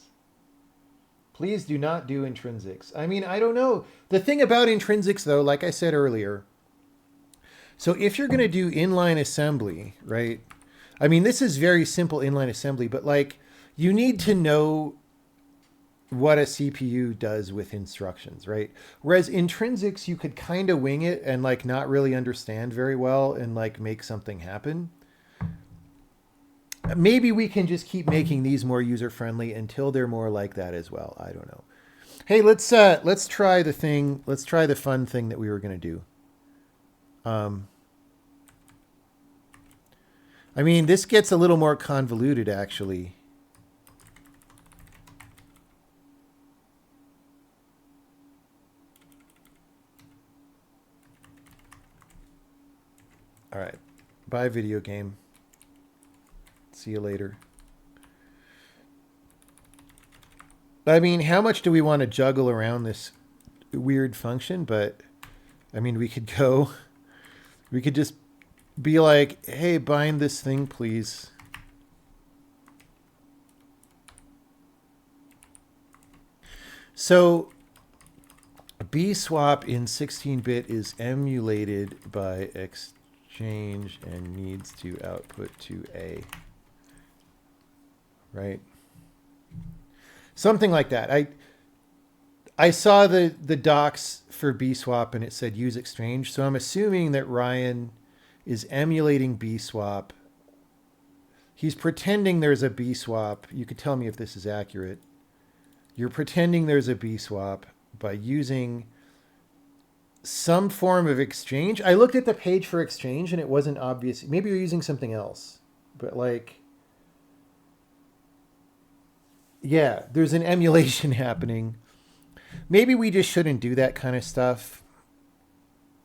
Please do not do intrinsics. I mean, I don't know. The thing about intrinsics, though, like I said earlier, so if you're going to do inline assembly, right? I mean, this is very simple inline assembly, but like you need to know what a CPU does with instructions, right? Whereas intrinsics, you could kind of wing it and like not really understand very well and like make something happen. Maybe we can just keep making these more user-friendly until they're more like that as well. I don't know. Hey, let's try the thing. Let's try the fun thing that we were going to do. I mean, this gets a little more convoluted, actually. All right. Bye, video game. See you later. I mean, how much do we want to juggle around this weird function? But, I mean, we could just be like, hey, bind this thing, please. So A B swap in 16-bit is emulated by exchange and needs to output to A. Right? Something like that. I saw the docs for B swap and it said use exchange, so I'm assuming that Ryan is emulating B swap. He's pretending there's a B swap. You could tell me if this is accurate. You're pretending there's a B swap by using some form of exchange. I looked at the page for exchange and it wasn't obvious. Maybe you're using something else, but like, yeah, there's an emulation happening. Maybe we just shouldn't do that kind of stuff.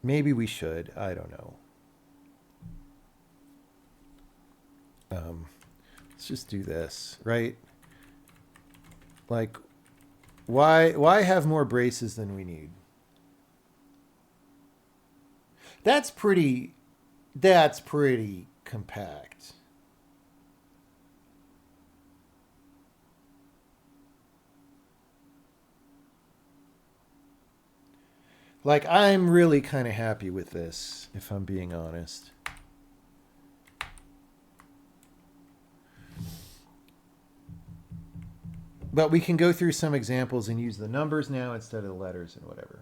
Maybe we should. I don't know. Let's just do this, right? Like, why have more braces than we need? That's pretty compact. Like, I'm really kind of happy with this, if I'm being honest. But we can go through some examples and use the numbers now instead of the letters and whatever.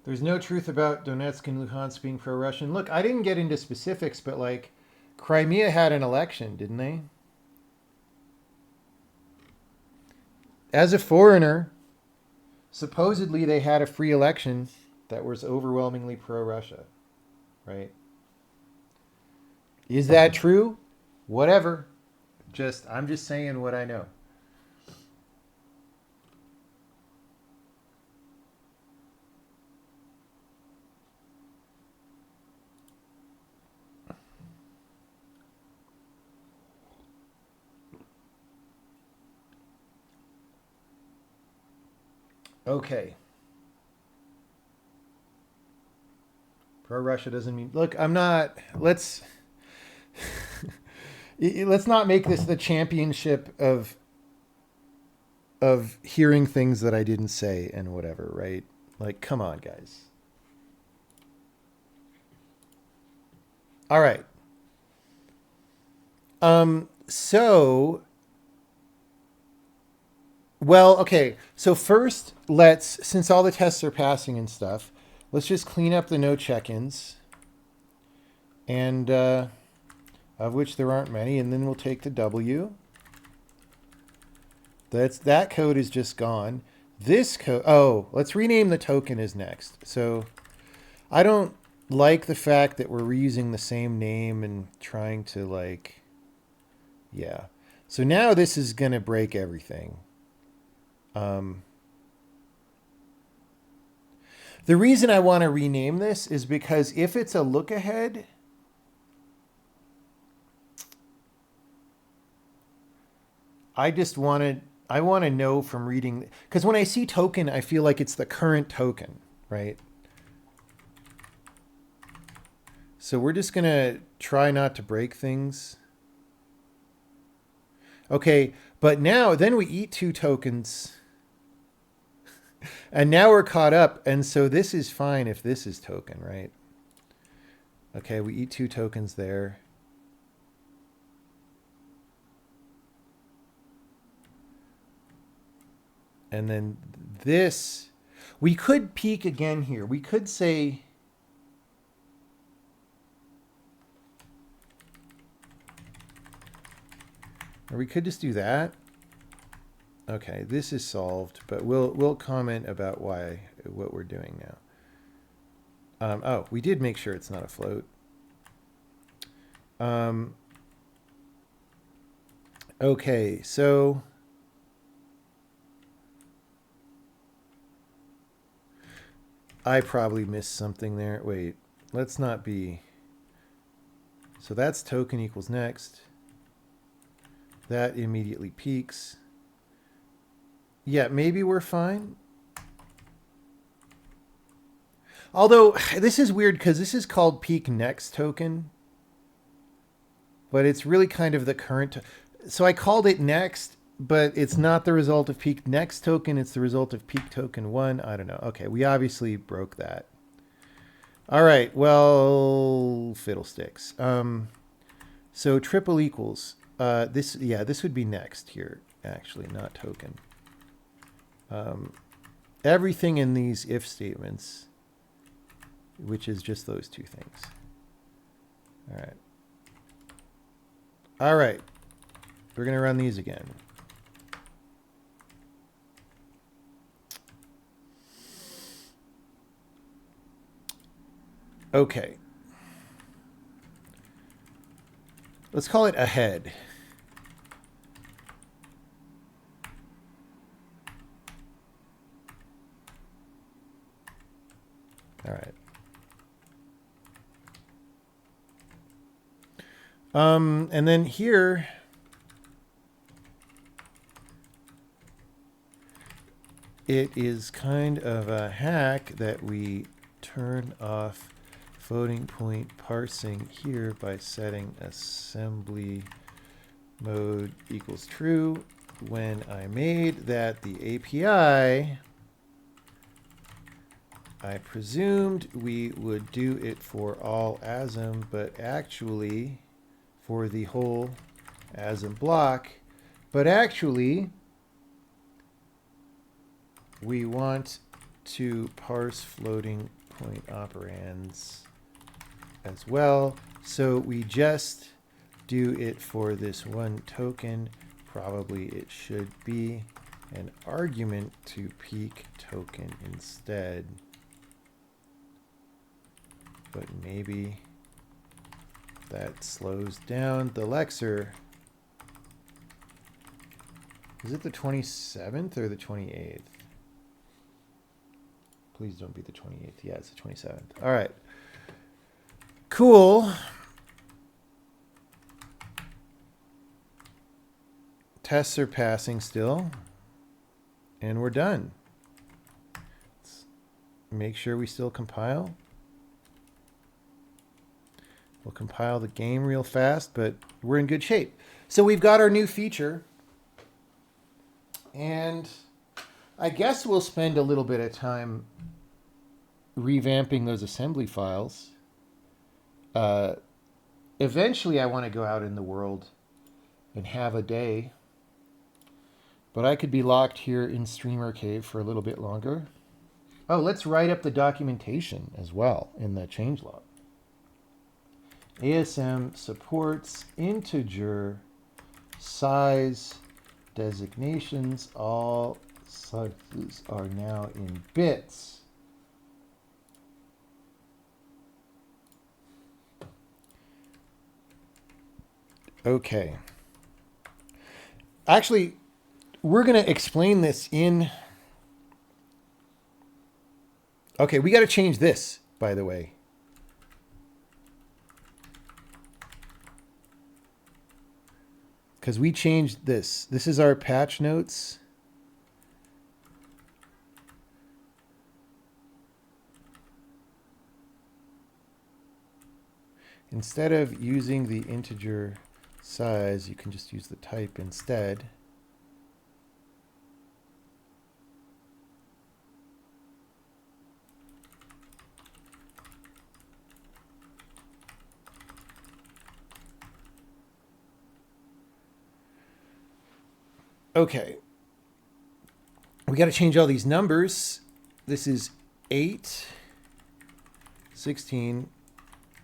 There's no truth about Donetsk and Luhansk being pro-Russian. Look, I didn't get into specifics, but like, Crimea had an election, didn't they? As a foreigner, supposedly they had a free election that was overwhelmingly pro-Russia, right? Is that true? Whatever. I'm just saying what I know. Okay. Pro-Russia doesn't mean... Look, I'm not... Let's not make this the championship of hearing things that I didn't say and whatever, right? Like, come on, guys. All right. Well, okay. So first, since all the tests are passing and stuff, let's just clean up the no check-ins, and of which there aren't many, and then we'll take the W. That code is just gone. This code, let's rename the token as next. So I don't like the fact that we're reusing the same name and trying to like, yeah. So now this is going to break everything. The reason I want to rename this is because if it's a look ahead, I want to know from reading, because when I see token, I feel like it's the current token, right? So we're just going to try not to break things. Okay, but then we eat 2 tokens. And now we're caught up. And so this is fine if this is token, right? Okay, we eat 2 tokens there. And then this, we could peek again here. We could say, or we could just do that. Okay, this is solved, but we'll comment about what we're doing now. We did make sure it's not a float. Okay, so I probably missed something there. Wait, let's not be. So that's token equals next. That immediately peaks. Yeah, maybe we're fine. Although this is weird because this is called peak next token, but it's really kind of the current. So I called it next, but it's not the result of peak next token. It's the result of peak token one. I don't know. Okay, we obviously broke that. All right. Well, fiddlesticks. So triple equals. This would be next here, actually, not token. Everything in these if statements, which is just those two things. All right. All right. We're going to run these again. Okay. Let's call it ahead. All right. And then here, it is kind of a hack that we turn off floating point parsing here by setting assembly mode equals true. When I made that the API, I presumed we would do it for all ASM, but actually for the whole ASM block, but actually we want to parse floating point operands as well. So we just do it for this one token. Probably it should be an argument to peak token instead. But maybe that slows down the Lexer. Is it the 27th or the 28th? Please don't be the 28th. Yeah, it's the 27th. All right. Cool. Tests are passing still. And we're done. Let's make sure we still compile. We'll compile the game real fast, but we're in good shape. So we've got our new feature. And I guess we'll spend a little bit of time revamping those assembly files. Eventually, I want to go out in the world and have a day. But I could be locked here in Streamer Cave for a little bit longer. Oh, let's write up the documentation as well in the changelog. ASM supports integer size designations. All sizes are now in bits. Okay. Actually, we're going to explain this in... Okay, we got to change this, by the way. Because we changed this. This is our patch notes. Instead of using the integer size, you can just use the type instead. Okay. We got to change all these numbers. This is 8, 16,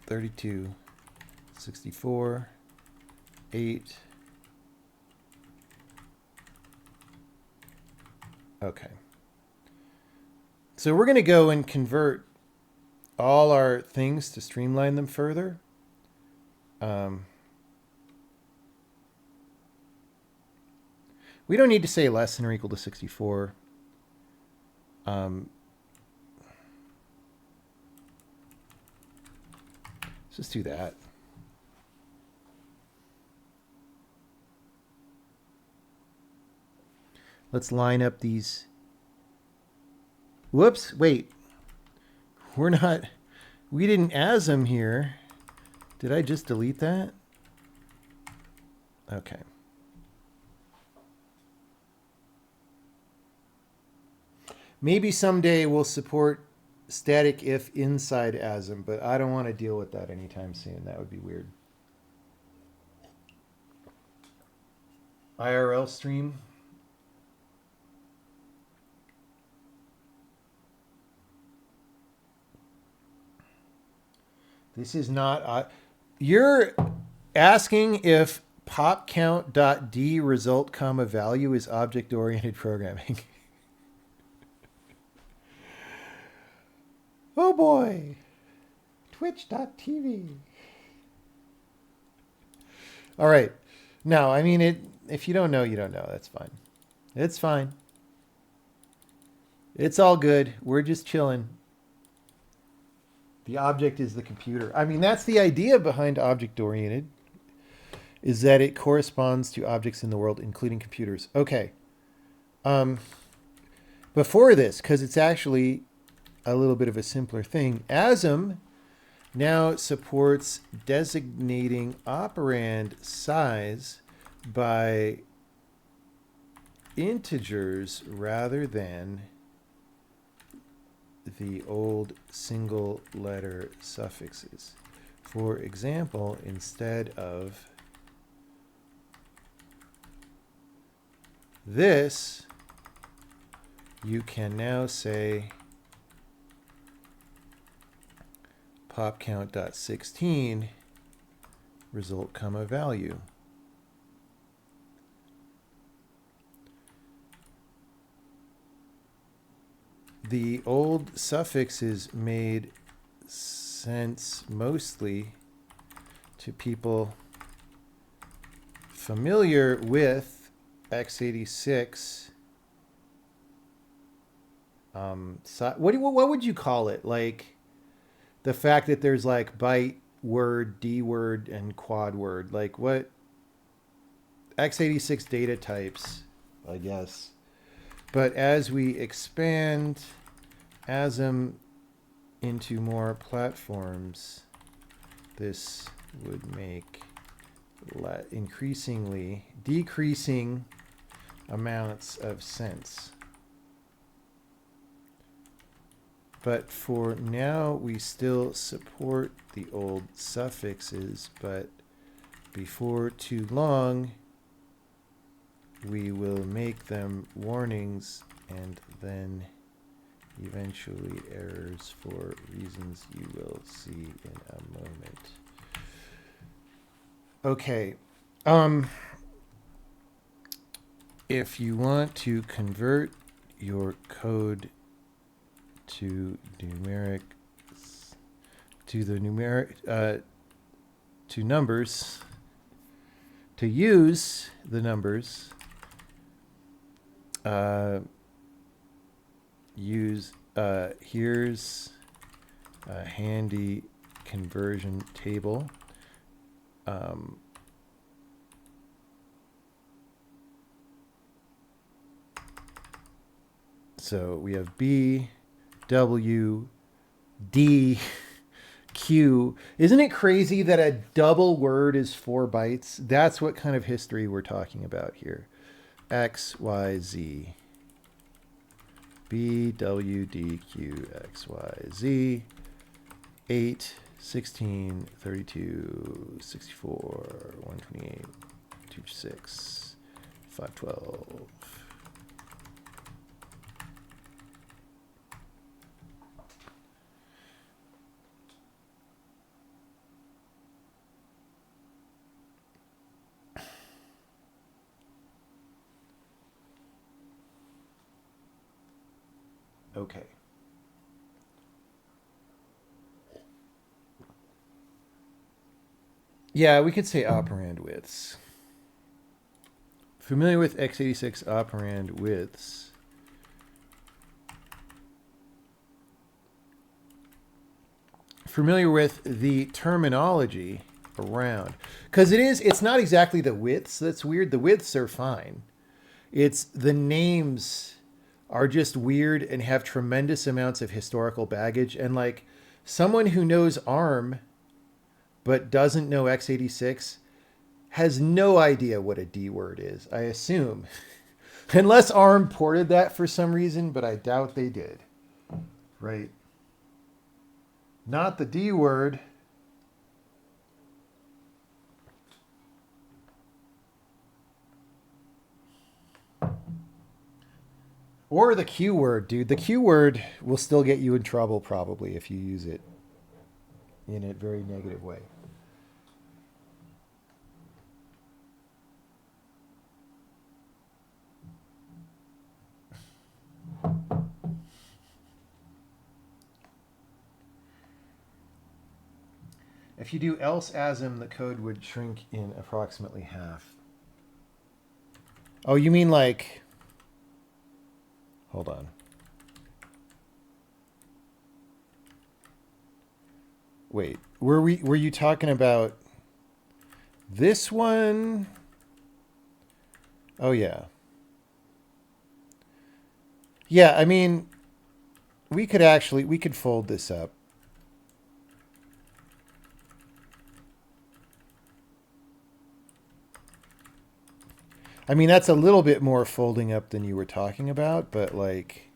32, 64, 8. Okay. So we're going to go and convert all our things to streamline them further. We don't need to say less than or equal to 64. Let's just do that. Let's line up these. Whoops, wait. we didn't ASM here. Did I just delete that? Okay. Maybe someday we'll support static if inside ASM, but I don't want to deal with that anytime soon. That would be weird. IRL stream. This is not... you're asking if popcount.d result comma value is object-oriented programming. Oh boy. Twitch.tv. All right. No, I mean, if you don't know, you don't know. That's fine. It's fine. It's all good. We're just chilling. The object is the computer. I mean, that's the idea behind object-oriented, is that it corresponds to objects in the world, including computers. Okay. Before this, because it's actually a little bit of a simpler thing, ASM now supports designating operand size by integers rather than the old single letter suffixes. For example, instead of this, you can now say popcount.16 result comma value. The old suffixes made sense mostly to people familiar with x86. What would you call it? Like the fact that there's like byte, word, D word, and quad word. Like what? x86 data types, I guess. But as we expand ASM into more platforms, this would make decreasing amounts of sense. But for now, we still support the old suffixes, but before too long, we will make them warnings and then eventually errors for reasons you will see in a moment. Okay. If you want to convert your code to numbers, to use the numbers, here's a handy conversion table. So we have B, W, D, Q. Isn't it crazy that a double word is 4 bytes? That's what kind of history we're talking about here. X, Y, Z. B, W, D, Q, X, Y, Z. 8, 16, 32, 64, 128, 26, 512. Okay. Yeah, we could say operand widths. Familiar with x86 operand widths? Familiar with the terminology around? Because it's not exactly the widths that's weird. The widths are fine. It's the names are just weird and have tremendous amounts of historical baggage. And like someone who knows ARM but doesn't know x86 has no idea what a D word is, I assume. Unless ARM ported that for some reason, but I doubt they did. Right. Not the D word. Or the Q word, dude. The Q word will still get you in trouble probably if you use it in a very negative way. If you do else asm, the code would shrink in approximately half. Oh, you mean like... Hold on. Wait, were you talking about this one? Oh yeah. Yeah, I mean, we could fold this up. I mean, that's a little bit more folding up than you were talking about, but like...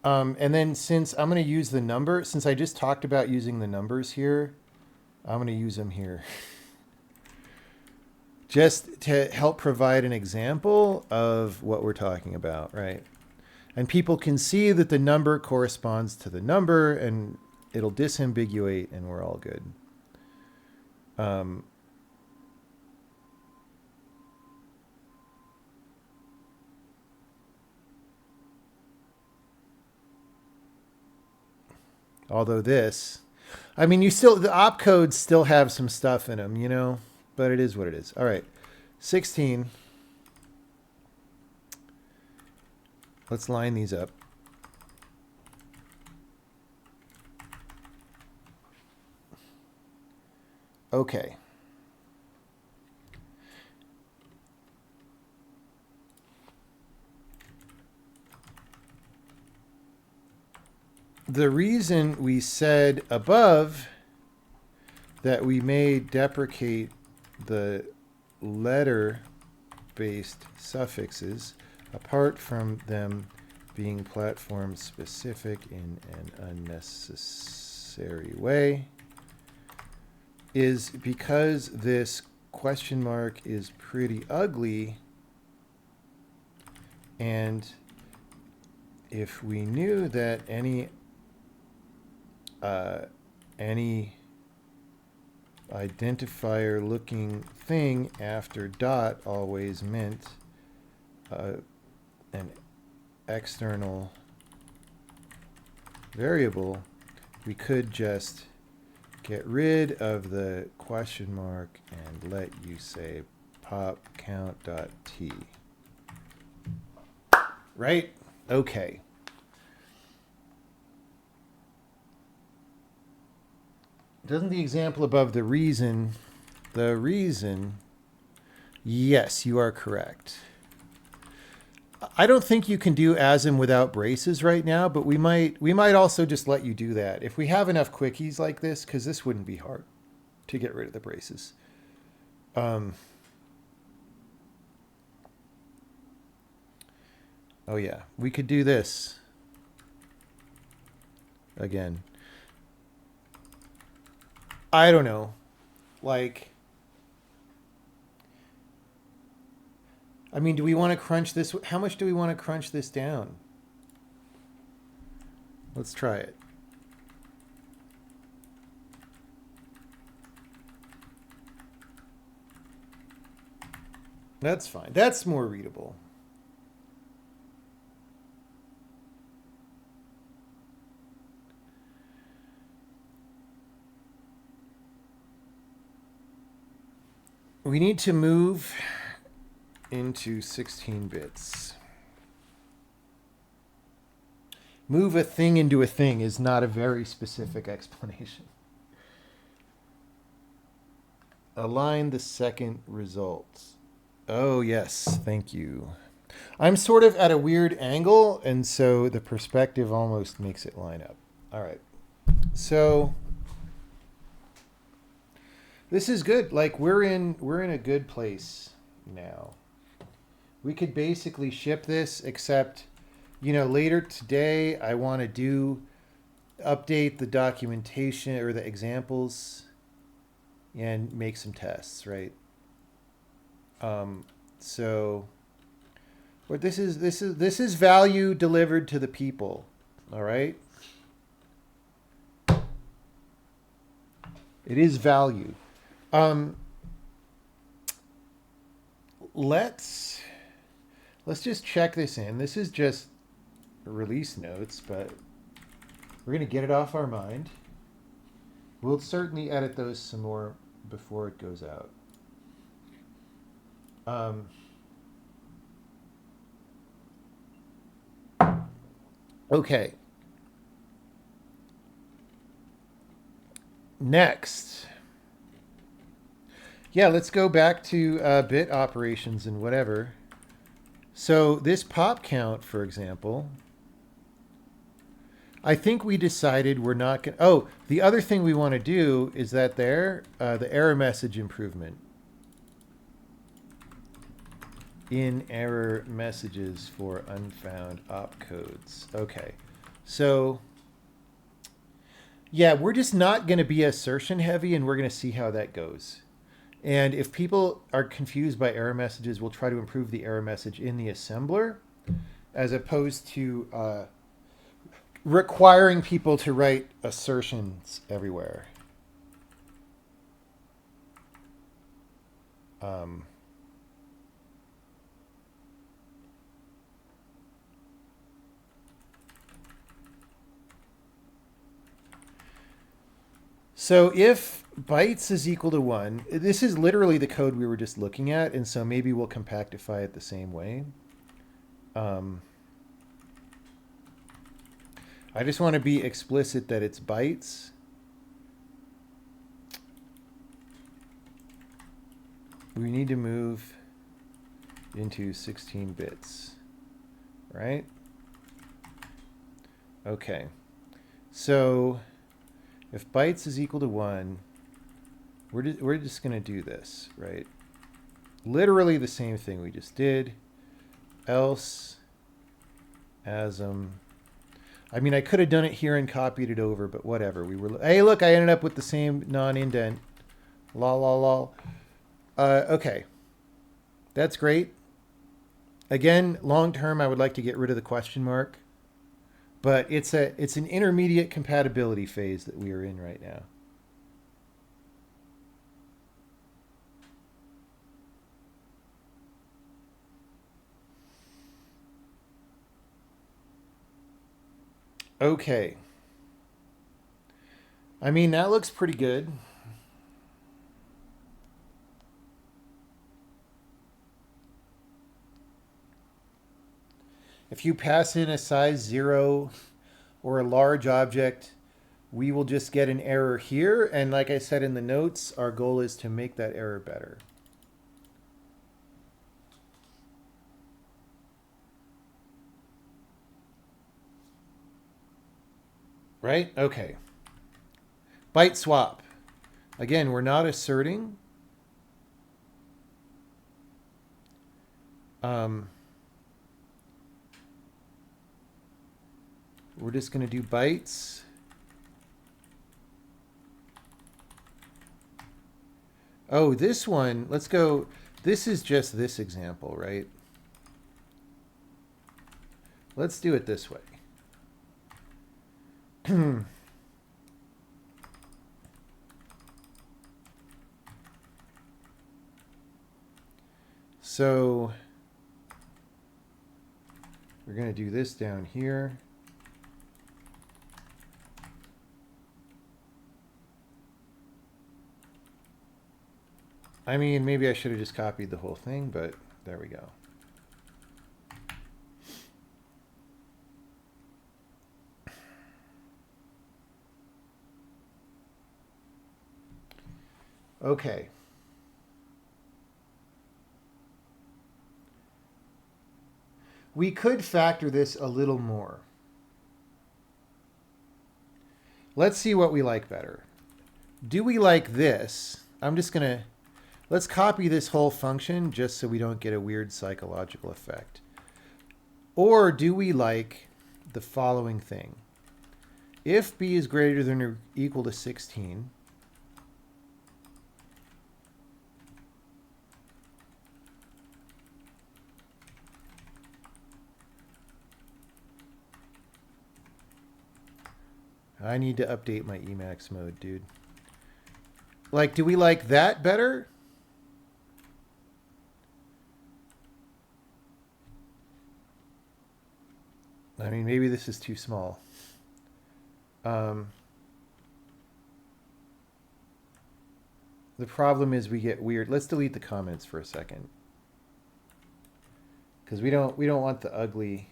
and then since I'm going to use the number, since I just talked about using the numbers here, I'm going to use them here. Just to help provide an example of what we're talking about, right? And people can see that the number corresponds to the number and it'll disambiguate and we're all good. Although this, I mean, the opcodes still have some stuff in them, you know, but it is what it is. All right, 16. Let's line these up. Okay. The reason we said above that we may deprecate the letter-based suffixes, apart from them being platform specific in an unnecessary way, is because this question mark is pretty ugly, and if we knew that any identifier looking thing after dot always meant an external variable, we could just get rid of the question mark and let you say pop count.t. Right? Okay. Doesn't the example above the reason, yes, you are correct. I don't think you can do ASM without braces right now, but we might also just let you do that. If we have enough quickies like this, because this wouldn't be hard to get rid of the braces. Oh yeah, we could do this again. I don't know. Like, I mean, do we want to crunch this? How much do we want to crunch this down? Let's try it. That's fine. That's more readable. We need to move into 16 bits. Move a thing into a thing is not a very specific explanation. Align the second result. Oh, yes. Thank you. I'm sort of at a weird angle, and so the perspective almost makes it line up. All right. So this is good. Like we're in a good place now. We could basically ship this, except later today I want to update the documentation or the examples and make some tests, right? So what this is value delivered to the people. All right. It is value. Let's just check this in. This is just release notes, but we're going to get it off our mind. We'll certainly edit those some more before it goes out. Okay. Next. Yeah, let's go back to bit operations and whatever. So this pop count, for example, I think we decided we're not going to... Oh, the other thing we want to do is that the error message improvement. In error messages for unfound opcodes. Okay. So, yeah, we're just not going to be assertion heavy, and we're going to see how that goes. And if people are confused by error messages, we'll try to improve the error message in the assembler as opposed to requiring people to write assertions everywhere. So if bytes is equal to 1, this is literally the code we were just looking at, and so maybe we'll compactify it the same way. I just want to be explicit that it's bytes. We need to move into 16 bits, right? Okay. So if bytes is equal to 1, we're just going to do this, right? Literally the same thing we just did. Else asm. I mean, I could have done it here and copied it over, but whatever. Hey, look, I ended up with the same non-indent. Lol, lol, lol. Okay. That's great. Again, long term, I would like to get rid of the question mark. But it's an intermediate compatibility phase that we are in right now. Okay. I mean, that looks pretty good. If you pass in a size 0 or a large object, we will just get an error here. And like I said in the notes, our goal is to make that error better. Right? Okay. Byte swap. Again, we're not asserting. We're just going to do bytes. Oh, this one, let's go. This is just this example, right? Let's do it this way. So we're going to do this down here. I mean, maybe I should have just copied the whole thing, but there we go. Okay. We could factor this a little more. Let's see what we like better. Do we like this? I'm just going to, let's copy this whole function just so we don't get a weird psychological effect. Or do we like the following thing? If b is greater than or equal to 16, I need to update my Emacs mode, dude. Like, do we like that better? I mean, maybe this is too small. The problem is we get weird. Let's delete the comments for a second, because we don't want the ugly.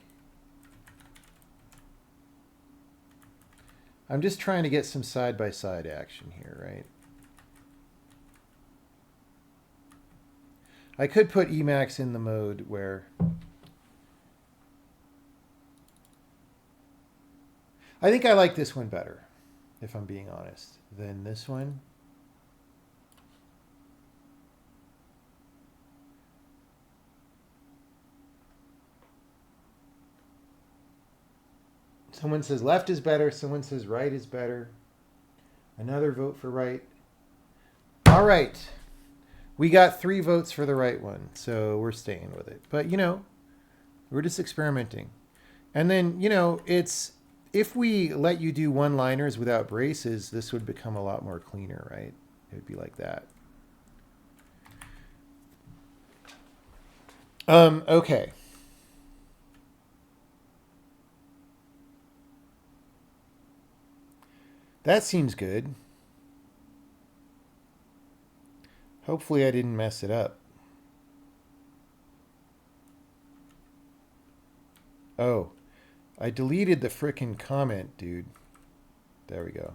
I'm just trying to get some side-by-side action here, right? I could put Emacs in the mode where I think I like this one better, if I'm being honest, than this one. Someone says left is better. Someone says right is better. Another vote for right. All right. We got 3 votes for the right one, so we're staying with it. But, you know, we're just experimenting. And then, you know, it's, if we let you do one-liners without braces, this would become a lot more cleaner, right? It would be like that. Okay. That seems good. Hopefully I didn't mess it up. Oh, I deleted the frickin' comment, dude. There we go.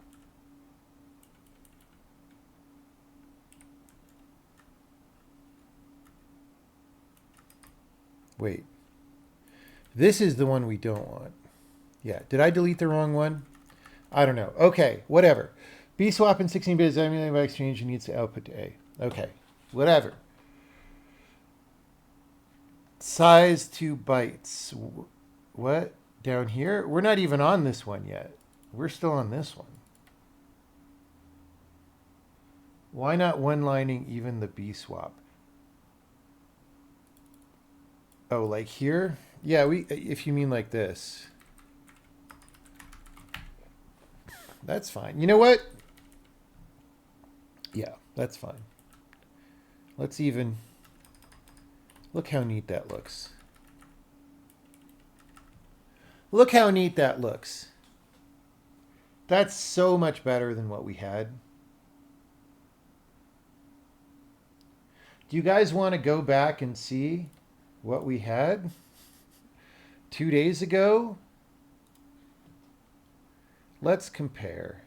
Wait. This is the one we don't want. Yeah, did I delete the wrong one? I don't know. Okay, whatever. B swap in 16-bit is emulated by exchange and needs to output to A. Okay, whatever. Size 2 bytes. What? Down here? We're not even on this one yet. We're still on this one. Why not one-lining even the B swap? Oh, like here? Yeah, if you mean like this. That's fine. You know what? Yeah, that's fine. Let's even... Look how neat that looks. Look how neat that looks. That's so much better than what we had. Do you guys want to go back and see what we had 2 days ago? Let's compare.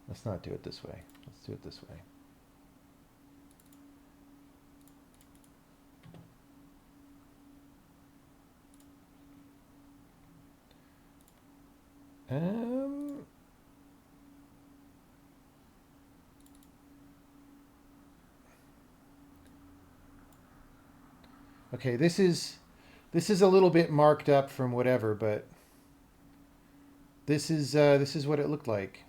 Let's not do it this way. Let's do it this way. Okay, this is a little bit marked up from whatever, but this is what it looked like.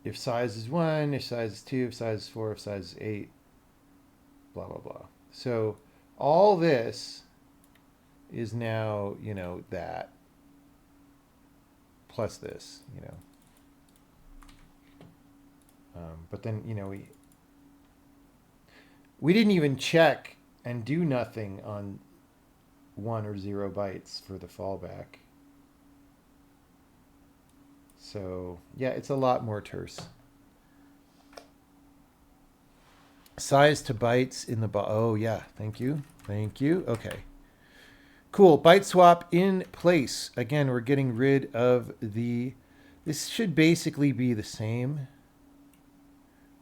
If size is 1, if size is 2, if size is 4, if size is 8, blah, blah, blah. So all this is now, you know, that plus this, you know. But then, you know, we didn't even check and do nothing on 1 or 0 bytes for the fallback. So, yeah, it's a lot more terse. Size to bytes in the... Oh, yeah. Thank you. Thank you. Okay. Cool. Byte swap in place. Again, we're getting rid of the... This should basically be the same,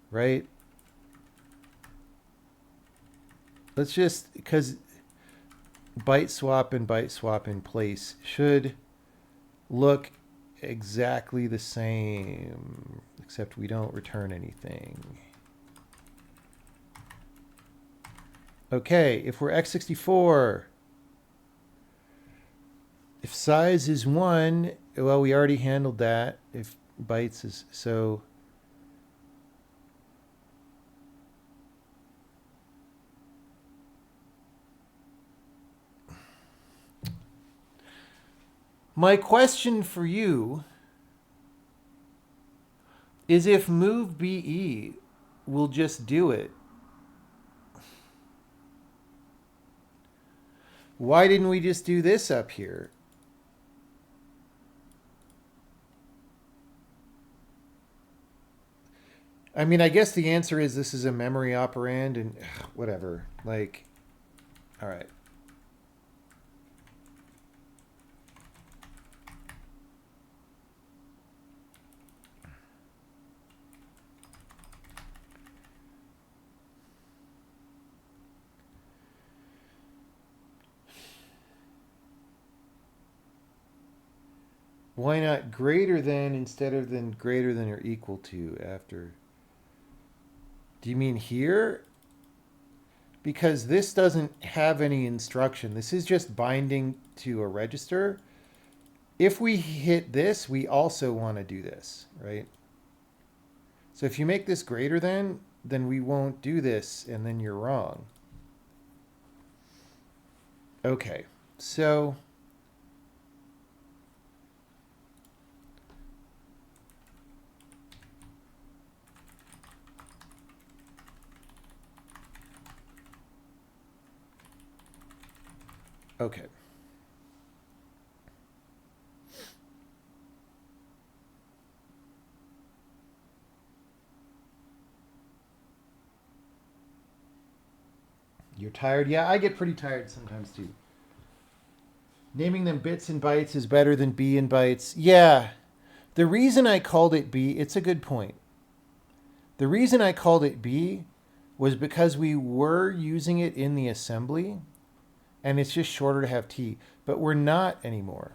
right? Let's just... Because byte swap and byte swap in place should look exactly the same, except we don't return anything. Okay, if we're x64... If size is 1, well, we already handled that. If bytes is... So... My question for you is if move BE will just do it. Why didn't we just do this up here? I mean, I guess the answer is this is a memory operand and whatever. Like, all right. Why not greater than instead of than greater than or equal to after? Do you mean here? Because this doesn't have any instruction. This is just binding to a register. If we hit this, we also want to do this, right? So if you make this greater than, then we won't do this, and then you're wrong. Okay, so... Okay. You're tired? Yeah, I get pretty tired sometimes too. Naming them bits and bytes is better than B and bytes. Yeah. The reason I called it B, it's a good point. The reason I called it B was because we were using it in the assembly, and it's just shorter to have T, but we're not anymore,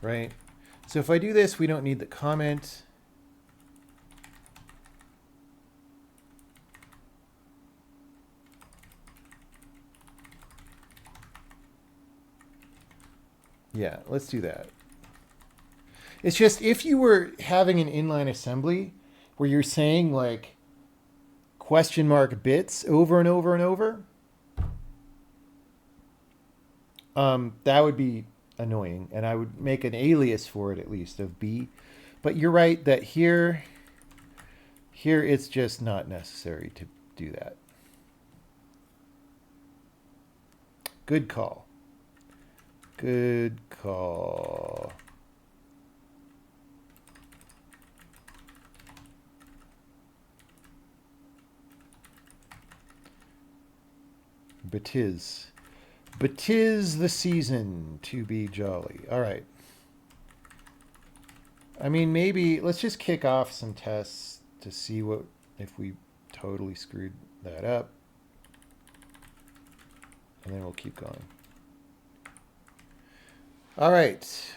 right? So if I do this, we don't need the comment. Yeah, let's do that. It's just if you were having an inline assembly where you're saying like question mark bits over and over and over, that would be annoying, and I would make an alias for it at least of B. But you're right that here it's just not necessary to do that. Good call. Good call. But 'tis the season to be jolly. All right. I mean, maybe let's just kick off some tests to see what if we totally screwed that up. And then we'll keep going. All right.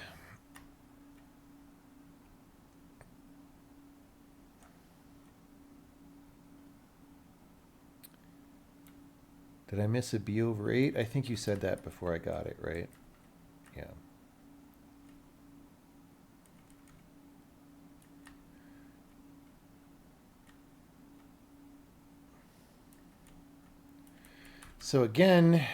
Did I miss a B over 8? I think you said that before I got it, right? Yeah. So again,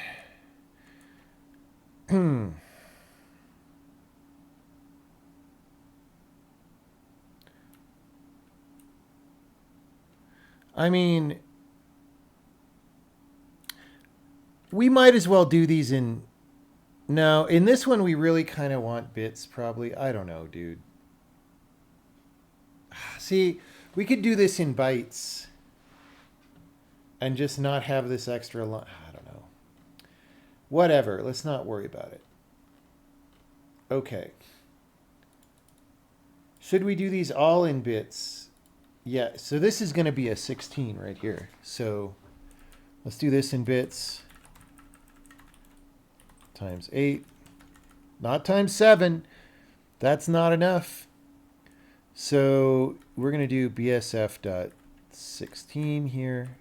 I mean, we might as well do these in... No, in this one we really kind of want bits, probably. I don't know, dude. See, we could do this in bytes and just not have this extra line. I don't know. Whatever. Let's not worry about it. Okay. Should we do these all in bits? Yeah. So this is going to be a 16 right here. So let's do this in bits. Times 8. Not times 7. That's not enough. So we're going to do BSF.16 here.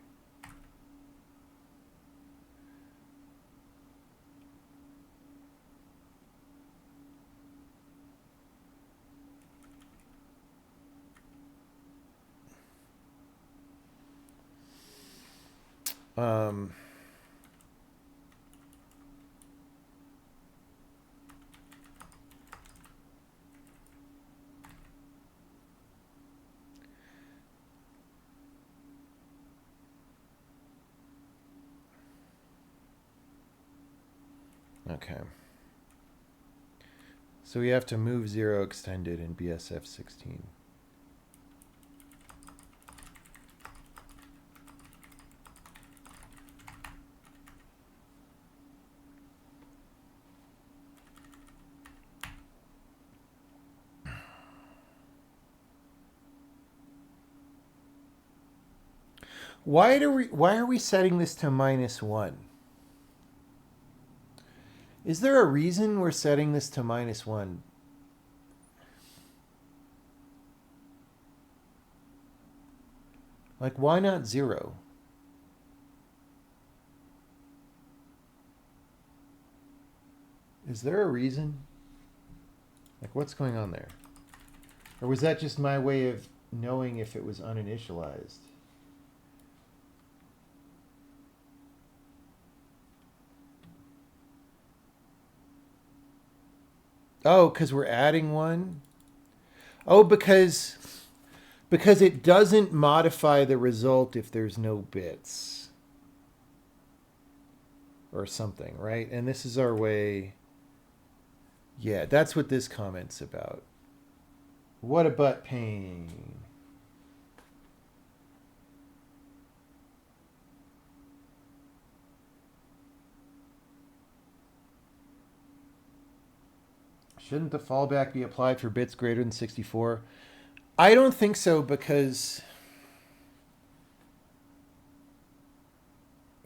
Okay. So we have to move 0 extended in BSF16. Why are we setting this to -1? Is there a reason we're setting this to -1? Like, why not 0? Is there a reason? Like, what's going on there? Or was that just my way of knowing if it was uninitialized? Oh, because we're adding 1? Oh, because it doesn't modify the result if there's no bits. Or something, right? And this is our way. Yeah, that's what this comment's about. What a butt pain. Shouldn't the fallback be applied for bits greater than 64? I don't think so because...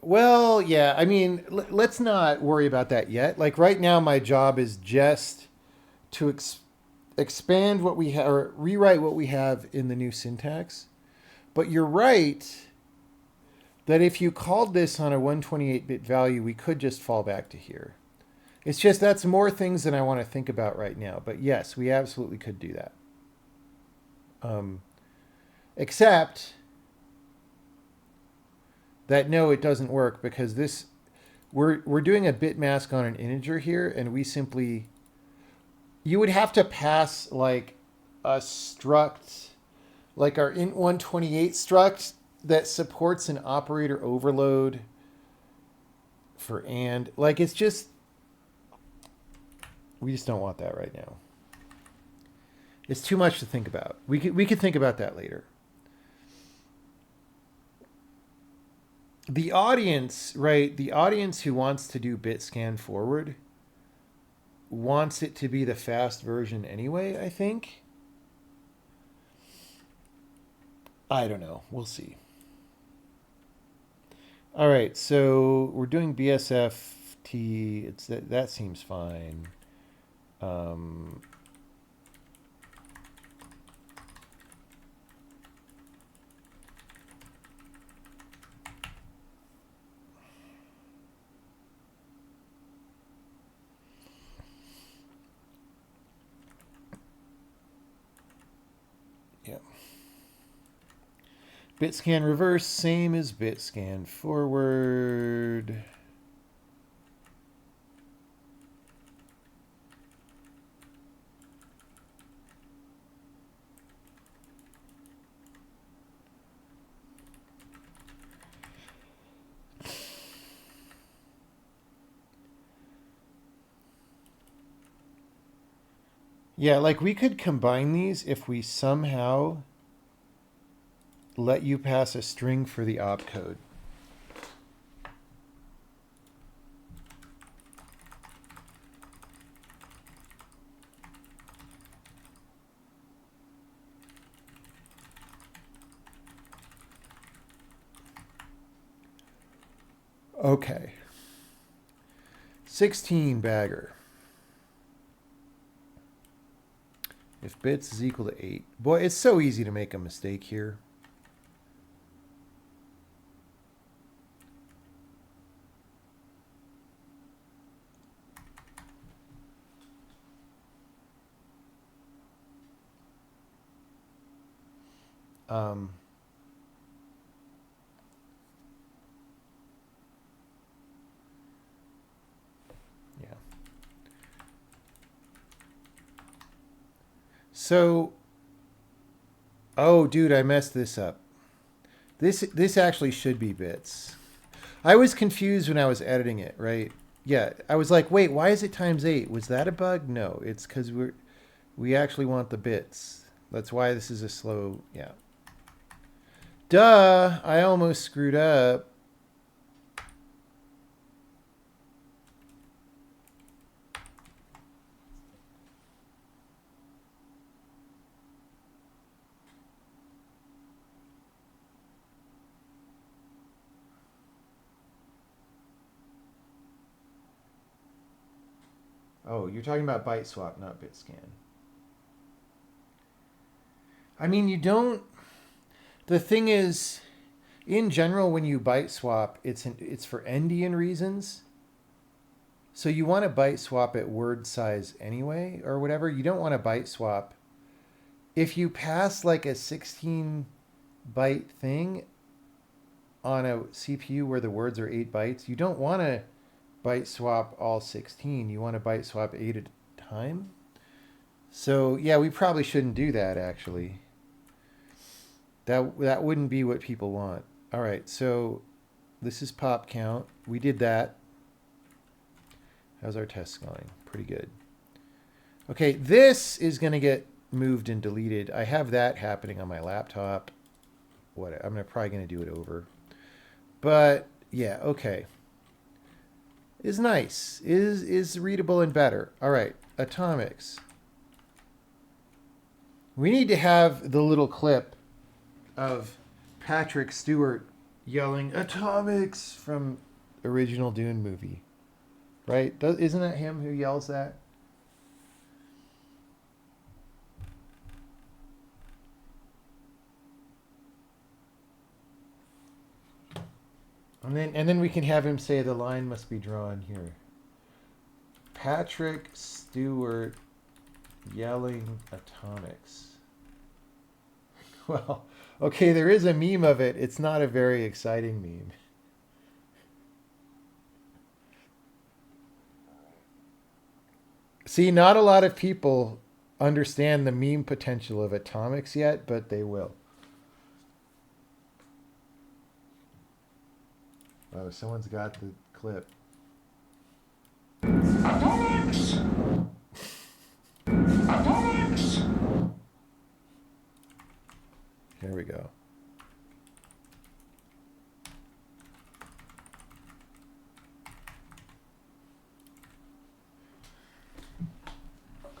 Well, yeah, I mean, let's not worry about that yet. Like right now, my job is just to expand what we have, or rewrite what we have in the new syntax. But you're right that if you called this on a 128-bit value, we could just fall back to here. It's just that's more things than I want to think about right now. But yes, we absolutely could do that. Except that no, it doesn't work because this we're doing a bit mask on an integer here, and we simply you would have to pass like a struct, like our int128 struct that supports an operator overload for and. Like it's just we just don't want that right now. It's too much to think about. We could think about that later. The audience, right? The audience who wants to do bit scan forward wants it to be the fast version anyway, I think. I don't know. We'll see. All right, so we're doing BSFT. It's that seems fine. Yeah. Bit scan reverse, same as bit scan forward. Yeah, like we could combine these if we somehow let you pass a string for the opcode. Okay. 16 bagger. If bits is equal to 8. Boy, it's so easy to make a mistake here. Yeah. So, oh, dude, I messed this up. This actually should be bits. I was confused when I was editing it, right? Yeah, I was like, wait, why is it times 8? Was that a bug? No, it's because we actually want the bits. That's why this is a slow, yeah. Duh, I almost screwed up. Oh, you're talking about byte swap, not bit scan. I mean, you don't. The thing is, in general, when you byte swap, it's for endian reasons. So you want to byte swap at word size anyway, or whatever. You don't want to byte swap. If you pass like a 16 byte thing on a CPU where the words are 8 bytes, you don't want to byte swap all 16. You want to byte swap 8 at a time. So yeah, we probably shouldn't do that actually. That wouldn't be what people want. All right, so this is pop count. We did that. How's our test going? Pretty good. Okay, this is going to get moved and deleted. I have that happening on my laptop. I'm probably going to do it over. But yeah, okay. Is nice. Is readable and better. All right, atomics. We need to have the little clip of Patrick Stewart yelling atomics from original Dune movie. Right? Isn't that him who yells that? And then we can have him say the line must be drawn here. Patrick Stewart yelling atomics. Well, okay, there is a meme of it. It's not a very exciting meme. See, not a lot of people understand the meme potential of atomics yet, but they will. Oh, someone's got the clip. Atomics! Atomics! Here we go.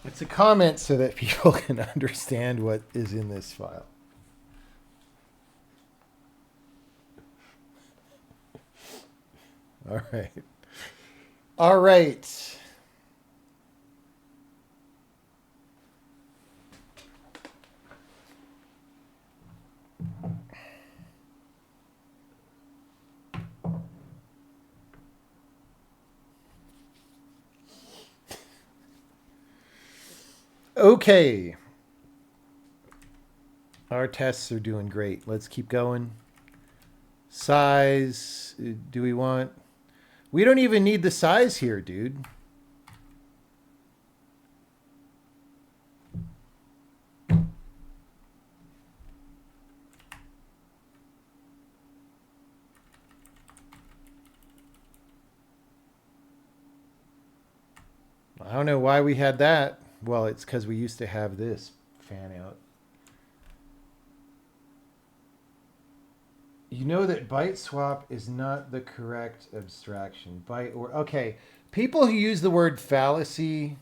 It's a comment so that people can understand what is in this file. All right. All right. Okay. Our tests are doing great. Let's keep going. Size. Do we want... We don't even need the size here, dude. I don't know why we had that. Well, it's because we used to have this fan out. You know that byte swap is not the correct abstraction. Okay, people who use the word fallacy,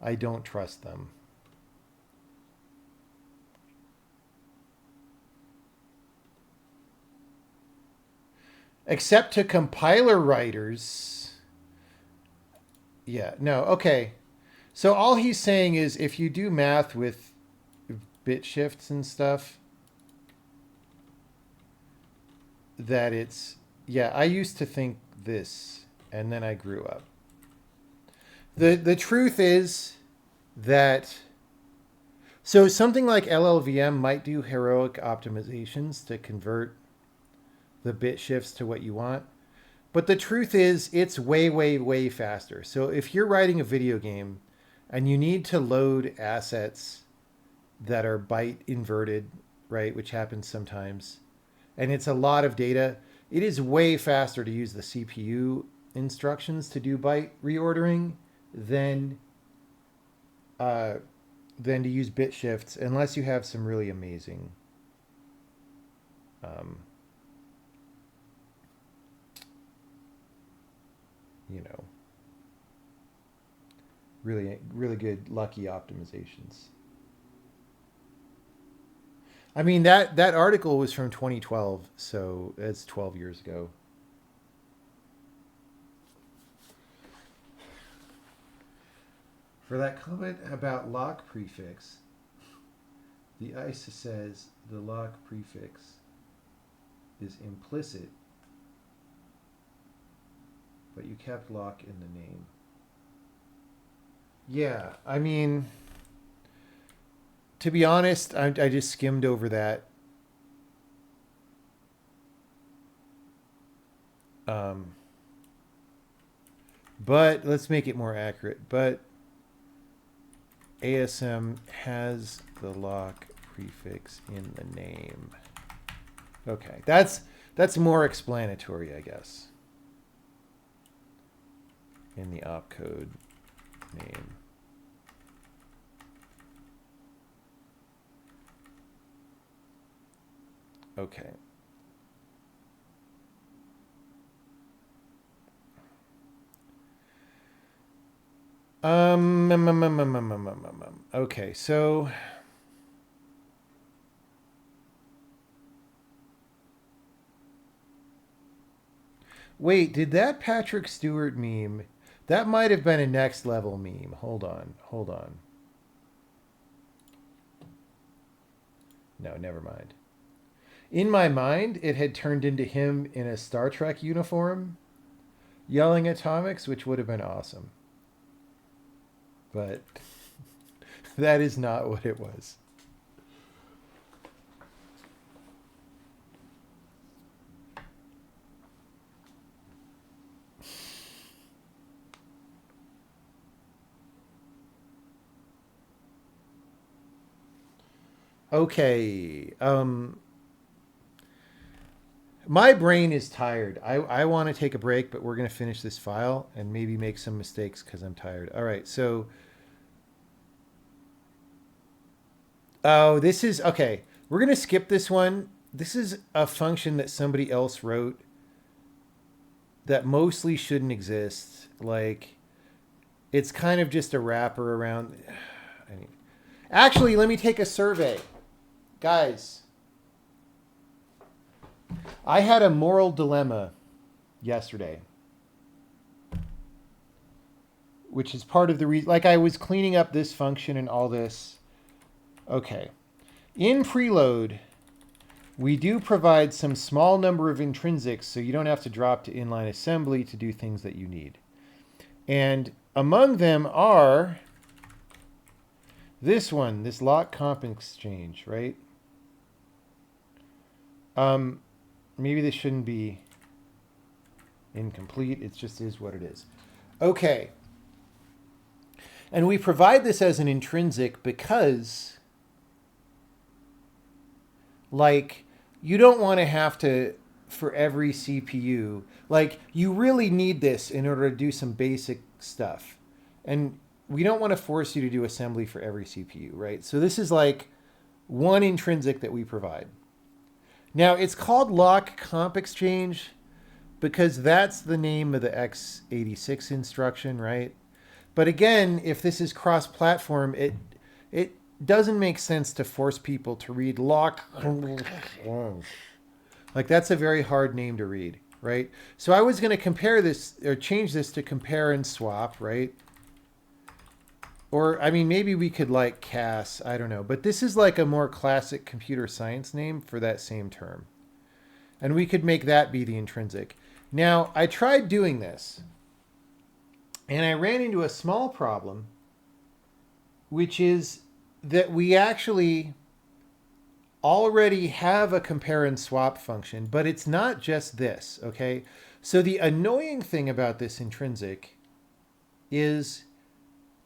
I don't trust them. Except to compiler writers. Yeah, no, okay. So all he's saying is if you do math with bit shifts and stuff, that it's, yeah, I used to think this, and then I grew up. The truth is that, so something like LLVM might do heroic optimizations to convert the bit shifts to what you want. But the truth is it's way, way, way faster. So if you're writing a video game and you need to load assets that are byte inverted, right, which happens sometimes, and it's a lot of data, it is way faster to use the CPU instructions to do byte reordering than to use bit shifts, unless you have some really amazing um, you know, really, really good lucky optimizations. I mean, that article was from 2012, so it's 12 years ago. For that comment about lock prefix, the ISA says the lock prefix is implicit, but you kept lock in the name. Yeah, I mean, to be honest, I just skimmed over that. But let's make it more accurate. But ASM has the lock prefix in the name. Okay, that's more explanatory, I guess. In the opcode name. Okay. Okay, so wait, did that Patrick Stewart meme? That might have been a next level meme. Hold on. No, never mind. In my mind, it had turned into him in a Star Trek uniform yelling atomics, which would have been awesome. But that is not what it was. Okay. My brain is tired. I want to take a break, but we're going to finish this file and maybe make some mistakes because I'm tired. All right. So, oh, this is okay. We're going to skip this one. This is a function that somebody else wrote that mostly shouldn't exist. Like, it's kind of just a wrapper around. I mean, actually, let me take a survey. Guys, I had a moral dilemma yesterday, which is part of the reason. Like, I was cleaning up this function and all this. Okay. In preload, we do provide some small number of intrinsics, so you don't have to drop to inline assembly to do things that you need. And among them are this one, this lock comp exchange, right? Maybe this shouldn't be incomplete. It just is what it is. Okay. And we provide this as an intrinsic because, like, you don't want to have to, for every CPU, like, you really need this in order to do some basic stuff. And we don't want to force you to do assembly for every CPU, right? So this is like one intrinsic that we provide. Now, it's called lock comp exchange because that's the name of the x86 instruction, right? But again, if this is cross-platform, it doesn't make sense to force people to read lock. Like, that's a very hard name to read. right? So I was going to compare this or change this to compare and swap, right? Or, I mean, maybe we could like CAS, I don't know. But this is like a more classic computer science name for that same term. And we could make that be the intrinsic. Now, I tried doing this, and I ran into a small problem, which is that we actually already have a compare and swap function, but it's not just this, okay? So the annoying thing about this intrinsic is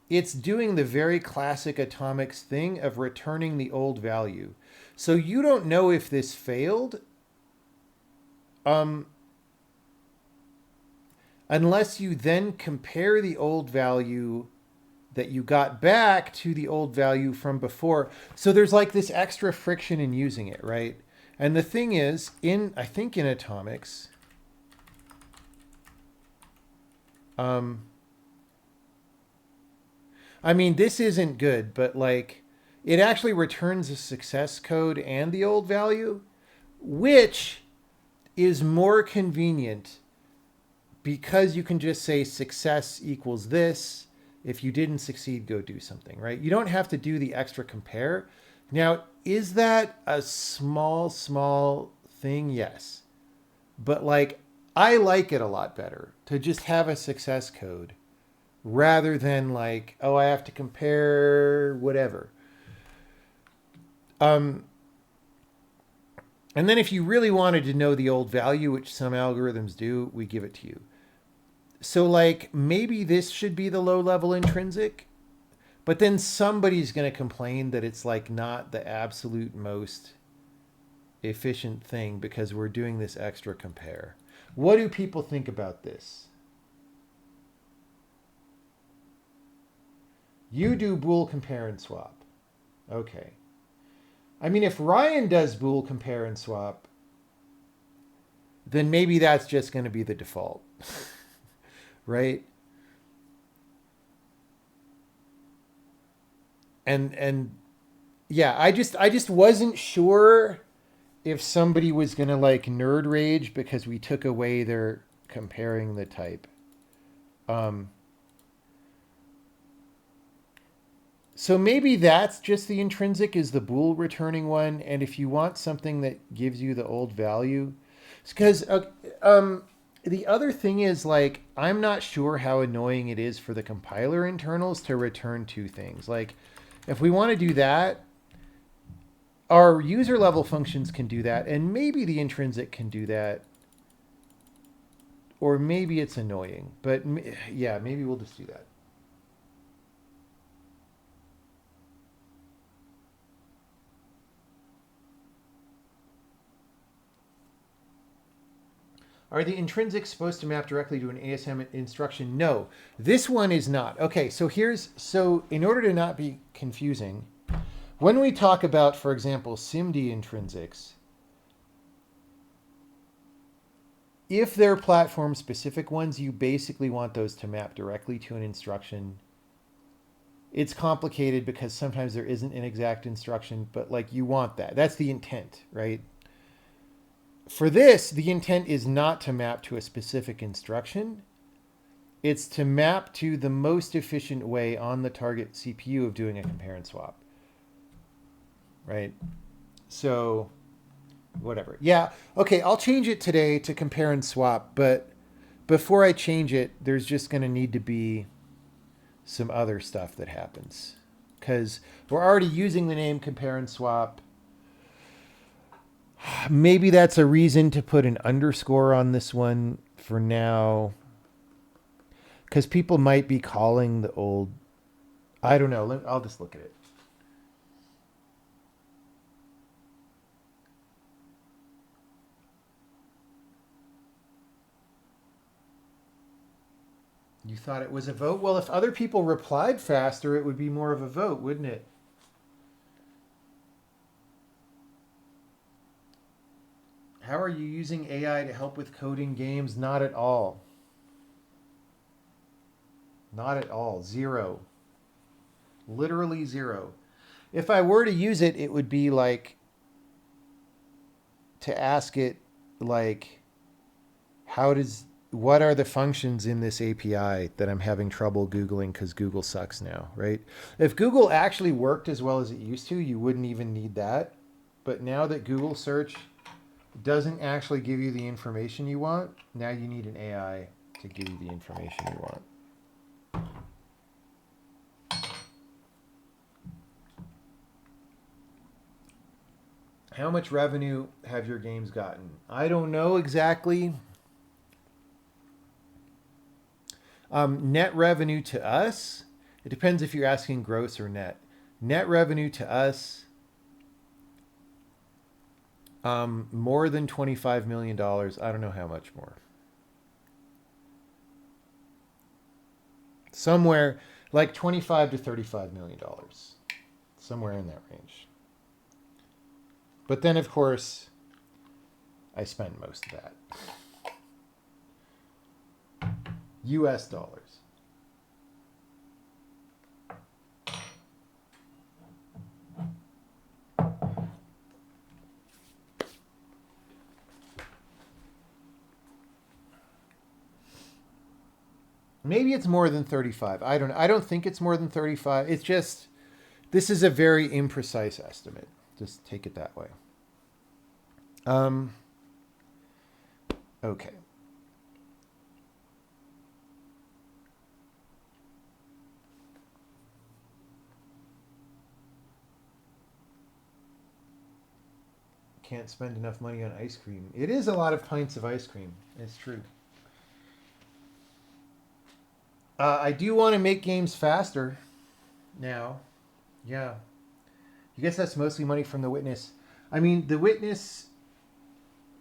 it's doing the very classic atomics thing of returning the old value. So you don't know if this failed unless you then compare the old value that you got back to the old value from before. So there's like this extra friction in using it, right? And the thing is, I think in atomics, I mean, this isn't good, but like it actually returns a success code and the old value, which is more convenient because you can just say success equals this. If you didn't succeed, go do something, right? You don't have to do the extra compare. Now, is that a small thing? Yes. But like, I like it a lot better to just have a success code rather than like, oh, I have to compare whatever. And then if you really wanted to know the old value, which some algorithms do, we give it to you. So like maybe this should be the low level intrinsic, but then somebody's going to complain that it's like not the absolute most efficient thing because we're doing this extra compare. What do people think about this? You do bool compare and swap. Okay. I mean, if Ryan does bool compare and swap, then maybe that's just going to be the default. Right? And yeah, I just wasn't sure if somebody was going to like nerd rage because we took away their comparing the type. So maybe that's just the intrinsic is the bool returning one. And if you want something that gives you the old value, because the other thing is like, I'm not sure how annoying it is for the compiler internals to return two things. Like if we want to do that, our user level functions can do that. And maybe the intrinsic can do that. Or maybe it's annoying, but yeah, maybe we'll just do that. Are the intrinsics supposed to map directly to an ASM instruction? No, this one is not. Okay, so in order to not be confusing, when we talk about, for example, SIMD intrinsics, if they're platform specific ones, you basically want those to map directly to an instruction. It's complicated because sometimes there isn't an exact instruction, but like you want that. That's the intent, right? For this, the intent is not to map to a specific instruction. It's to map to the most efficient way on the target CPU of doing a compare and swap. Right? So, whatever. Yeah, okay, I'll change it today to compare and swap, but before I change it, there's just going to need to be some other stuff that happens. Because we're already using the name compare and swap. Maybe that's a reason to put an underscore on this one for now. Because people might be calling the old... I don't know. I'll just look at it. You thought it was a vote? Well, if other people replied faster, it would be more of a vote, wouldn't it? How are you using AI to help with coding games? Not at all. Not at all. Zero. Literally zero. If I were to use it, it would be like to ask it, like, what are the functions in this API that I'm having trouble Googling because Google sucks now, right? If Google actually worked as well as it used to, you wouldn't even need that. But now that Google search doesn't actually give you the information you want, now you need an AI to give you the information you want. How much revenue have your games gotten? I don't know exactly. Net revenue to us, it depends if you're asking gross or net. Net revenue to us, more than $25 million. I don't know how much more. Somewhere like $25 to $35 million. Somewhere in that range. But then, of course, I spend most of that. US dollars. Maybe it's more than 35. I don't think it's more than 35. It's just this is a very imprecise estimate. Just take it that way. Okay. Can't spend enough money on ice cream. It is a lot of pints of ice cream. It's true. I do want to make games faster now. Yeah. I guess that's mostly money from The Witness. I mean, The Witness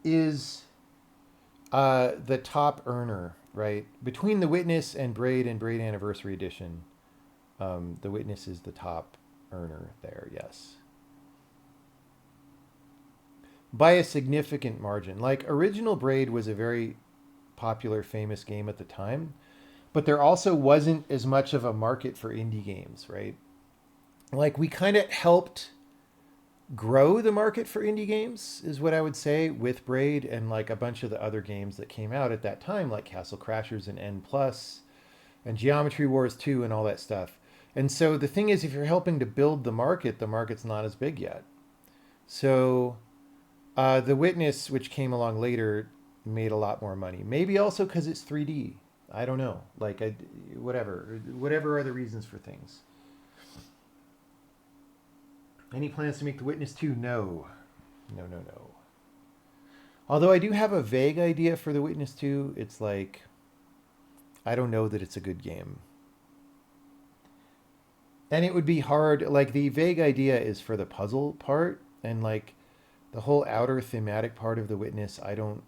is the top earner, right? Between The Witness and Braid Anniversary Edition, The Witness is the top earner there, yes. By a significant margin. Like, original Braid was a very popular, famous game at the time, but there also wasn't as much of a market for indie games, right? Like, we kind of helped grow the market for indie games, is what I would say, with Braid and like a bunch of the other games that came out at that time, like Castle Crashers and N Plus and Geometry Wars 2 and all that stuff. And so the thing is, if you're helping to build the market's not as big yet. So The Witness, which came along later, made a lot more money. Maybe also because it's 3D. I don't know. Like, whatever are the reasons for things. Any plans to make The Witness 2? No. No. Although I do have a vague idea for The Witness 2. It's like, I don't know that it's a good game. And it would be hard, like the vague idea is for the puzzle part, and like the whole outer thematic part of The Witness, I don't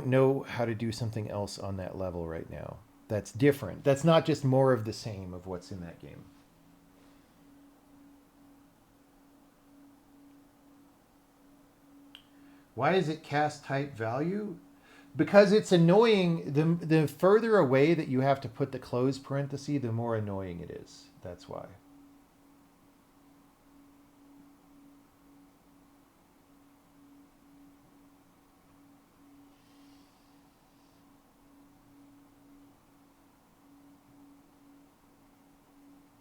know how to do something else on that level right now. That's different. That's not just more of the same of what's in that game. Why is it cast type value? Because it's annoying. The further away that you have to put the close parenthesis, the more annoying it is. That's why.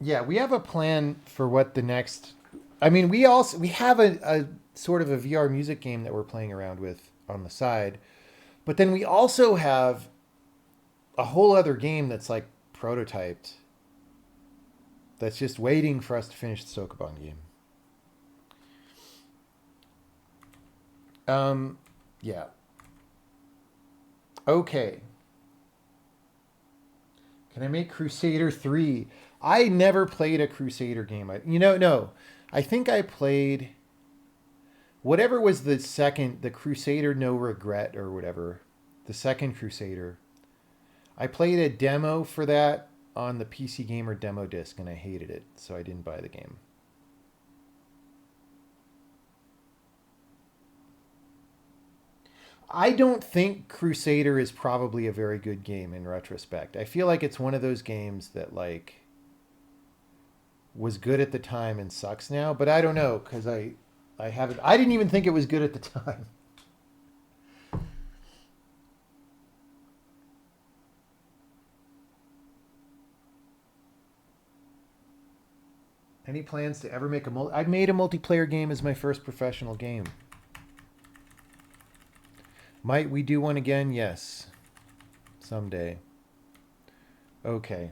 Yeah, we have a plan for what the next. I mean, we have a sort of a VR music game that we're playing around with on the side, but then we also have a whole other game that's like prototyped. That's just waiting for us to finish the Sokoban game. Yeah. Okay. Can I make Crusader 3? I never played a Crusader game. No. I think I played whatever was the Crusader No Regret or whatever. The second Crusader. I played a demo for that on the PC Gamer demo disc and I hated it, so I didn't buy the game. I don't think Crusader is probably a very good game in retrospect. I feel like it's one of those games that like was good at the time and sucks now, but I don't know because I didn't even think it was good at the time. Any plans to ever make a I've made a multiplayer game as my first professional game. Might we do one again? Yes. Someday. Okay.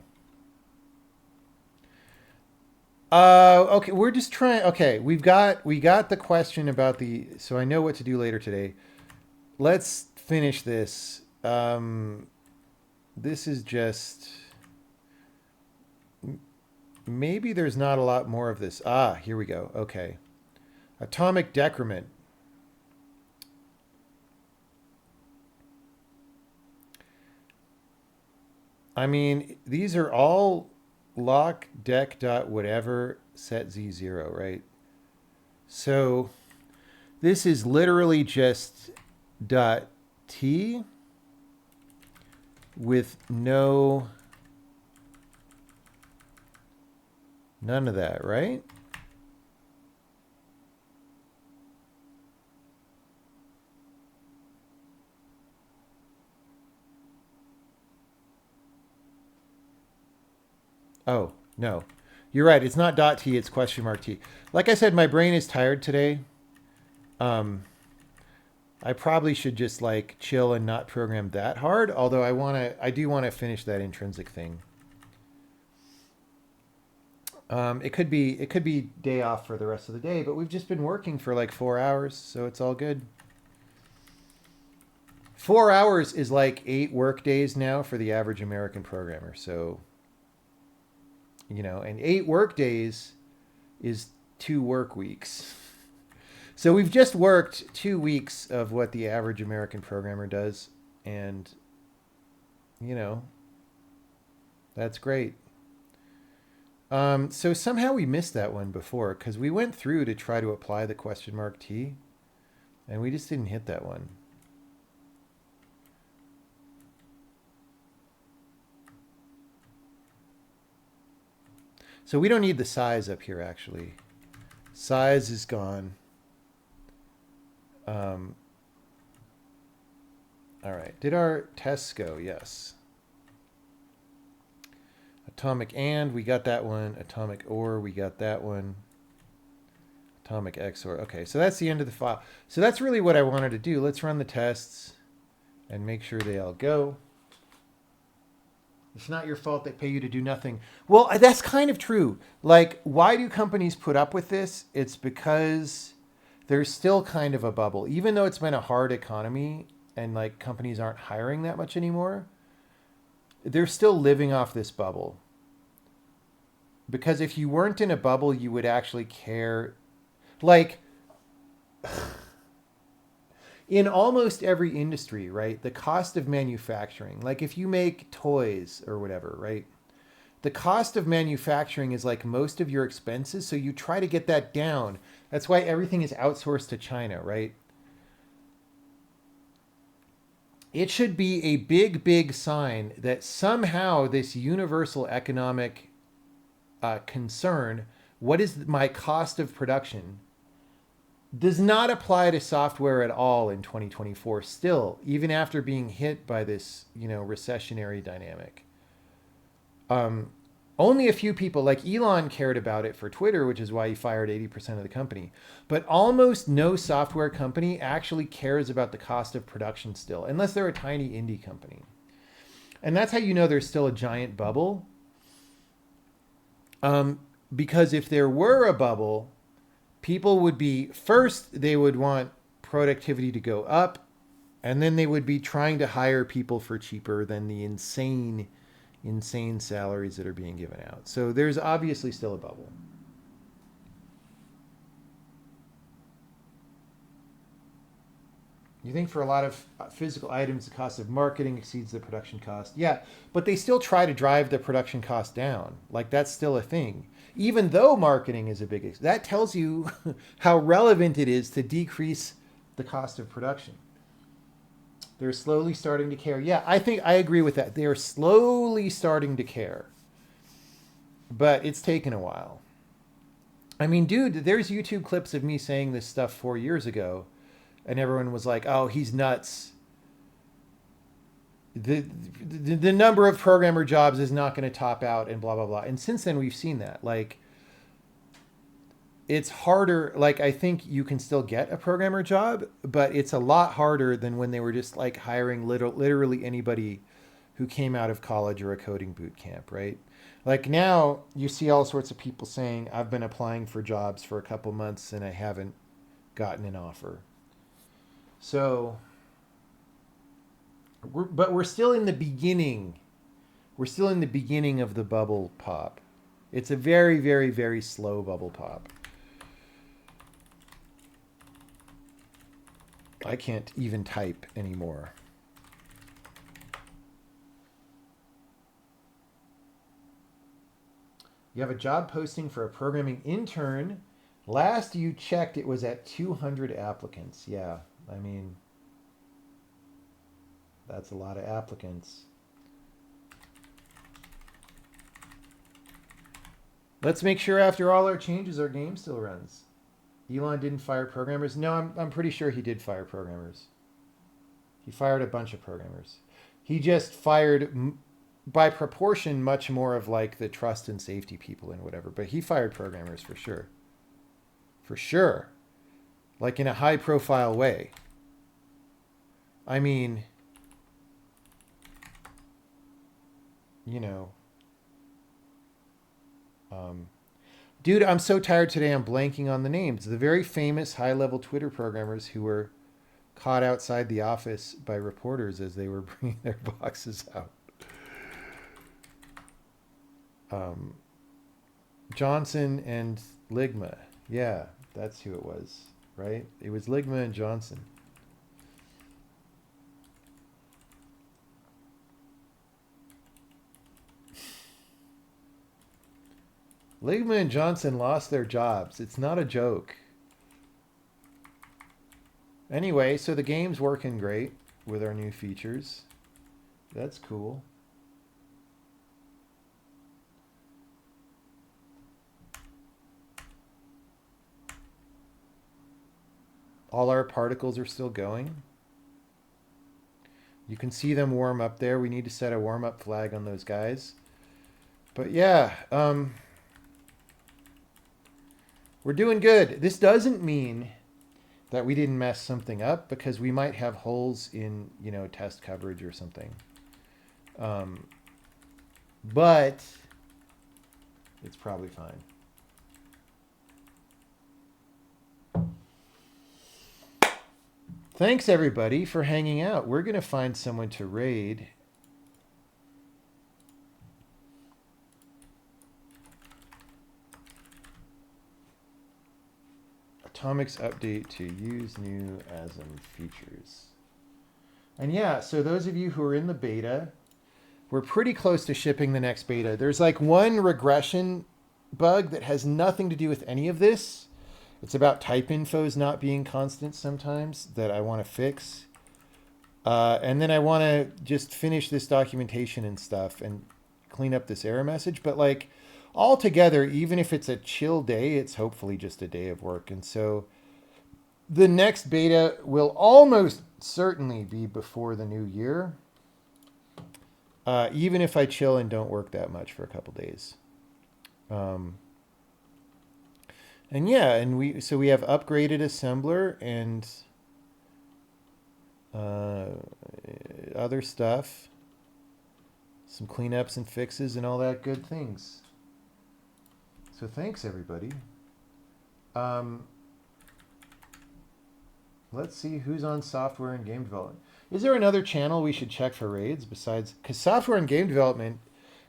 Okay, we're just trying. Okay, we got the question about the. So I know what to do later today. Let's finish this. This is just. Maybe there's not a lot more of this. Ah, here we go. Okay, atomic decrement. I mean, these are all lock deck dot whatever set z0, right? So this is literally just dot t with none of that, right? Oh, no. You're right. It's not dot T, it's question mark T. Like I said, my brain is tired today. I probably should just like chill and not program that hard, although I do want to finish that intrinsic thing. It could be day off for the rest of the day, but we've just been working for like 4 hours, so it's all good. 4 hours is like 8 work days now for the average American programmer. So, and 8 work days is 2 work weeks. So we've just worked 2 weeks of what the average American programmer does. And, that's great. So somehow we missed that one before because we went through to try to apply the question mark T and we just didn't hit that one. So we don't need the size up here, actually. Size is gone. All right. Did our tests go? Yes. Atomic and, we got that one. Atomic or, we got that one. Atomic XOR. Okay, so that's the end of the file. So that's really what I wanted to do. Let's run the tests and make sure they all go. It's not your fault they pay you to do nothing. Well, that's kind of true. Like, why do companies put up with this? It's because there's still kind of a bubble. Even though it's been a hard economy and like companies aren't hiring that much anymore, they're still living off this bubble. Because if you weren't in a bubble, you would actually care. Like, in almost every industry, right, the cost of manufacturing, like if you make toys or whatever, right, the cost of manufacturing is like most of your expenses. So you try to get that down. That's why everything is outsourced to China, right? It should be a big, big sign that somehow this universal economic concern, what is my cost of production, does not apply to software at all in 2024 still, even after being hit by this, recessionary dynamic. Only a few people, like Elon, cared about it for Twitter, which is why he fired 80% of the company. But almost no software company actually cares about the cost of production still, unless they're a tiny indie company. And that's how you know there's still a giant bubble. Because if there were a bubble, people would be, first, they would want productivity to go up, and then they would be trying to hire people for cheaper than the insane salaries that are being given out. So there's obviously still a bubble. You think for a lot of physical items, the cost of marketing exceeds the production cost. Yeah, but they still try to drive the production cost down. Like, that's still a thing. Even though marketing is a big... That tells you how relevant it is to decrease the cost of production. They're slowly starting to care. Yeah, I think I agree with that. They are slowly starting to care. But it's taken a while. I mean, dude, there's YouTube clips of me saying this stuff 4 years ago. And everyone was like, oh, he's nuts. The number of programmer jobs is not going to top out and blah, blah, blah. And since then, we've seen that. Like, it's harder. Like, I think you can still get a programmer job, but it's a lot harder than when they were just like hiring literally anybody who came out of college or a coding boot camp, right? Like now you see all sorts of people saying, I've been applying for jobs for a couple months and I haven't gotten an offer. So, but we're still in the beginning. We're still in the beginning of the bubble pop. It's a very, very, very slow bubble pop. I can't even type anymore. You have a job posting for a programming intern. Last you checked, it was at 200 applicants. Yeah, I mean, that's a lot of applicants. Let's make sure after all our changes, our game still runs. Elon didn't fire programmers. No, I'm pretty sure he did fire programmers. He fired a bunch of programmers. He just fired, by proportion, much more of like the trust and safety people and whatever. But he fired programmers for sure. For sure. Like in a high profile way. I mean, you know. Dude, I'm so tired today. I'm blanking on the names. The very famous high-level Twitter programmers who were caught outside the office by reporters as they were bringing their boxes out. Johnson and Ligma. Yeah, that's who it was, right? It was Ligma and Johnson. Ligma and Johnson lost their jobs. It's not a joke. Anyway, so the game's working great with our new features. That's cool. All our particles are still going. You can see them warm up there. We need to set a warm-up flag on those guys. But yeah, we're doing good. This doesn't mean that we didn't mess something up, because we might have holes in, you know, test coverage or something. But it's probably fine. Thanks everybody for hanging out. We're going to find someone to raid. Atomics update to use new ASM features. And yeah, so those of you who are in the beta, we're pretty close to shipping the next beta. There's like one regression bug that has nothing to do with any of this. It's about type infos not being constant sometimes that I want to fix. And then I want to just finish this documentation and stuff and clean up this error message. But like, altogether, even if it's a chill day, it's hopefully just a day of work. And so the next beta will almost certainly be before the new year, even if I chill and don't work that much for a couple days. And yeah, and we have upgraded assembler and other stuff, some cleanups and fixes and all that good things. So thanks, everybody. Let's see who's on software and game development. Is there another channel we should check for raids besides? Because software and game development,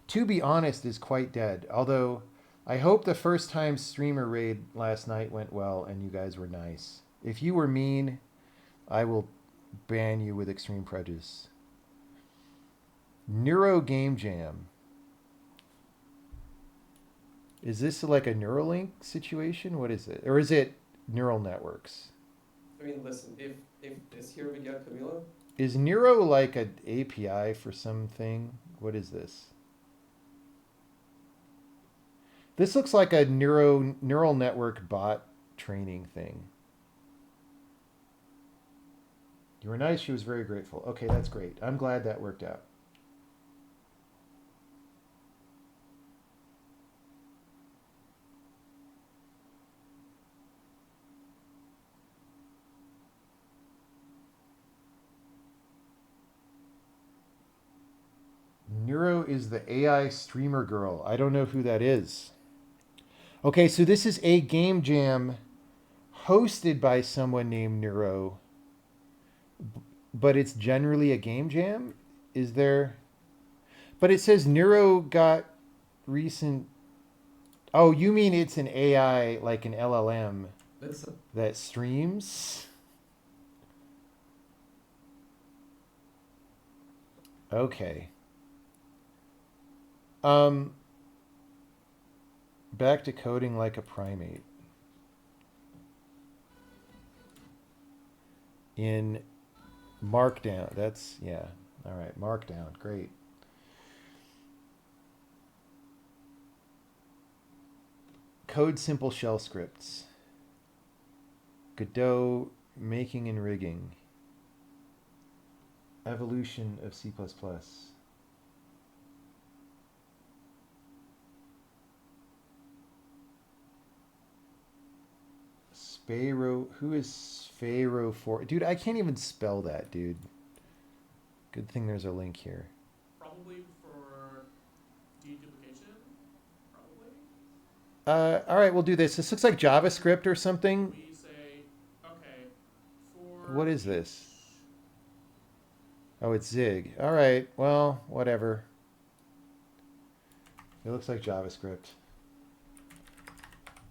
to be honest, is quite dead. Although I hope the first time streamer raid last night went well and you guys were nice. If you were mean, I will ban you with extreme prejudice. Neuro Game Jam. Is this like a Neuralink situation? What is it? Or is it neural networks? I mean, listen, if is here we go, Camilo? Is Neuro like an API for something? What is this? This looks like a neural network bot training thing. You were nice. She was very grateful. Okay, that's great. I'm glad that worked out. is the AI streamer girl. I don't know who that is. Okay, so this is a game jam hosted by someone named Neuro, but it's generally a game jam. Is there? But it says Neuro got recent. Oh, you mean it's an AI like an LLM That's that streams? Okay. Back to coding like a primate. In Markdown. That's, yeah. All right, Markdown. Great. Code simple shell scripts. Godot making and rigging. Evolution of C++. Sparrow. Who is Sparrow for? Dude, I can't even spell that, dude. Good thing there's a link here. Probably for deduplication. Probably. All right, we'll do this. This looks like JavaScript or something. We say, okay, for. What is this? Oh, it's Zig. All right, well, whatever. It looks like JavaScript.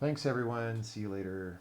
Thanks, everyone. See you later.